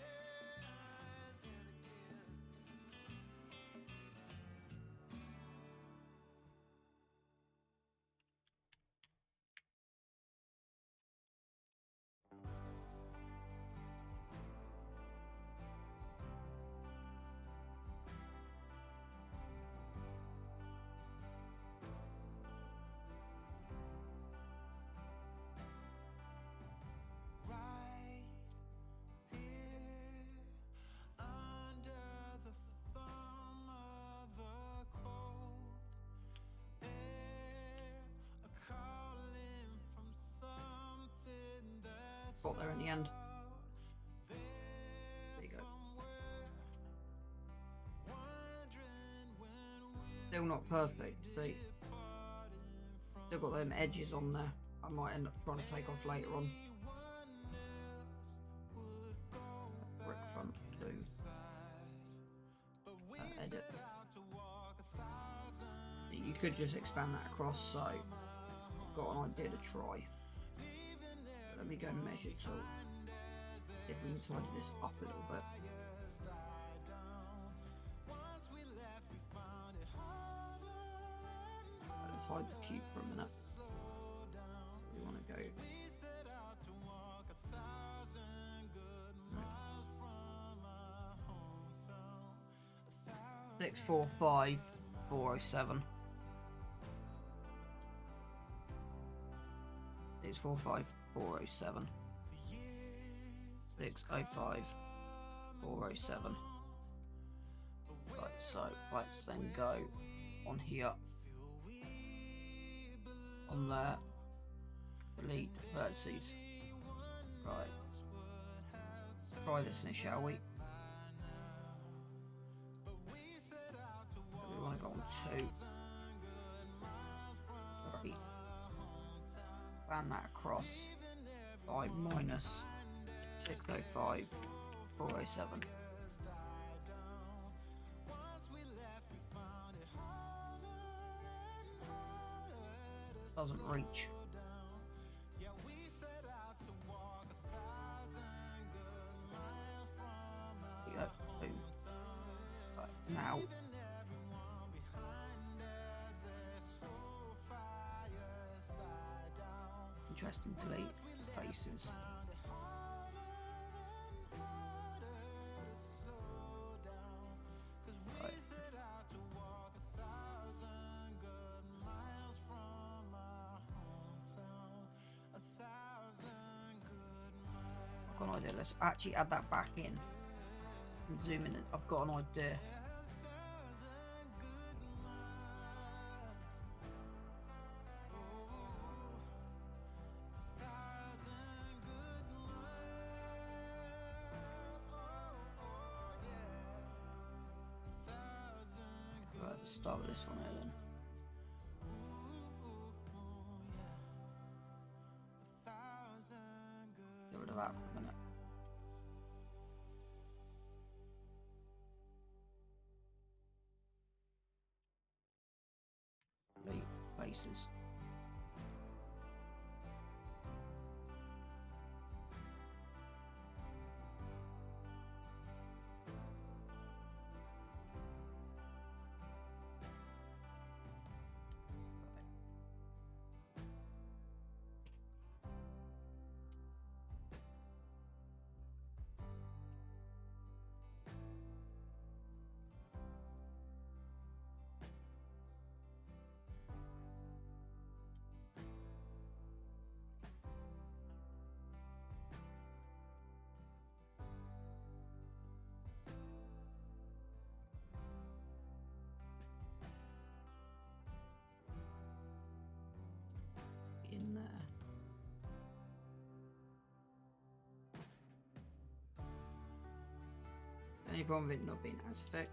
Right here under the thumb of the cold air, a calling from something that's Got there in the end. out There you go. somewhere, wondering when we'll Still not perfect. See, still got them edges on there. I might end up trying to take off later on. Brick front too. Edit. You could just expand that across, so I've got an idea to try. So let me go and measure tool. See if we can tidy this up a little bit. Let's hide the cube for a minute. So we want to go. 645,407. 645,407. 605,407. Right, so let's then go on here, on there, delete vertices. Right, try this now, shall we? We want to go on 2. Right. Span that across by minus 605,407. Doesn't reach. There you go. Boom. Right, now interesting, delete faces. Right. I've got an idea. Let's actually add that back in and zoom in. I've got an idea. Right, let's start with this one here then. Get rid of that for a minute. Delete faces. In there. Any problem with it not being as thick?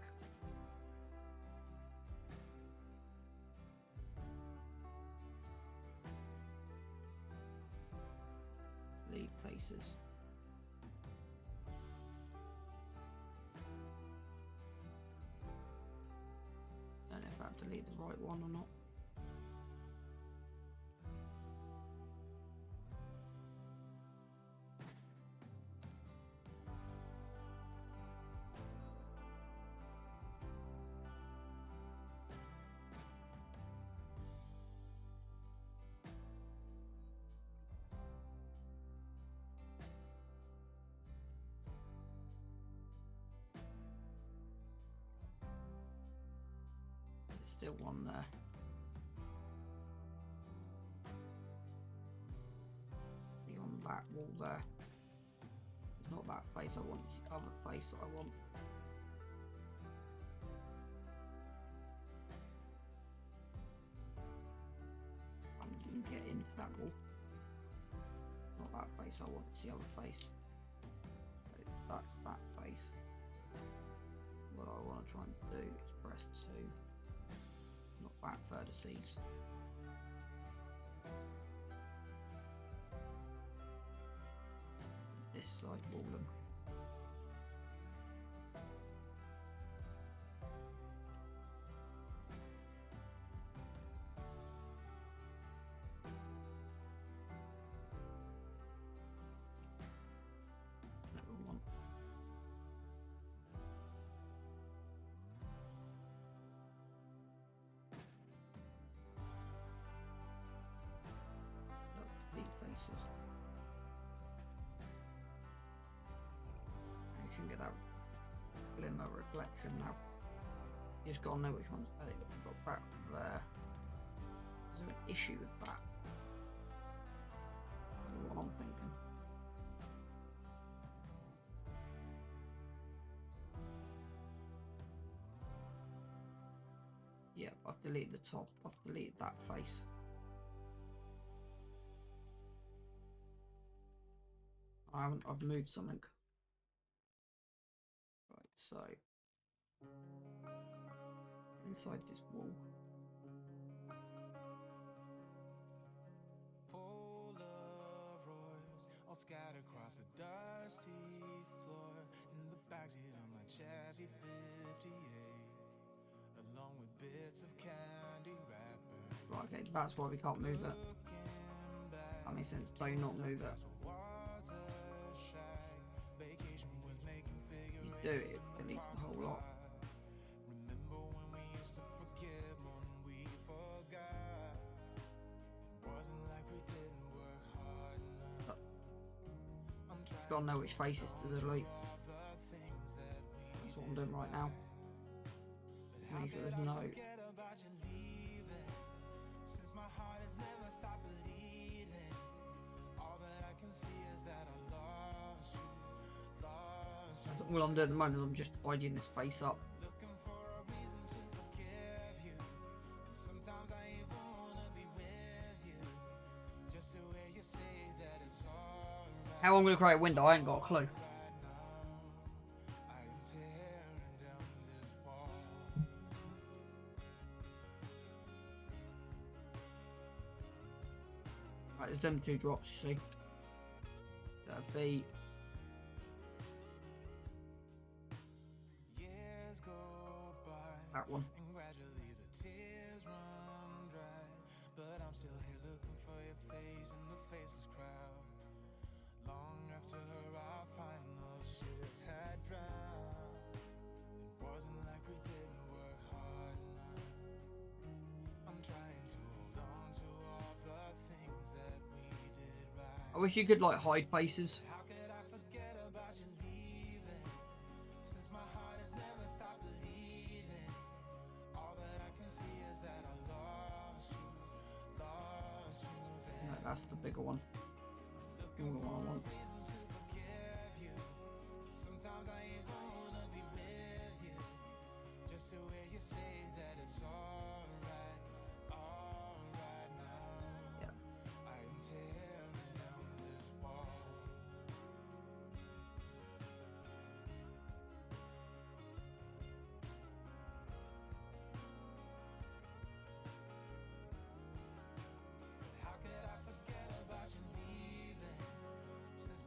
Delete faces. Don't know if I have to delete the right one or not. Still one there. Beyond that wall there. It's not that face I want, it's the other face that I want. And you can get into that wall. Not that face I want, it's the other face. So that's that face. What I want to try and do is press 2. Not back vertices. This side walling. faces. You shouldn't get that glimmer reflection now. You just gotta know which one's better. You've got that there. Is there an issue with that? That's what I'm thinking. Yep, I've deleted the top. I've deleted that face. I haven't. I've moved something. Right, so inside this wall. Polaroids all scattered across the dusty floor in the backseat of my Chevy 58, along with bits of candy wrapper. Right, okay, that's why we can't move it. That makes sense. Do not move it. You do it, it deletes the whole lot. Remember when we used to forgive when we forgot? It wasn't like we didn't work hard enough. Just gotta know which faces to delete. That's what I'm doing right now. Make sure there's no. Since my heart has never stopped bleeding, all that I can see is that I lost you. All I'm doing at the moment is I'm just tidying this face up. Looking for a reason to forgive you. Sometimes I even wanna be with you, just the way you say that it's alright. How I'm gonna create a window, I ain't got a clue. I am tearing down this wall. Right, there's them two drops, you see. That'd be Years go by, that one. and gradually the tears run dry. But I'm still here looking for your face in the faceless crowd. Long after our final ship had drowned, it wasn't like we didn't work hard enough. I'm trying to hold on to all the things that we did right. I wish you could like hide faces. How could I forget about you leaving? Since my heart has never stopped bleeding, all that I can see is that I lost you, lost you. No, that's the bigger one. All the one I want. Reason to forgive you. Sometimes I even wanna be with you, just the way you say that it's alright, alright now. Yeah. I am tearing down this wall. How could I forget about you leaving? Since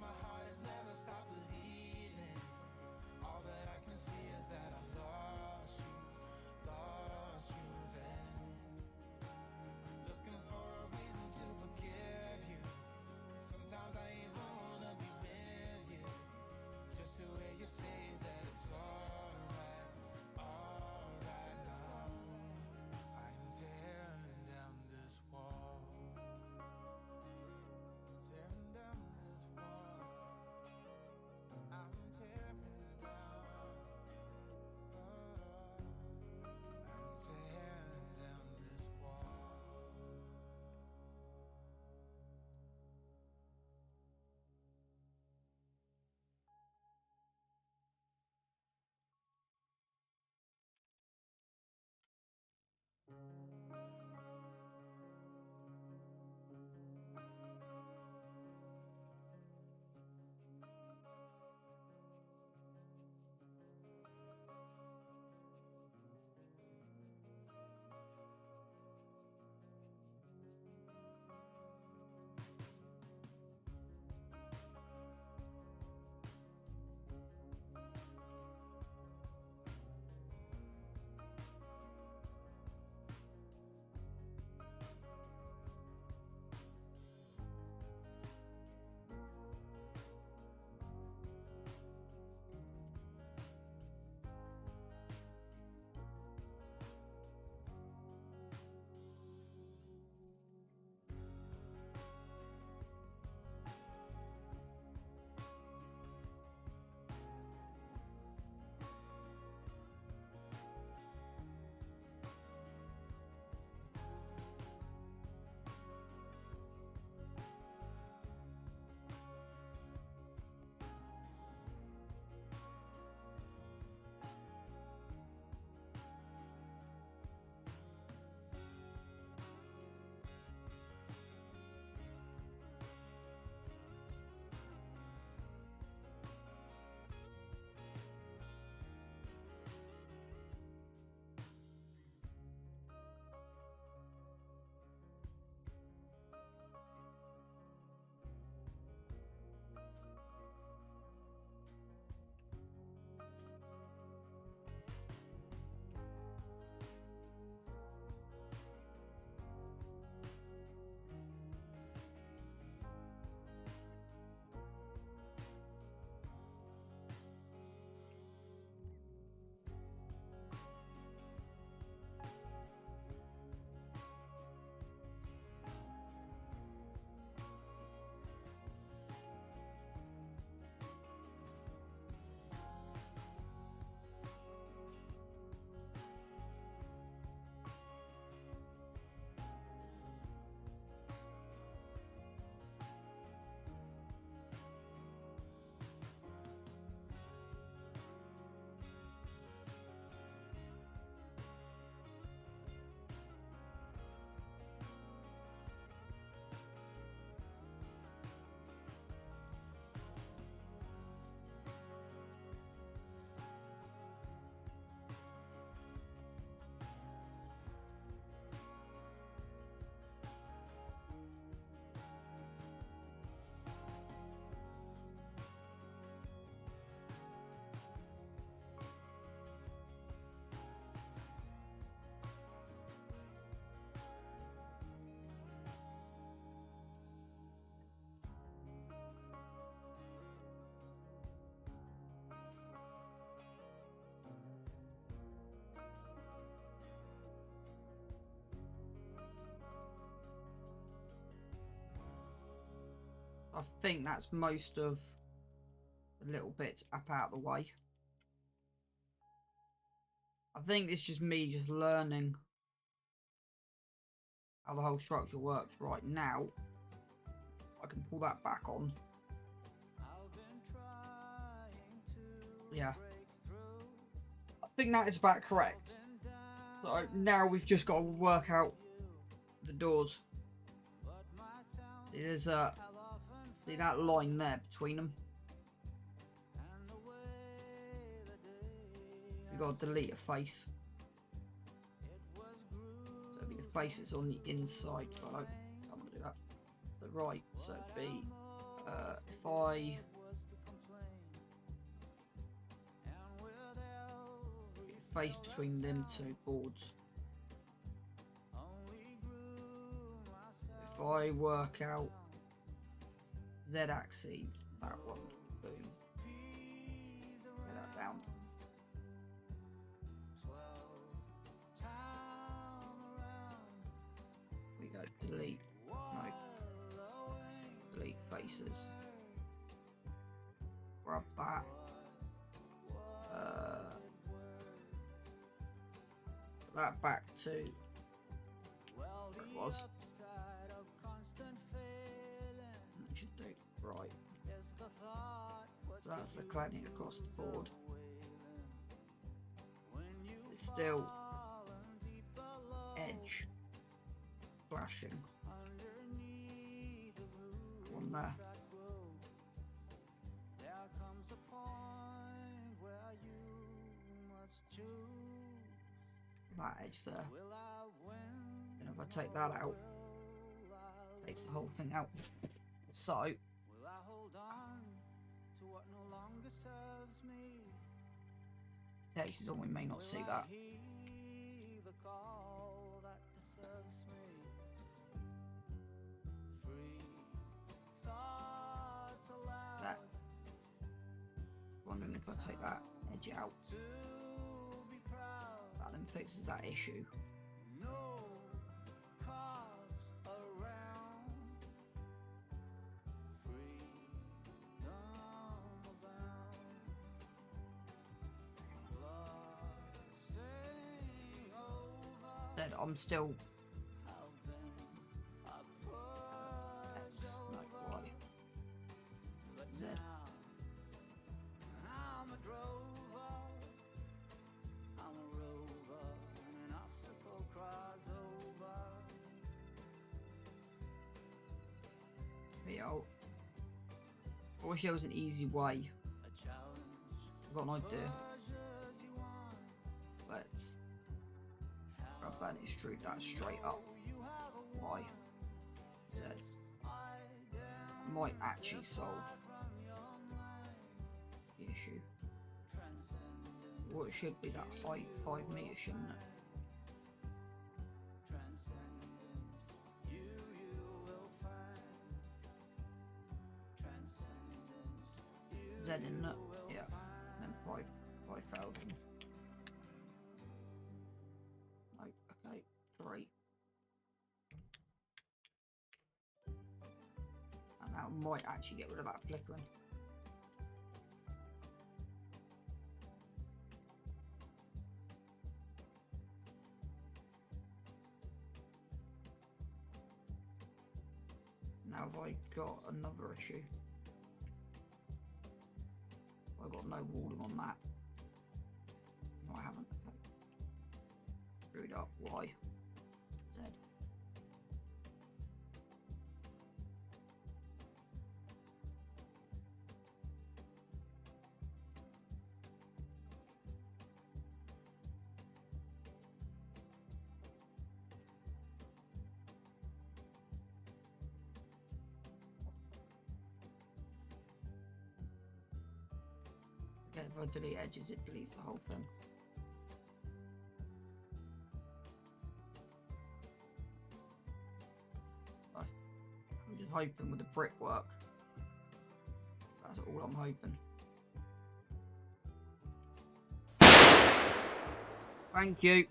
I think that's most of the little bits up out the way. I think it's just me just learning how the whole structure works right now. I can pull that back on. Yeah. I think that is about correct. So now we've just got to work out the doors. There's see that line there between them? We've got to delete a face. So it'll be the face that's on the inside. But I don't want to do that. So right, so it'd be if I face between them two boards. If I work out Z-axis, that one, boom. Get that down. We go delete, no, delete faces. Grab that. Put that back to where it was. That should do right. So that's the cladding across the board. It's still edge flashing on there. That edge there. And if I take that out, it takes the whole thing out. So text is on, we may not see that. That. Wondering if I take that edge out, that then fixes that issue. Said I'm still X, no, Y, Z. Yo, I wish there was an easy way. I've got an idea. Let's grab that and extrude that straight up. Y, Z. Might actually solve the issue. Well, it should be that height, 5 meters, shouldn't it? Z in it, yeah, and then 5,000. No, okay, 3. And that might actually get rid of that flickering. Now have I got another issue? I've got no walling on that. No, I haven't. Okay. Screwed up. Y. Z. Okay, if I delete edges, it deletes the whole thing. I'm just hoping with the brickwork. That's all I'm hoping. Thank you.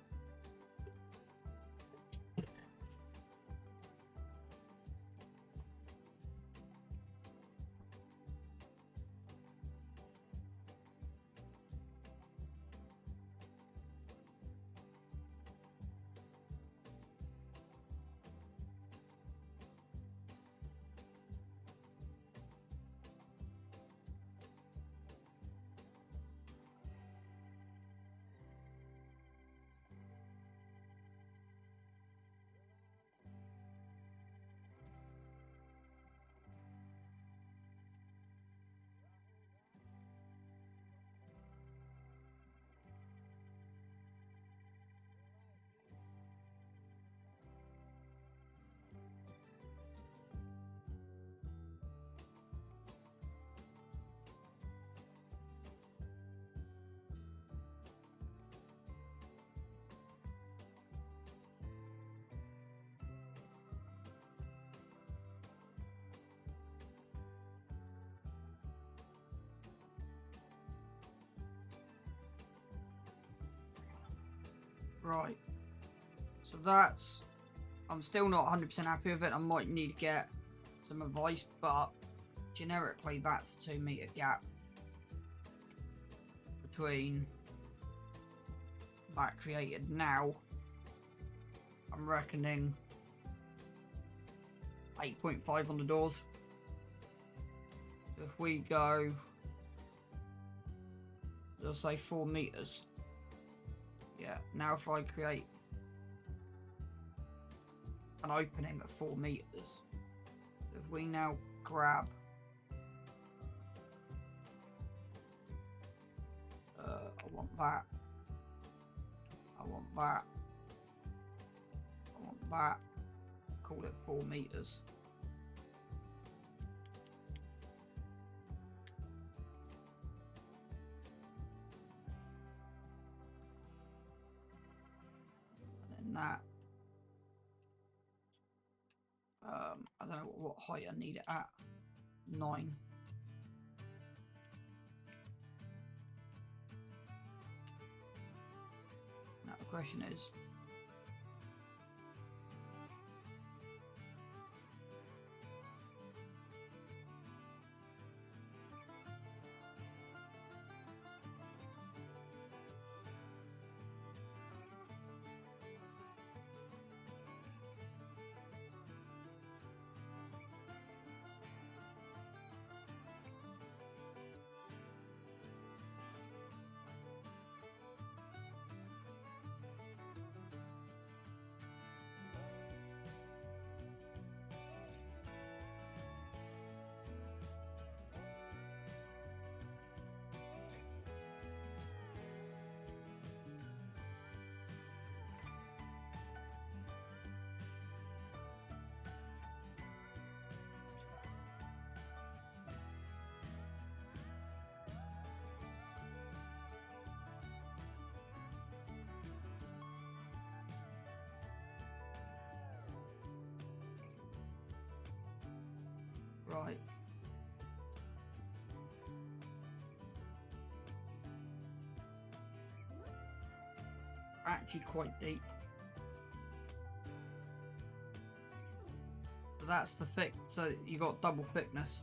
Right. So that's... I'm still not 100% happy with it. I might need to get some advice, but generically that's a 2 meter gap between that created. Now I'm reckoning 8.5 on the doors. So if we go, let's say 4 meters. Yeah, now if I create an opening at 4 meters, if we now grab I want that, I want that, I want that, let's call it 4 meters. And then that, I don't know what height I need it at. 9. Now the question is, right, actually quite deep. So that's the thick, so you got double thickness.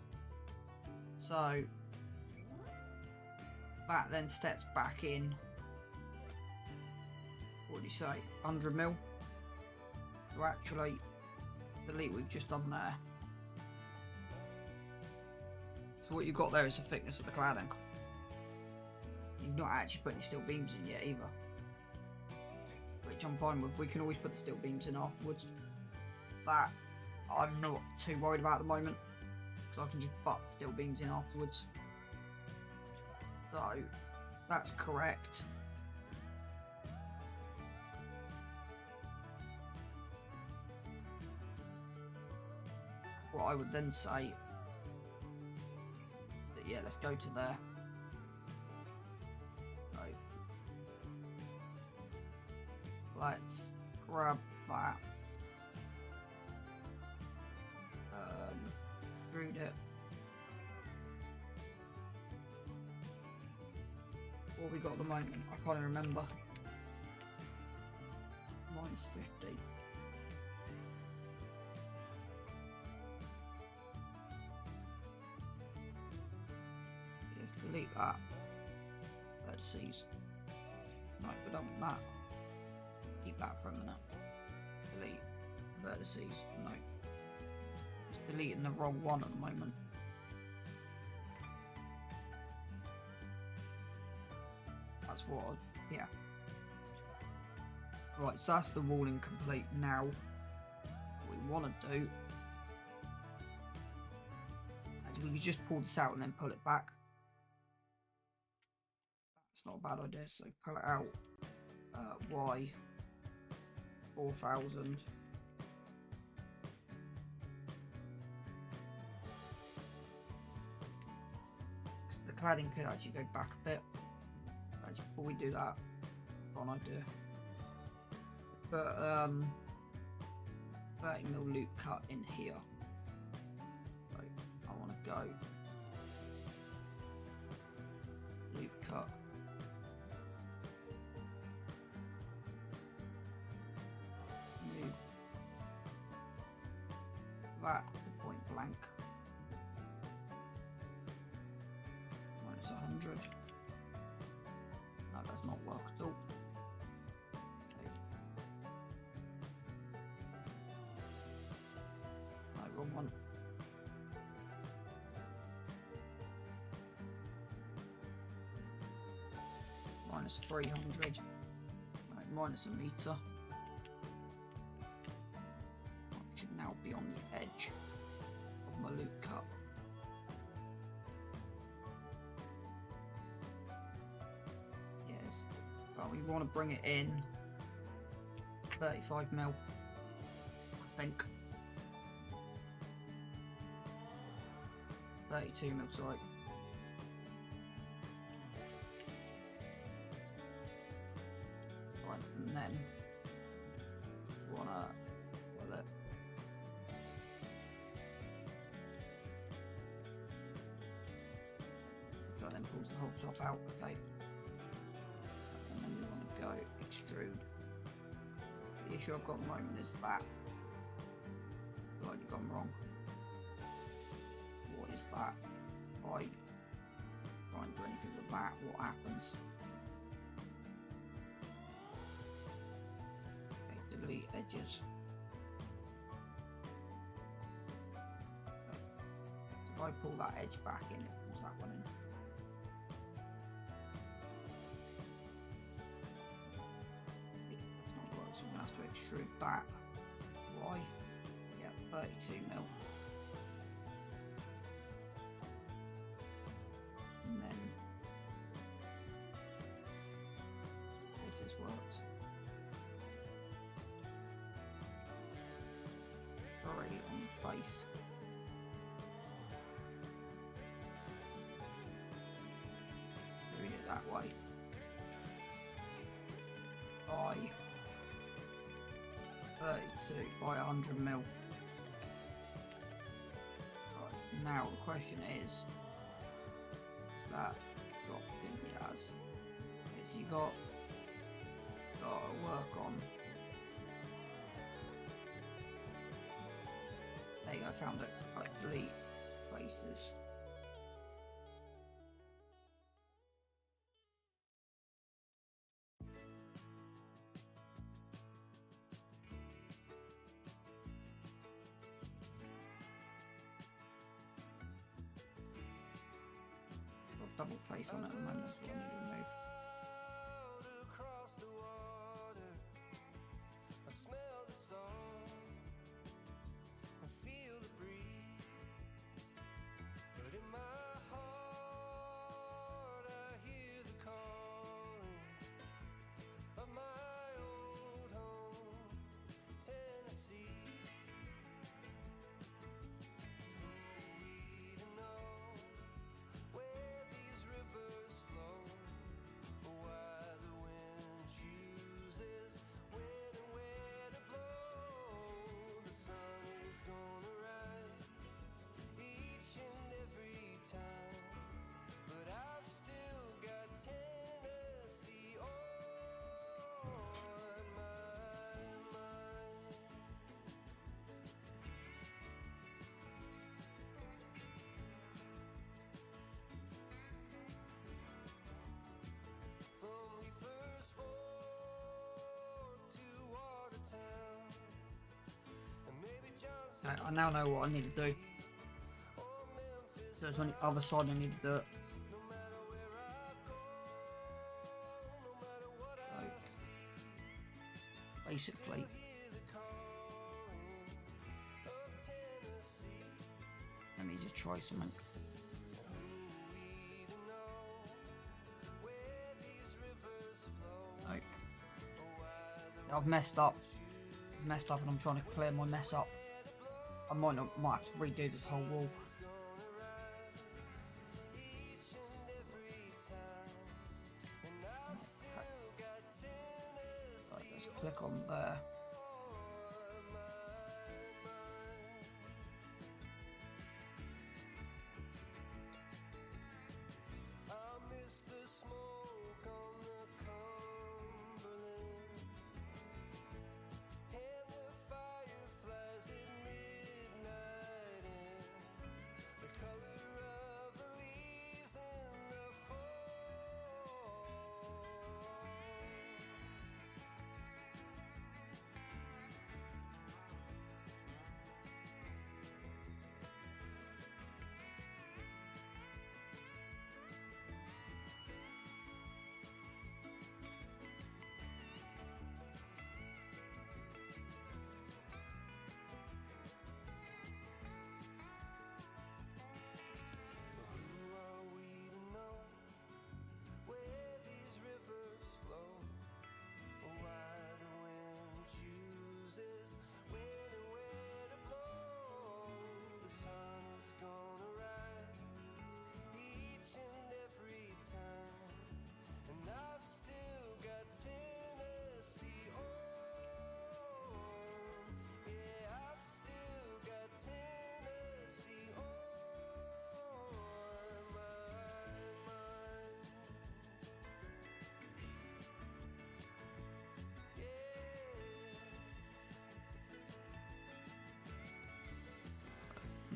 So that then steps back in, what do you say, 100 mil? So actually, the leak we've just done there. So what you've got there is the thickness of the cladding. You've not actually put any steel beams in yet either, which I'm fine with. We can always put the steel beams in afterwards. That I'm not too worried about at the moment, because I can just butt steel beams in afterwards. So that's correct. What I would then say, that yeah, let's go to there. So let's grab that. Extrude it. What we got at the moment, I can't even remember. Minus 50. Let's delete that. Vertices. No, we don't want that. Keep that for a minute. Delete vertices. No. It's deleting the wrong one at the moment. That's what, yeah. Right, so that's the walling complete. Now, what we want to do is we could just pull this out and then pull it back. That's not a bad idea, so pull it out. Y 4000. The cladding could actually go back a bit. Actually, before we do that, got an idea. But 30mm loop cut in here. So I want to go loop cut that to point blank. Minus 100. No, that's not work at all. Okay. No, wrong one. Minus 300. Right, minus a meter. I should now be on the edge of my loop cut. Yes, but we want to bring it in 35 mil, I think. 32 mil, sorry. Right, and then we want to well it. So then pulls the whole top out, okay. And then we want to go extrude. The issue I've got at the moment is that I've already gone wrong. What is that? If I try and do anything with that, what happens? Okay, delete edges. Okay. So if I pull that edge back in, it pulls that one in. It's not working, so I'm going to have to extrude that. Why? Yeah, 32 mil. And then this works. Already on the face. Read it that way. By 32 by 100 mil. Right, now the question is that dropped in it as? Okay, so you got to work on. There you go, I found it. Right, delete faces. Got double face on it at the moment, that's what I need to remove. Across the water, I smell the song, I feel the breeze, but in my heart I hear the calling of my old home, Tennessee. We don't know where these rivers flow, why the wind chooses when and where to blow. The sun is gonna rise each and every time, but I've still got Tennessee on my mind. From Reaper's Fork to Watertown, and maybe Johnson Okay, I now know what I need to do. So it's on the other side I need to do it. no matter where I go, no matter what I So see, basically, hear the calling of Tennessee. let me just try something. We don't know where these rivers flow, No. I've messed up. And I'm trying to clear my mess up. I might have to redo this whole wall. each and every time, and I've still got Tennessee Right, let's click on there. on my mind. I miss the smoke on the Cumberland and the fireflies at midnight.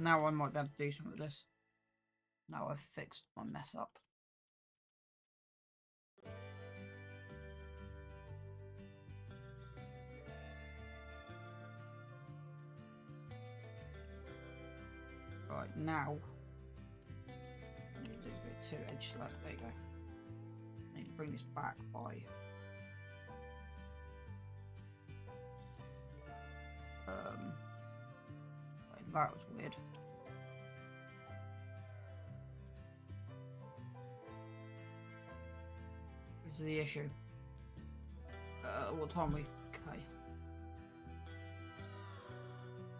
Now I might be able to do something with this. Now I've fixed my mess up. Right, now I need to do a bit too edge select. There you go. I need to bring this back by wait, that was weird. This is the issue. What time are we? Okay.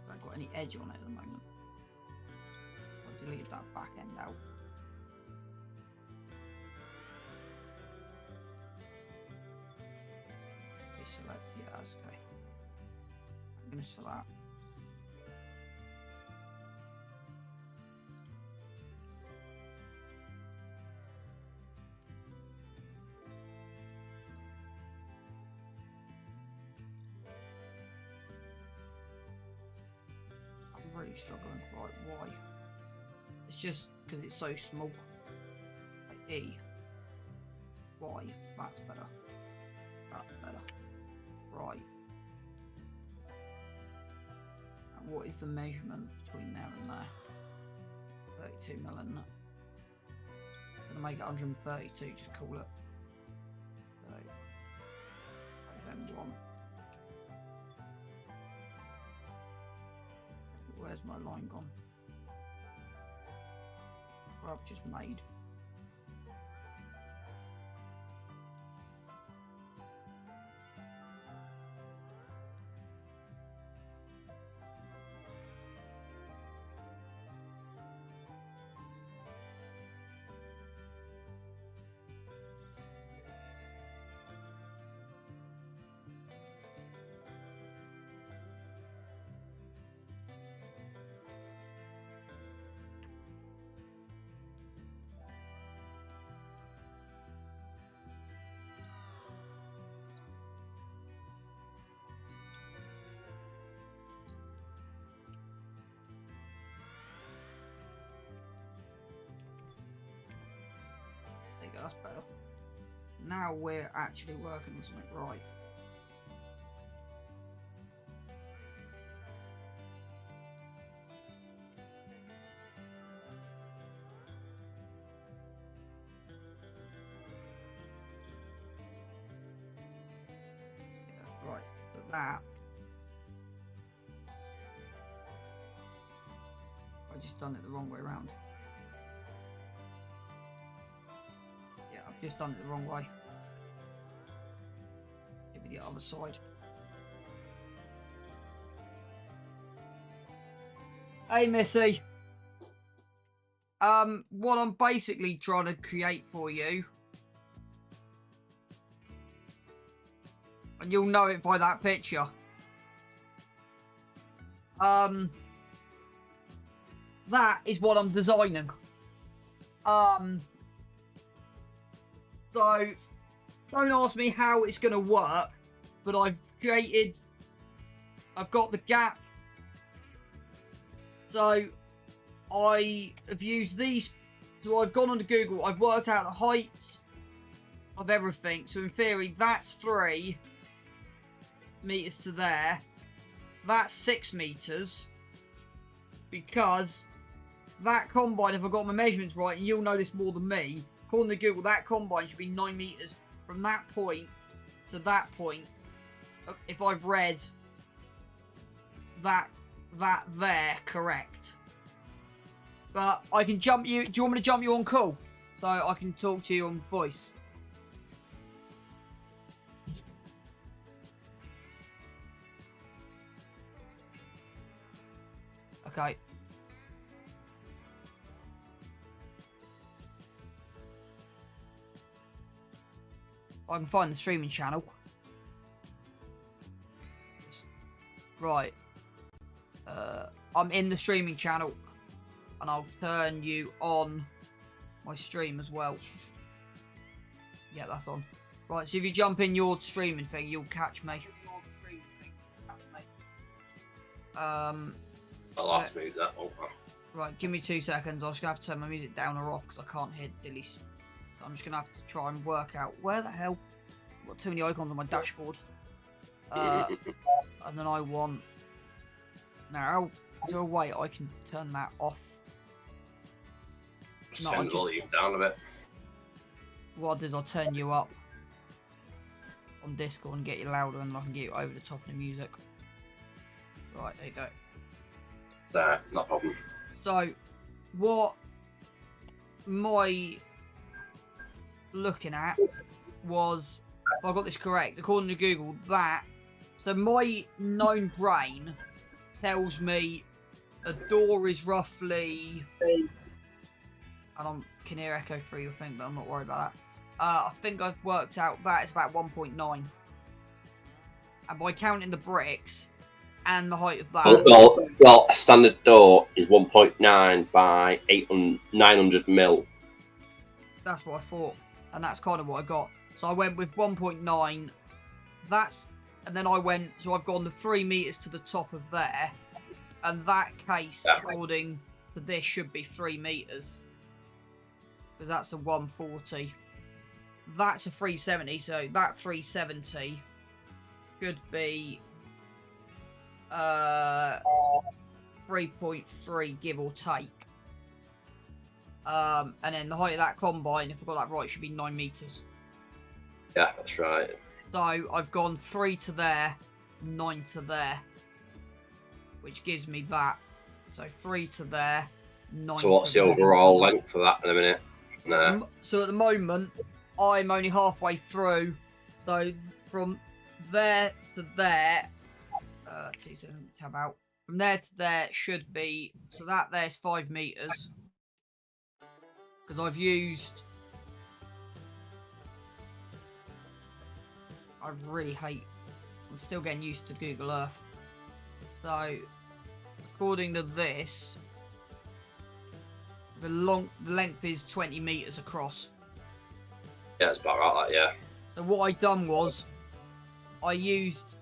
I got any edge on it at the moment. I deleted that back end out. Select, yeah, that's okay. I'm gonna for that. I'm really struggling. Right, why? It's just because it's so small. Like E. Y. That's better. That's better. Right. And what is the measurement between there and there? 32 mil, isn't it? I'm gonna make it 132, just call it. So, I don't want. Where's my line gone? Well, I've just made. That's better. Now we're actually working on something right. Yeah, right, so that I just done it the wrong way around. Just done it the wrong way. Maybe the other side. Hey Missy. What I'm basically trying to create for you, and you'll know it by that picture. That is what I'm designing. So, don't ask me how it's going to work, but I've got the gap. So, I have used these. So, I've gone onto Google, I've worked out the heights of everything. So, in theory, that's 3 meters to there. That's 6 meters. Because that combine, if I got my measurements right, and you'll know this more than me, according to Google, that combine should be 9 meters from that point to that point. If I've read that there correct. But I can jump you. Do you want me to jump you on call? So I can talk to you on voice. Okay. I can find the streaming channel. Right. I'm in the streaming channel. And I'll turn you on my stream as well. Yeah, that's on. Right, so if you jump in your streaming thing, you'll catch me. I'll ask me that, won't I? Right, give me 2 seconds. I'm just gonna have to turn my music down or off because I can't hear Dilly. So I'm just gonna have to try and work out where the hell. I've got too many icons on my dashboard. And then I want. Now, is there a way I can turn that off? Just No, turn the volume down a bit. What I'll do is I'll turn you up on Discord and get you louder, and then I can get you over the top of the music. Right, there you go. There, no problem. So, what my looking at was, if I got this correct, according to Google, that, so my known brain tells me a door is roughly, and I can hear echo through your thing, but I'm not worried about that. I think I've worked out that it's about 1.9. And by counting the bricks and the height of that... Well, a standard door is 1.9 by 900 mil. That's what I thought. And that's kind of what I got. So I went with 1.9. That's... And then I went... So I've gone the 3 meters to the top of there. And that case, according to this, should be 3 meters. Because that's a 140. That's a 370. So that 370 should be 3.3, give or take. And then the height of that combine, if I got that right, should be 9 meters. Yeah, that's right. So I've gone 3 to there, 9 to there, which gives me that. So 3 to there, 9 to there. So what's the overall length for that in a minute? No. So at the moment, I'm only halfway through. So from there to there, 2 seconds, tab out. From there to there should be, so that there's 5 meters. Because I've used, I really hate, I'm still getting used to Google Earth. So, according to this, the length is 20 meters across. Yeah, it's about right, that, yeah. So what I done was, I used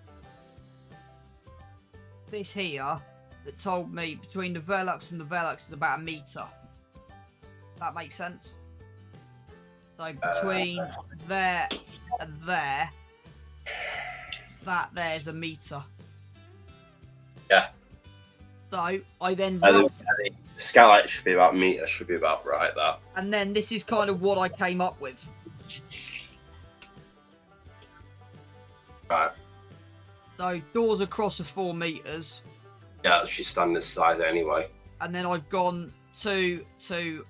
this here that told me between the Velux and the Velux is about 1 meter. That makes sense. So between there and there, that there's 1 meter. Yeah. So I then The skylight should be about 1 meter, should be about right, that. and then this is kind of what I came up with. Right. So doors across are 4 meters. Yeah, she's standard size anyway. And then I've gone 2, 2,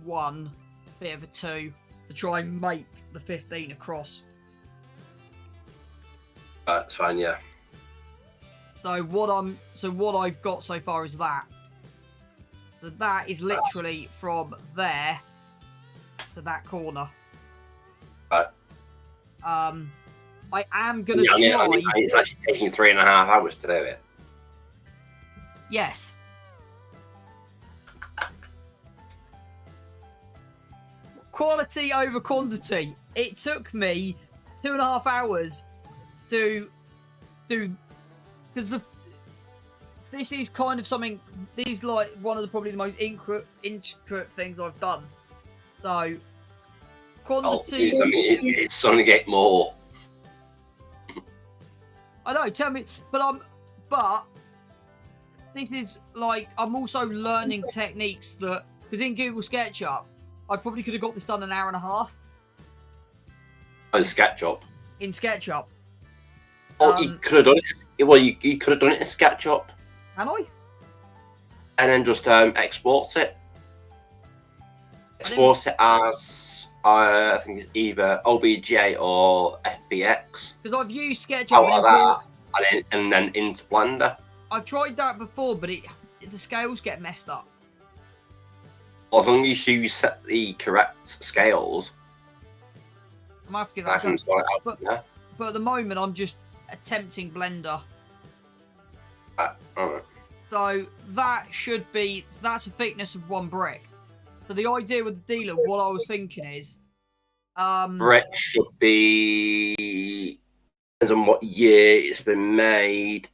1, bit of a 2 to try and make the 15 across. That's fine, yeah. So what I've got so far is that. So that is literally from there to that corner. Right. I am gonna try. It's actually taking 3.5 hours to do it. Yes. Quality over quantity. It took me 2.5 hours to do, because this is kind of something. This is like one of probably the most intricate things I've done. So quantity. Oh, it's only get more. I know. Tell me, but this is like I'm also learning techniques that, because in Google SketchUp, I probably could have got this done in an hour and a half. On SketchUp. In SketchUp. Oh, you could have done it. Well, you could have done it in SketchUp. Can I? And then just export it. Export it as I think it's either OBJ or FBX. Because I've used SketchUp and then into Blender. I've tried that before, but the scales get messed up. Well, as long as you set the correct scales, I might have to give I that a can go. sort it out. But at the moment, I'm just attempting Blender. Alright. So that should be, that's a thickness of 1 brick. So the idea with the dealer, what I was thinking is, Brick should be, depends on what year it's been made.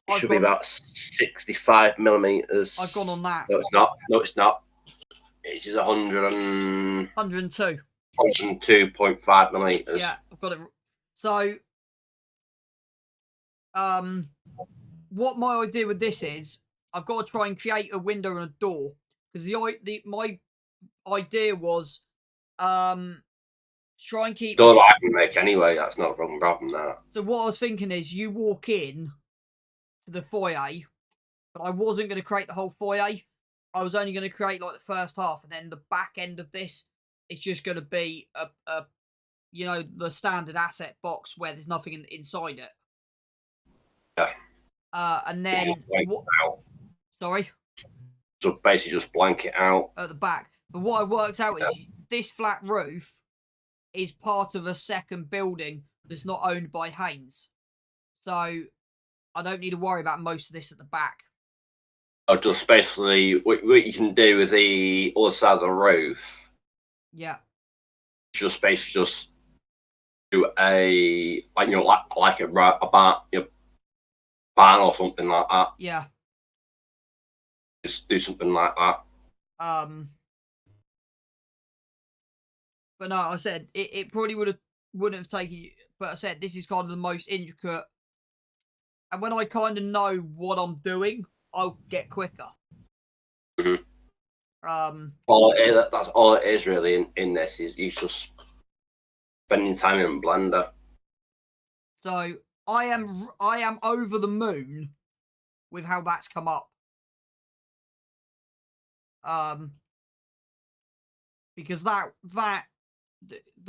It should be about 65 millimeters. I've gone on that. No, it's not. No, it's not. It is 102. 102.5 millimeters. Yeah, I've got it. So, what my idea with this is, I've got to try and create a window and a door, because my idea was, try and keep. Door I can make anyway. That's not a problem. That. So what I was thinking is, you walk in to the foyer, but I wasn't going to create the whole foyer. I was only going to create like the first half, and then the back end of this, it's just going to be a you know, the standard asset box where there's nothing inside it. Yeah. And then sorry. So basically, just blank it out At the back. But what I worked out is this flat roof is part of a second building that's not owned by Haynes. So I don't need to worry about most of this at the back. Or just basically what you can do with the other side of the roof. Yeah. Just basically just do a like a barn, barn or something like that. Yeah. Just do something like that. But no, I said it probably wouldn't have taken you. But I said this is kind of the most intricate. And when I kind of know what I'm doing, I'll get quicker. Mm-hmm. That's all it is really in this is you just spending time in Blender. So I am over the moon with how that's come up. Because the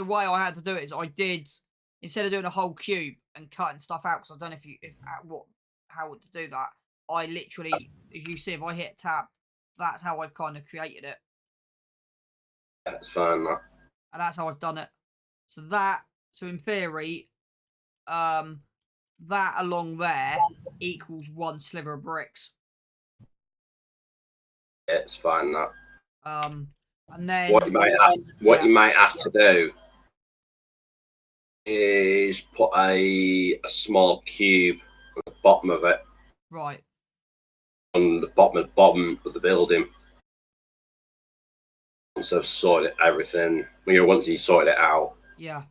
way I had to do it is I did, instead of doing a whole cube and cutting stuff out, because I don't know how to do that. I literally, as you see, if I hit tab, that's how I've kind of created it. That's fine. That. And that's how I've done it. So in theory, that along there equals one sliver of bricks. Yeah, it's fine. That. And then What you might have to do is put a small cube on the bottom of it. Right. On the bottom of the building. Once I've sorted everything, once you sorted it out. Yeah.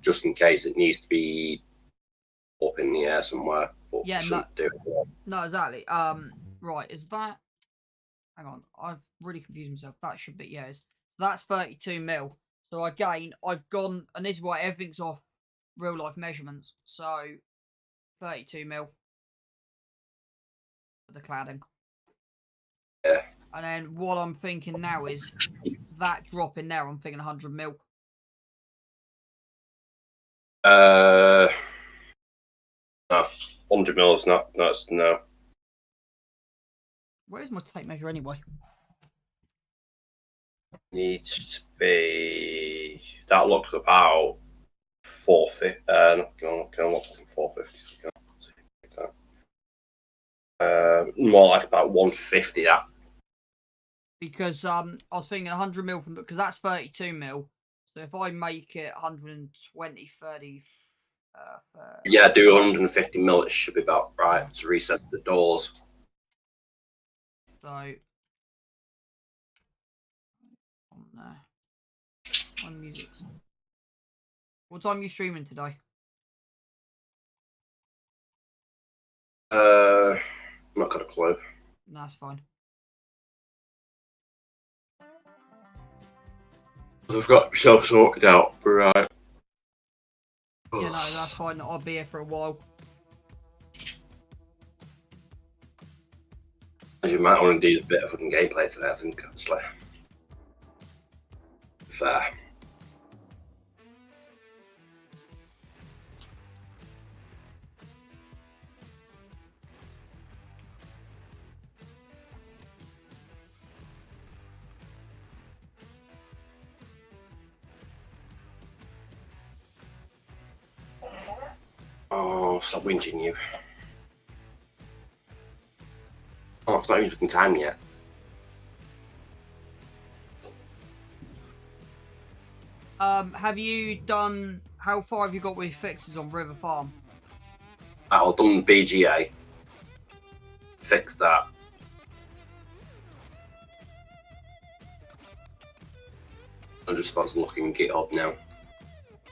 Just in case it needs to be up in the air somewhere. But yeah. No, exactly. Right. Is that? Hang on. I've really confused myself. That should be So that's 32 mil. So again, I've gone, and this is why everything's off real life measurements. So 32 mil for the cladding. Yeah. And then what I'm thinking now is that drop in there. I'm thinking 100 mil. No, 100 mils. No. Where's my tape measure anyway? Needs to be. That looks about 450. No, can I look at 450? More like about 150. That. Because I was thinking 100 mil from because that's 32 mil. So if I make it 120, 30. Yeah, do 150 mil. It should be about right to reset the doors. So on there. On music. What time are you streaming today? I'm not got a clue. No, that's fine. I've got myself sorted out, right? Yeah, no, that's fine. I'll be here for a while. As you might want to do a bit of fucking gameplay today, I think, actually. Fair. Oh, stop whinging, you. Oh, it's not even fucking time yet. Have you done? How far have you got with fixes on River Farm? I've done BGA. fix that. I'm just about to look in GitHub now.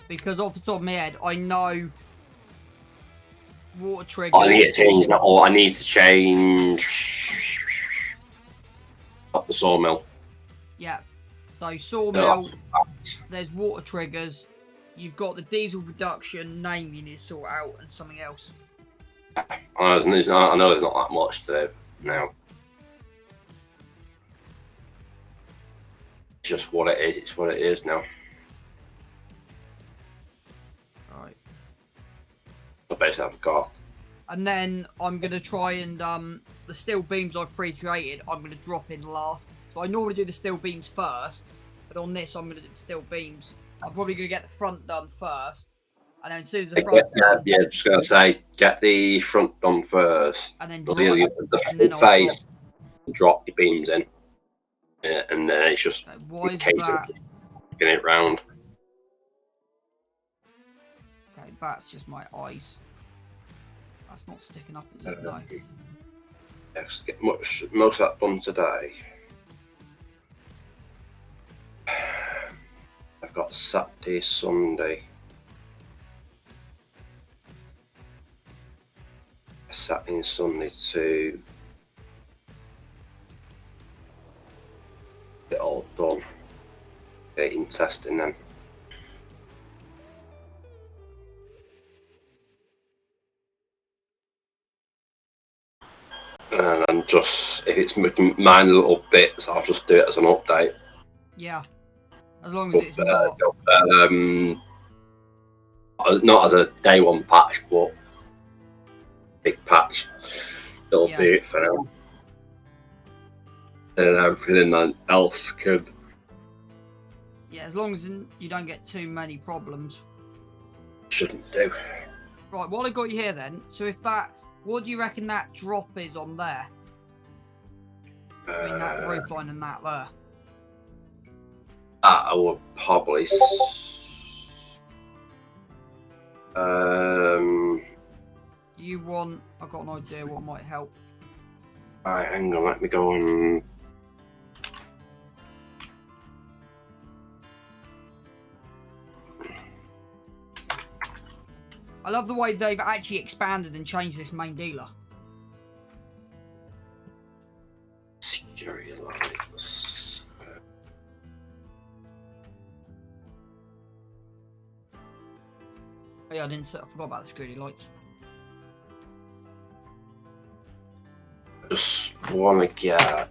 Because off the top of my head, I know water triggers. I need to change that, or I need to change up the sawmill. Yeah. So sawmill, there's water triggers. You've got the diesel production name you need to sort out, and something else. I know there's not that much to do now. It's just what it is. It's what it is now. Right. The base I've got. And then I'm gonna try and the steel beams I've pre-created, I'm gonna drop in last. So I normally do the steel beams first, but on this I'm gonna do the steel beams. I'm probably gonna get the front done first, and then as soon as the front's done, Yeah, just gonna say get the front done first. and then The drop, face, drop your beams in, and then it's just why in is case that? of getting it round. Okay, that's just my eyes. That's not sticking up, is it? No. Yes, get most of that done today. I've got Saturday, Sunday. Saturday and Sunday to get it all done. Get it in testing then. And then just, if it's minor little bits, I'll just do it as an update. Yeah. As long as it's not. Not as a day one patch, but big patch. It'll do it for now. And everything else could. Yeah, as long as you don't get too many problems. Shouldn't do. Right, while I got you here then, so if that, what do you reckon that drop is on there? Between that roof line and that there. I would probably. You want? I've got an idea what might help. Right, hang on. Let me go and. I love the way they've actually expanded and changed this main dealer. Security lights. Oh yeah, I forgot about the security lights. Just want to get.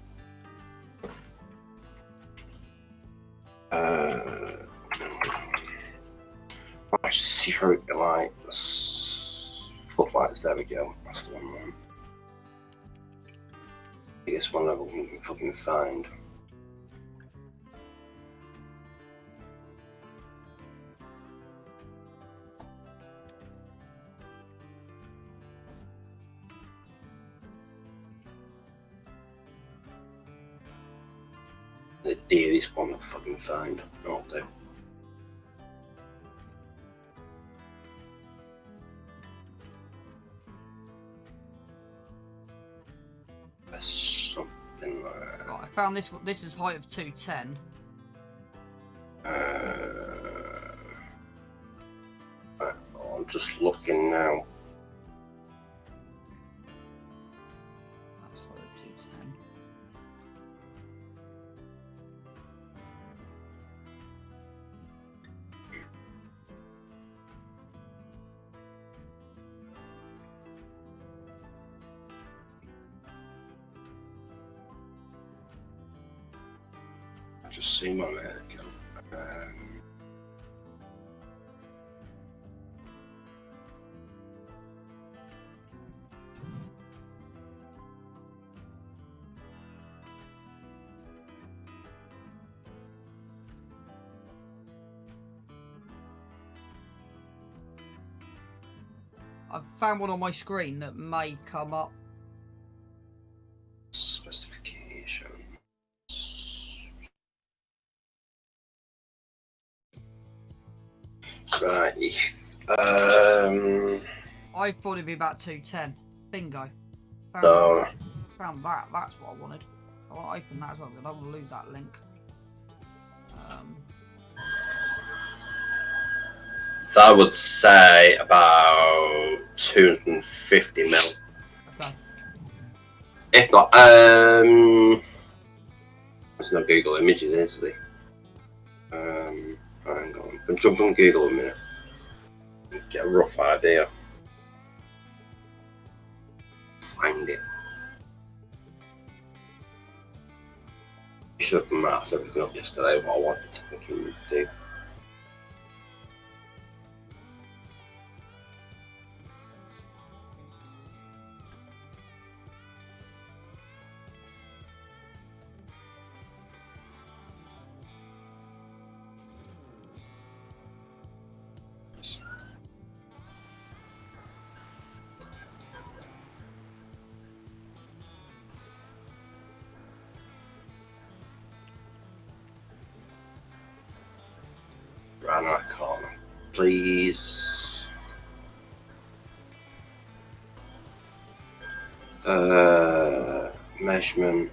Security lights. Floodlights, there we go. That's the one. Biggest one that we can fucking find. The dearest one I'll fucking find. I'll do. There's something there. Right, I found this one. This is height of 210. I'm just looking now. That's height of 210. I just see my leg. I've found one on my screen that may come up. Specification. Right. I thought it'd be about 210. Bingo. Found No. one. found that. That's what I wanted. I want to open that as well, because I don't want to lose that link. So I would say about 250 mil. Okay. If not, there's no Google Images, is there? Hang on. I'll jump on Google a minute. Get a rough idea. Find it. Should have mapped everything up yesterday, what I wanted to fucking do. Right on that corner, please. Measurement.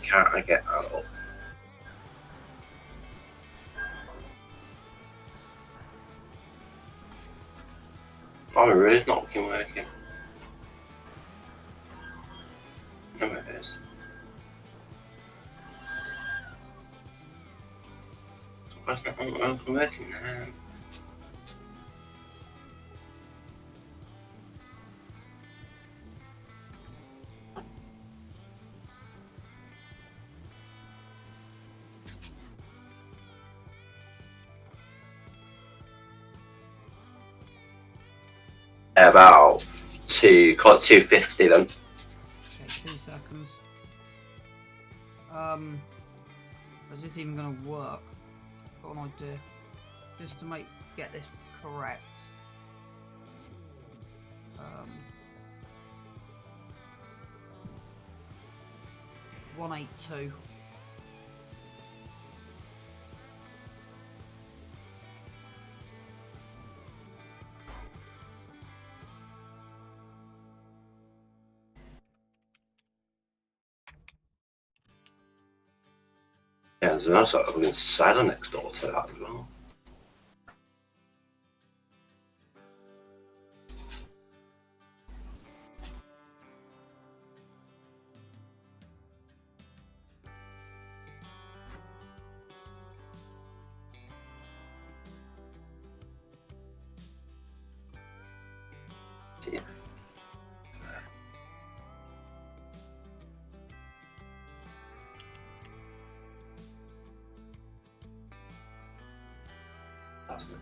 Can't I get that up? Oh, really? It's not fucking working. No, it is. Why is that not working now? About call it 250 then. Okay, 2 seconds. Is this even gonna work? Got an idea. Just to get this correct. 182. Yeah, there's no sort of insider next door to that as well. Yeah. Bastard.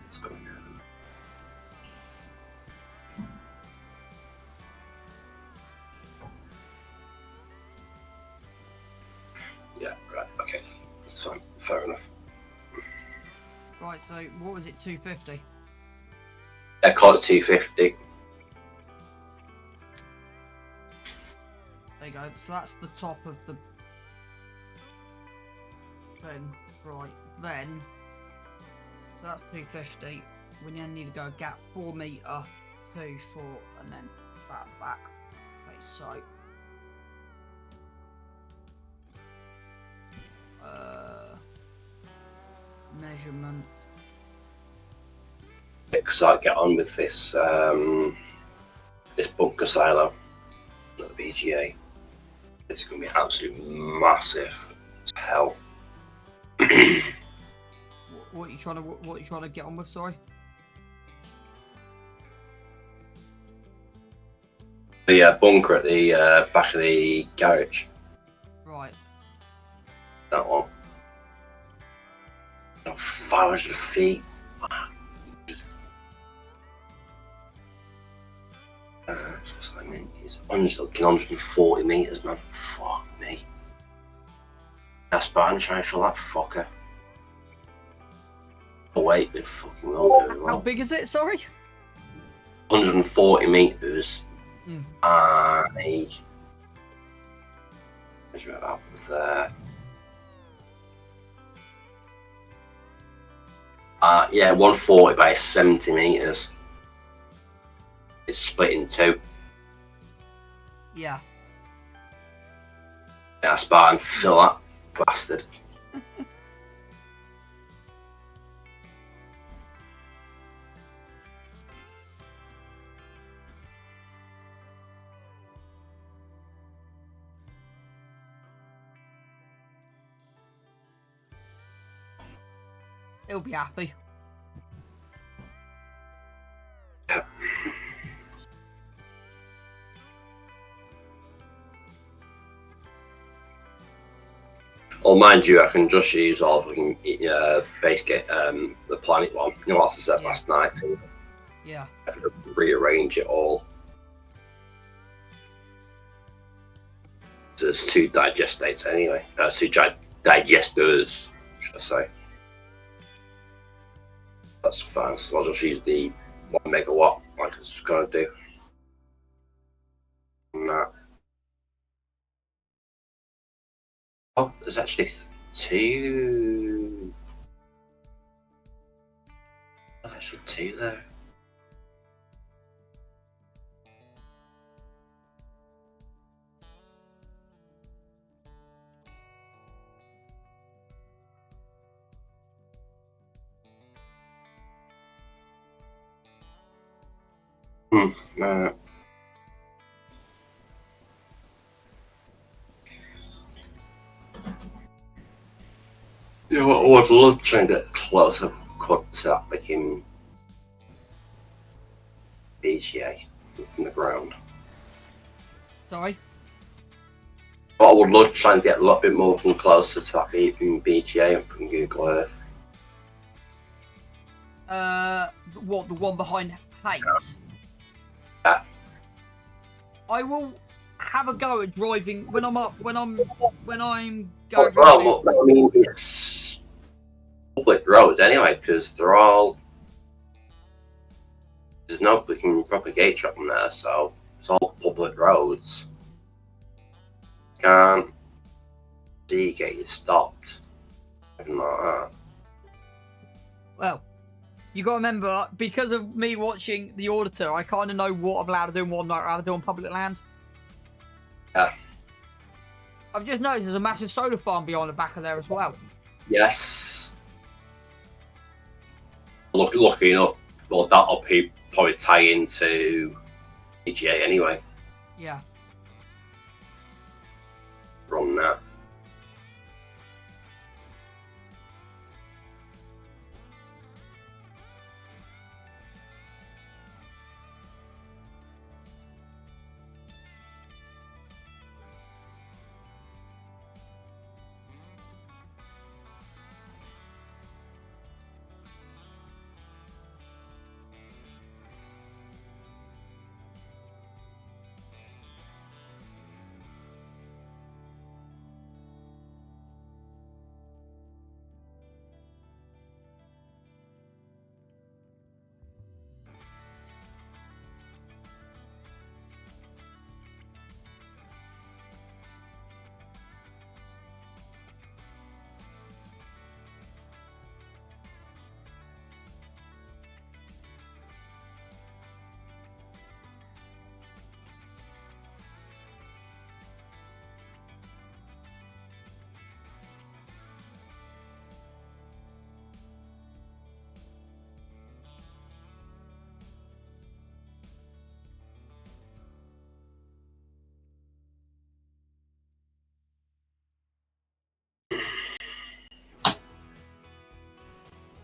What's going on? Yeah, right, okay. That's fine. Fair enough. Right, so what was it, 250? Yeah, call it 250. There you go, so that's the top of the thing. Right, then, so that's 250. We then need to go a gap 4 metre, 2, 4, and then that back. Okay, so. Measurement. Because I get on with this this bunker silo at the VGA. It's going to be absolutely massive as hell. What are you trying to get on with? Sorry. The bunker at the back of the garage. Right. That one. 500 feet. What's that mean? It's 140 meters, man. Fuck me. That's Spartan trying for that fucker. Oh wait, it fucking will do as well. How big is it? Sorry. 140 meters. I measure it up there. Yeah, 140 by 70 meters. It's split in two. Yeah. Yeah, Spartan, fill that bastard. He'll be happy. Well, mind you, I can just use all fucking base get the planet one. You know what I said last night? Too. Yeah. I can rearrange it all. So there's two digestates anyway. Two digesters, should I say? That's fine. So I'll just use the 1 megawatt like I was gonna do. Nah. Oh, there's actually two. There's actually two there. You know what, I would love to try and get closer cut to that making BGA from the ground. Sorry. But I would love to try and get a lot bit more from closer to that even BGA from Google Earth. What, the one behind Hate? Yeah. I will have a go at driving when I'm going. Well, I mean, it's public roads anyway, because they're all. There's no fucking proper gate track on there, so it's all public roads. Can't see get you stopped. Anything like that. Well, you got to remember, because of me watching The Auditor, I kind of know what I'm allowed to do and what I'm not allowed to do on public land. Yeah. I've just noticed there's a massive solar farm behind the back of there as well. Yes. Lucky enough, well, that'll probably tie into EGA anyway. Yeah. Run that.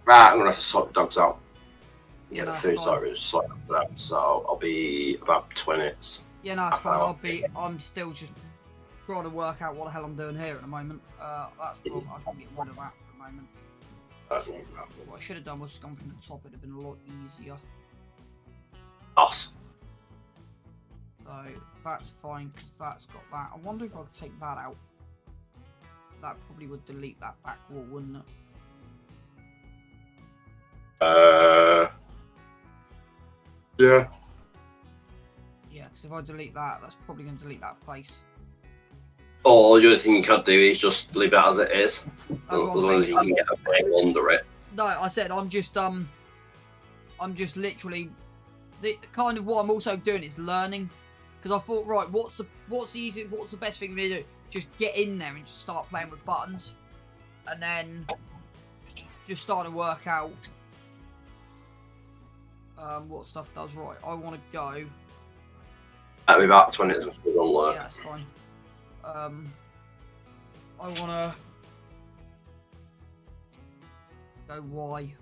Right, I'm gonna have to sort the dogs out. Yeah, The that's food's fine. already sorted out for them, so I'll be about 20 minutes. Yeah, no, it's fine. Okay. I'm still just trying to work out what the hell I'm doing here at the moment. That's cool. I just want to get rid of that at the moment. What I should have done was gone from the top. It'd have been a lot easier. Boss. So that's fine because that's got that. I wonder if I could take that out. That probably would delete that back wall, wouldn't it? Yeah. Yeah, because if I delete that, that's probably going to delete that face. Or the other thing you could do is just leave it as it is. That's As what I'm long as you thinking. can get a frame under it. No, I said I'm just literally kind of what I'm also doing is learning, because I thought, right, what's the best thing for me to do? Just get in there and just start playing with buttons, and then just start to work out what stuff does right. I want to go. That'll be about 20 minutes of Yeah, that's fine. I want to go Y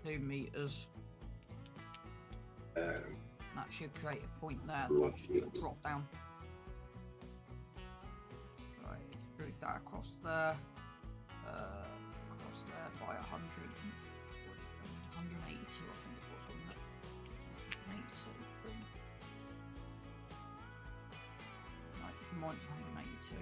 2 meters. That should create a point there. That should drop down. Right, extrude that across there. Across there by 100. 182, I think it was, wasn't it? 182. Boom. Right, mine's 182.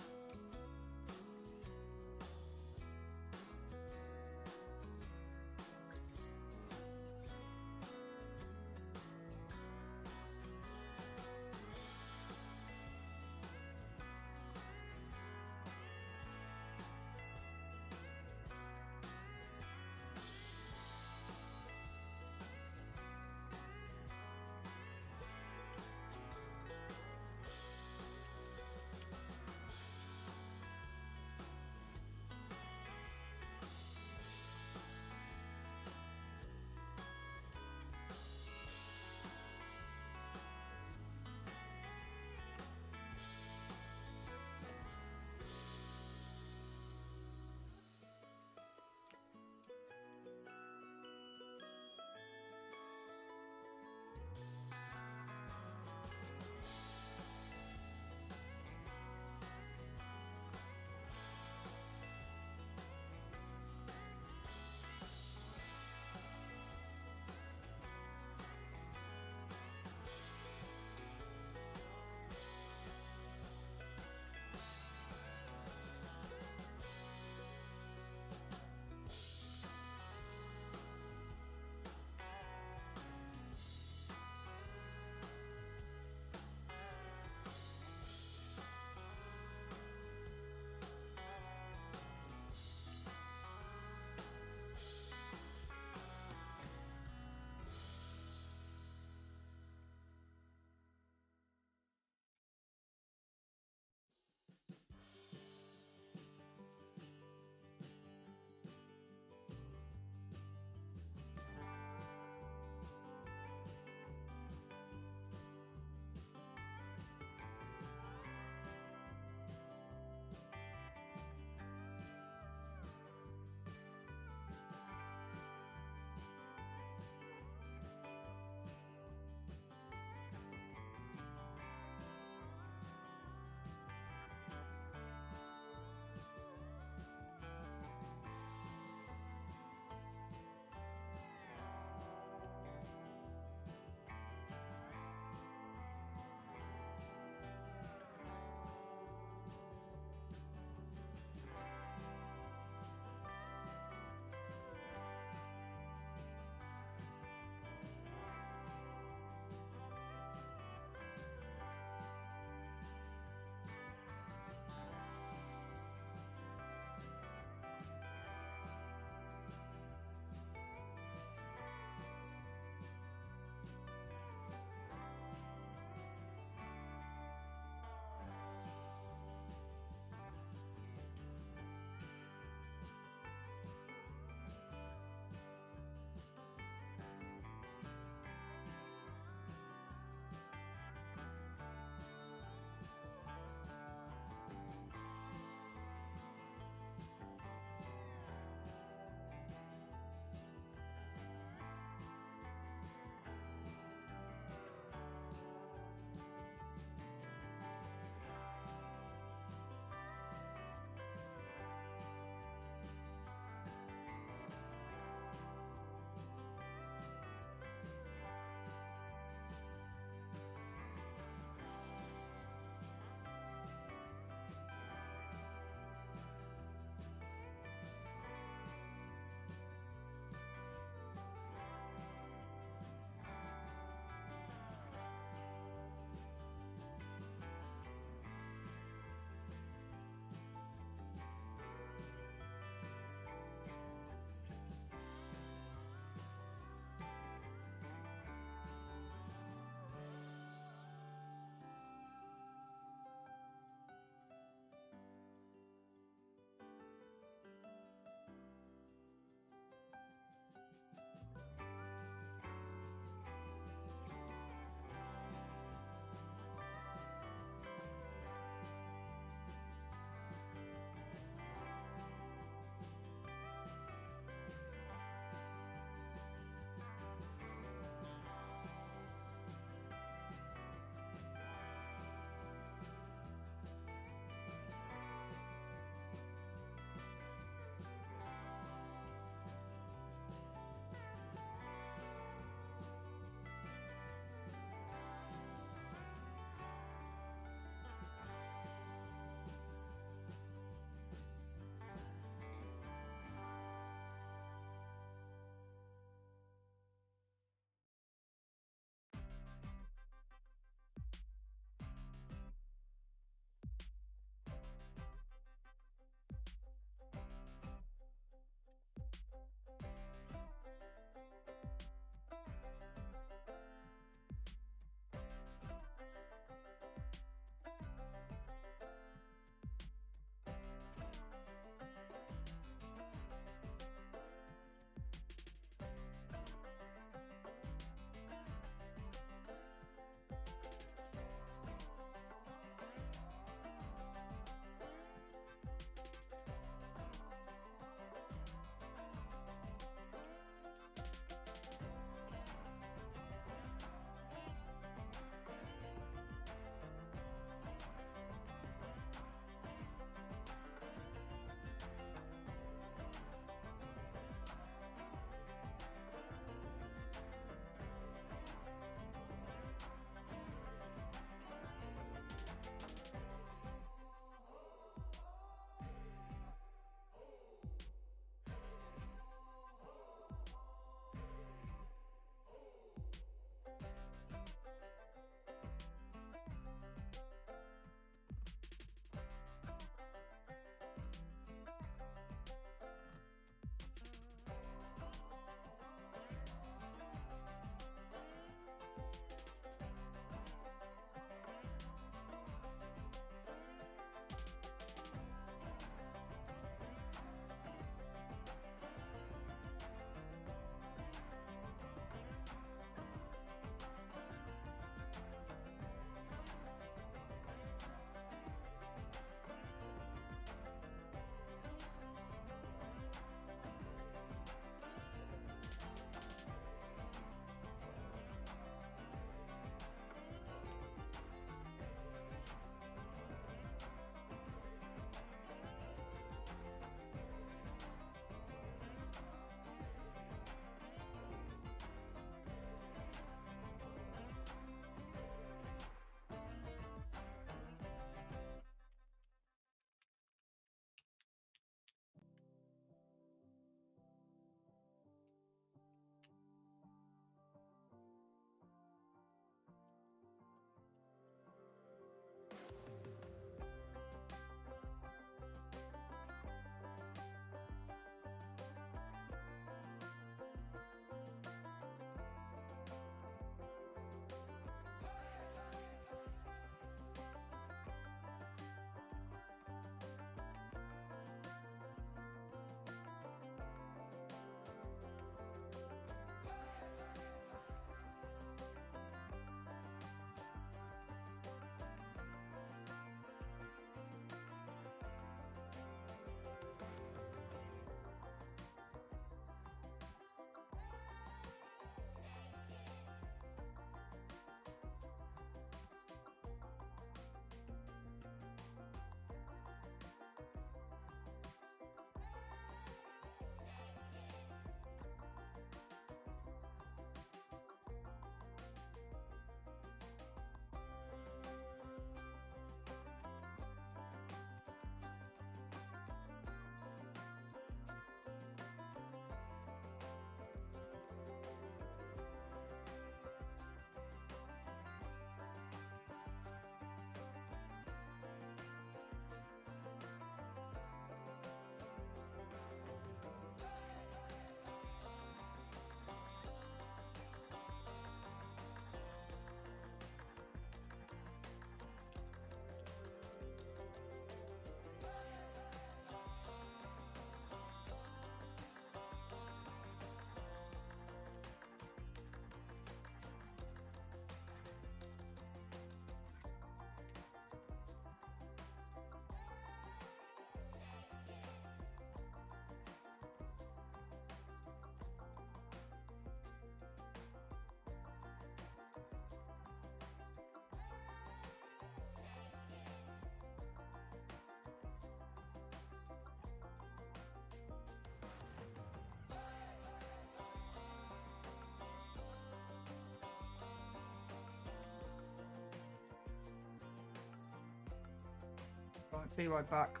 Right, be right back.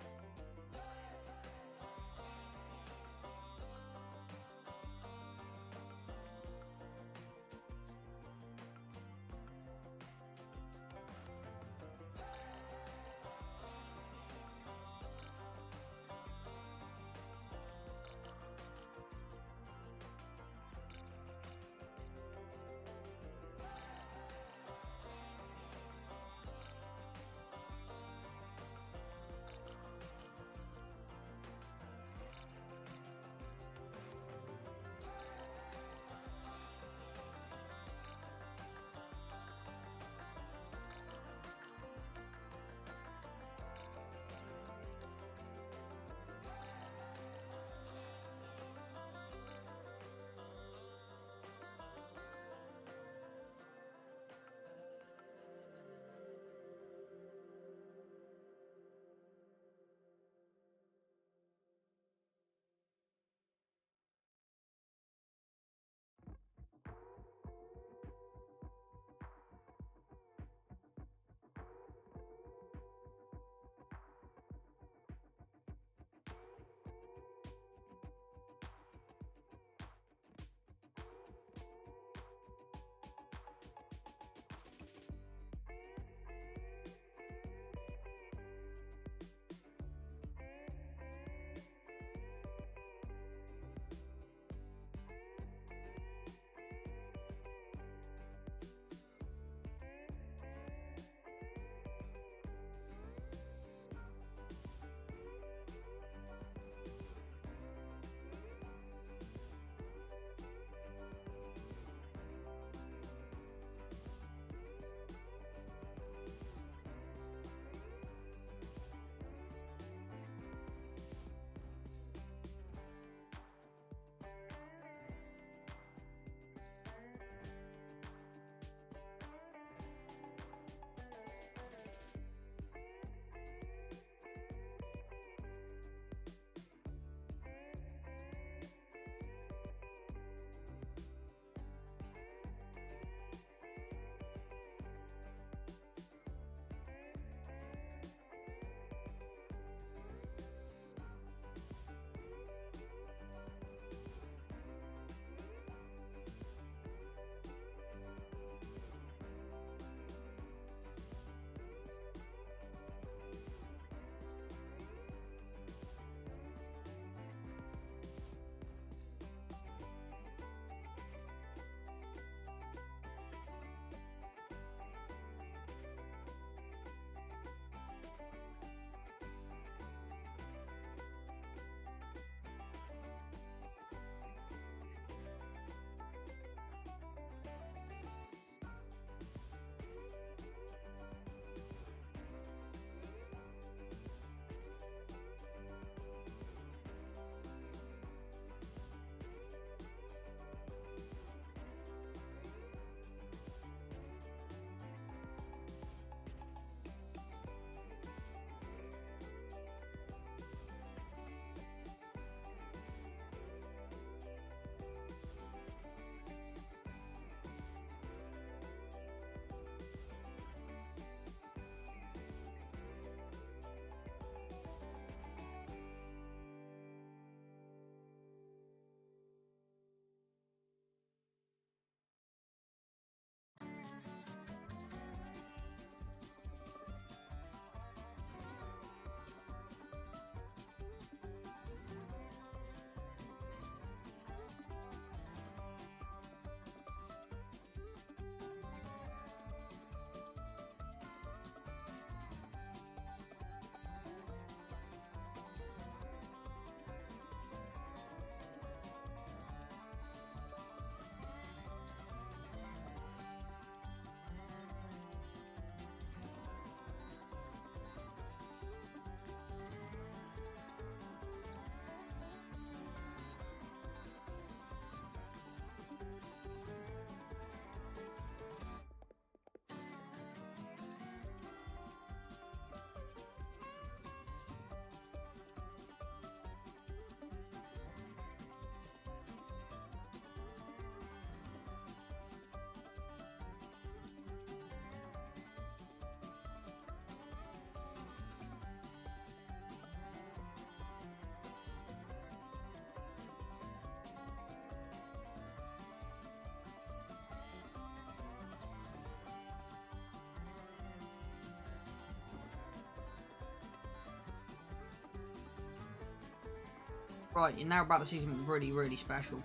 Right, you're now about to see something really, really special.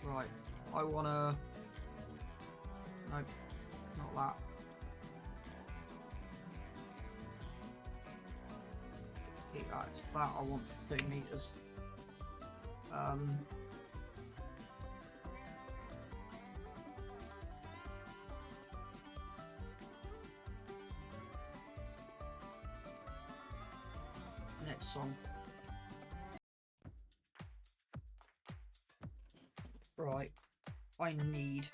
Right, I wanna... Nope, not that. Okay, it's that I want 2 meters. Next song. Right, I need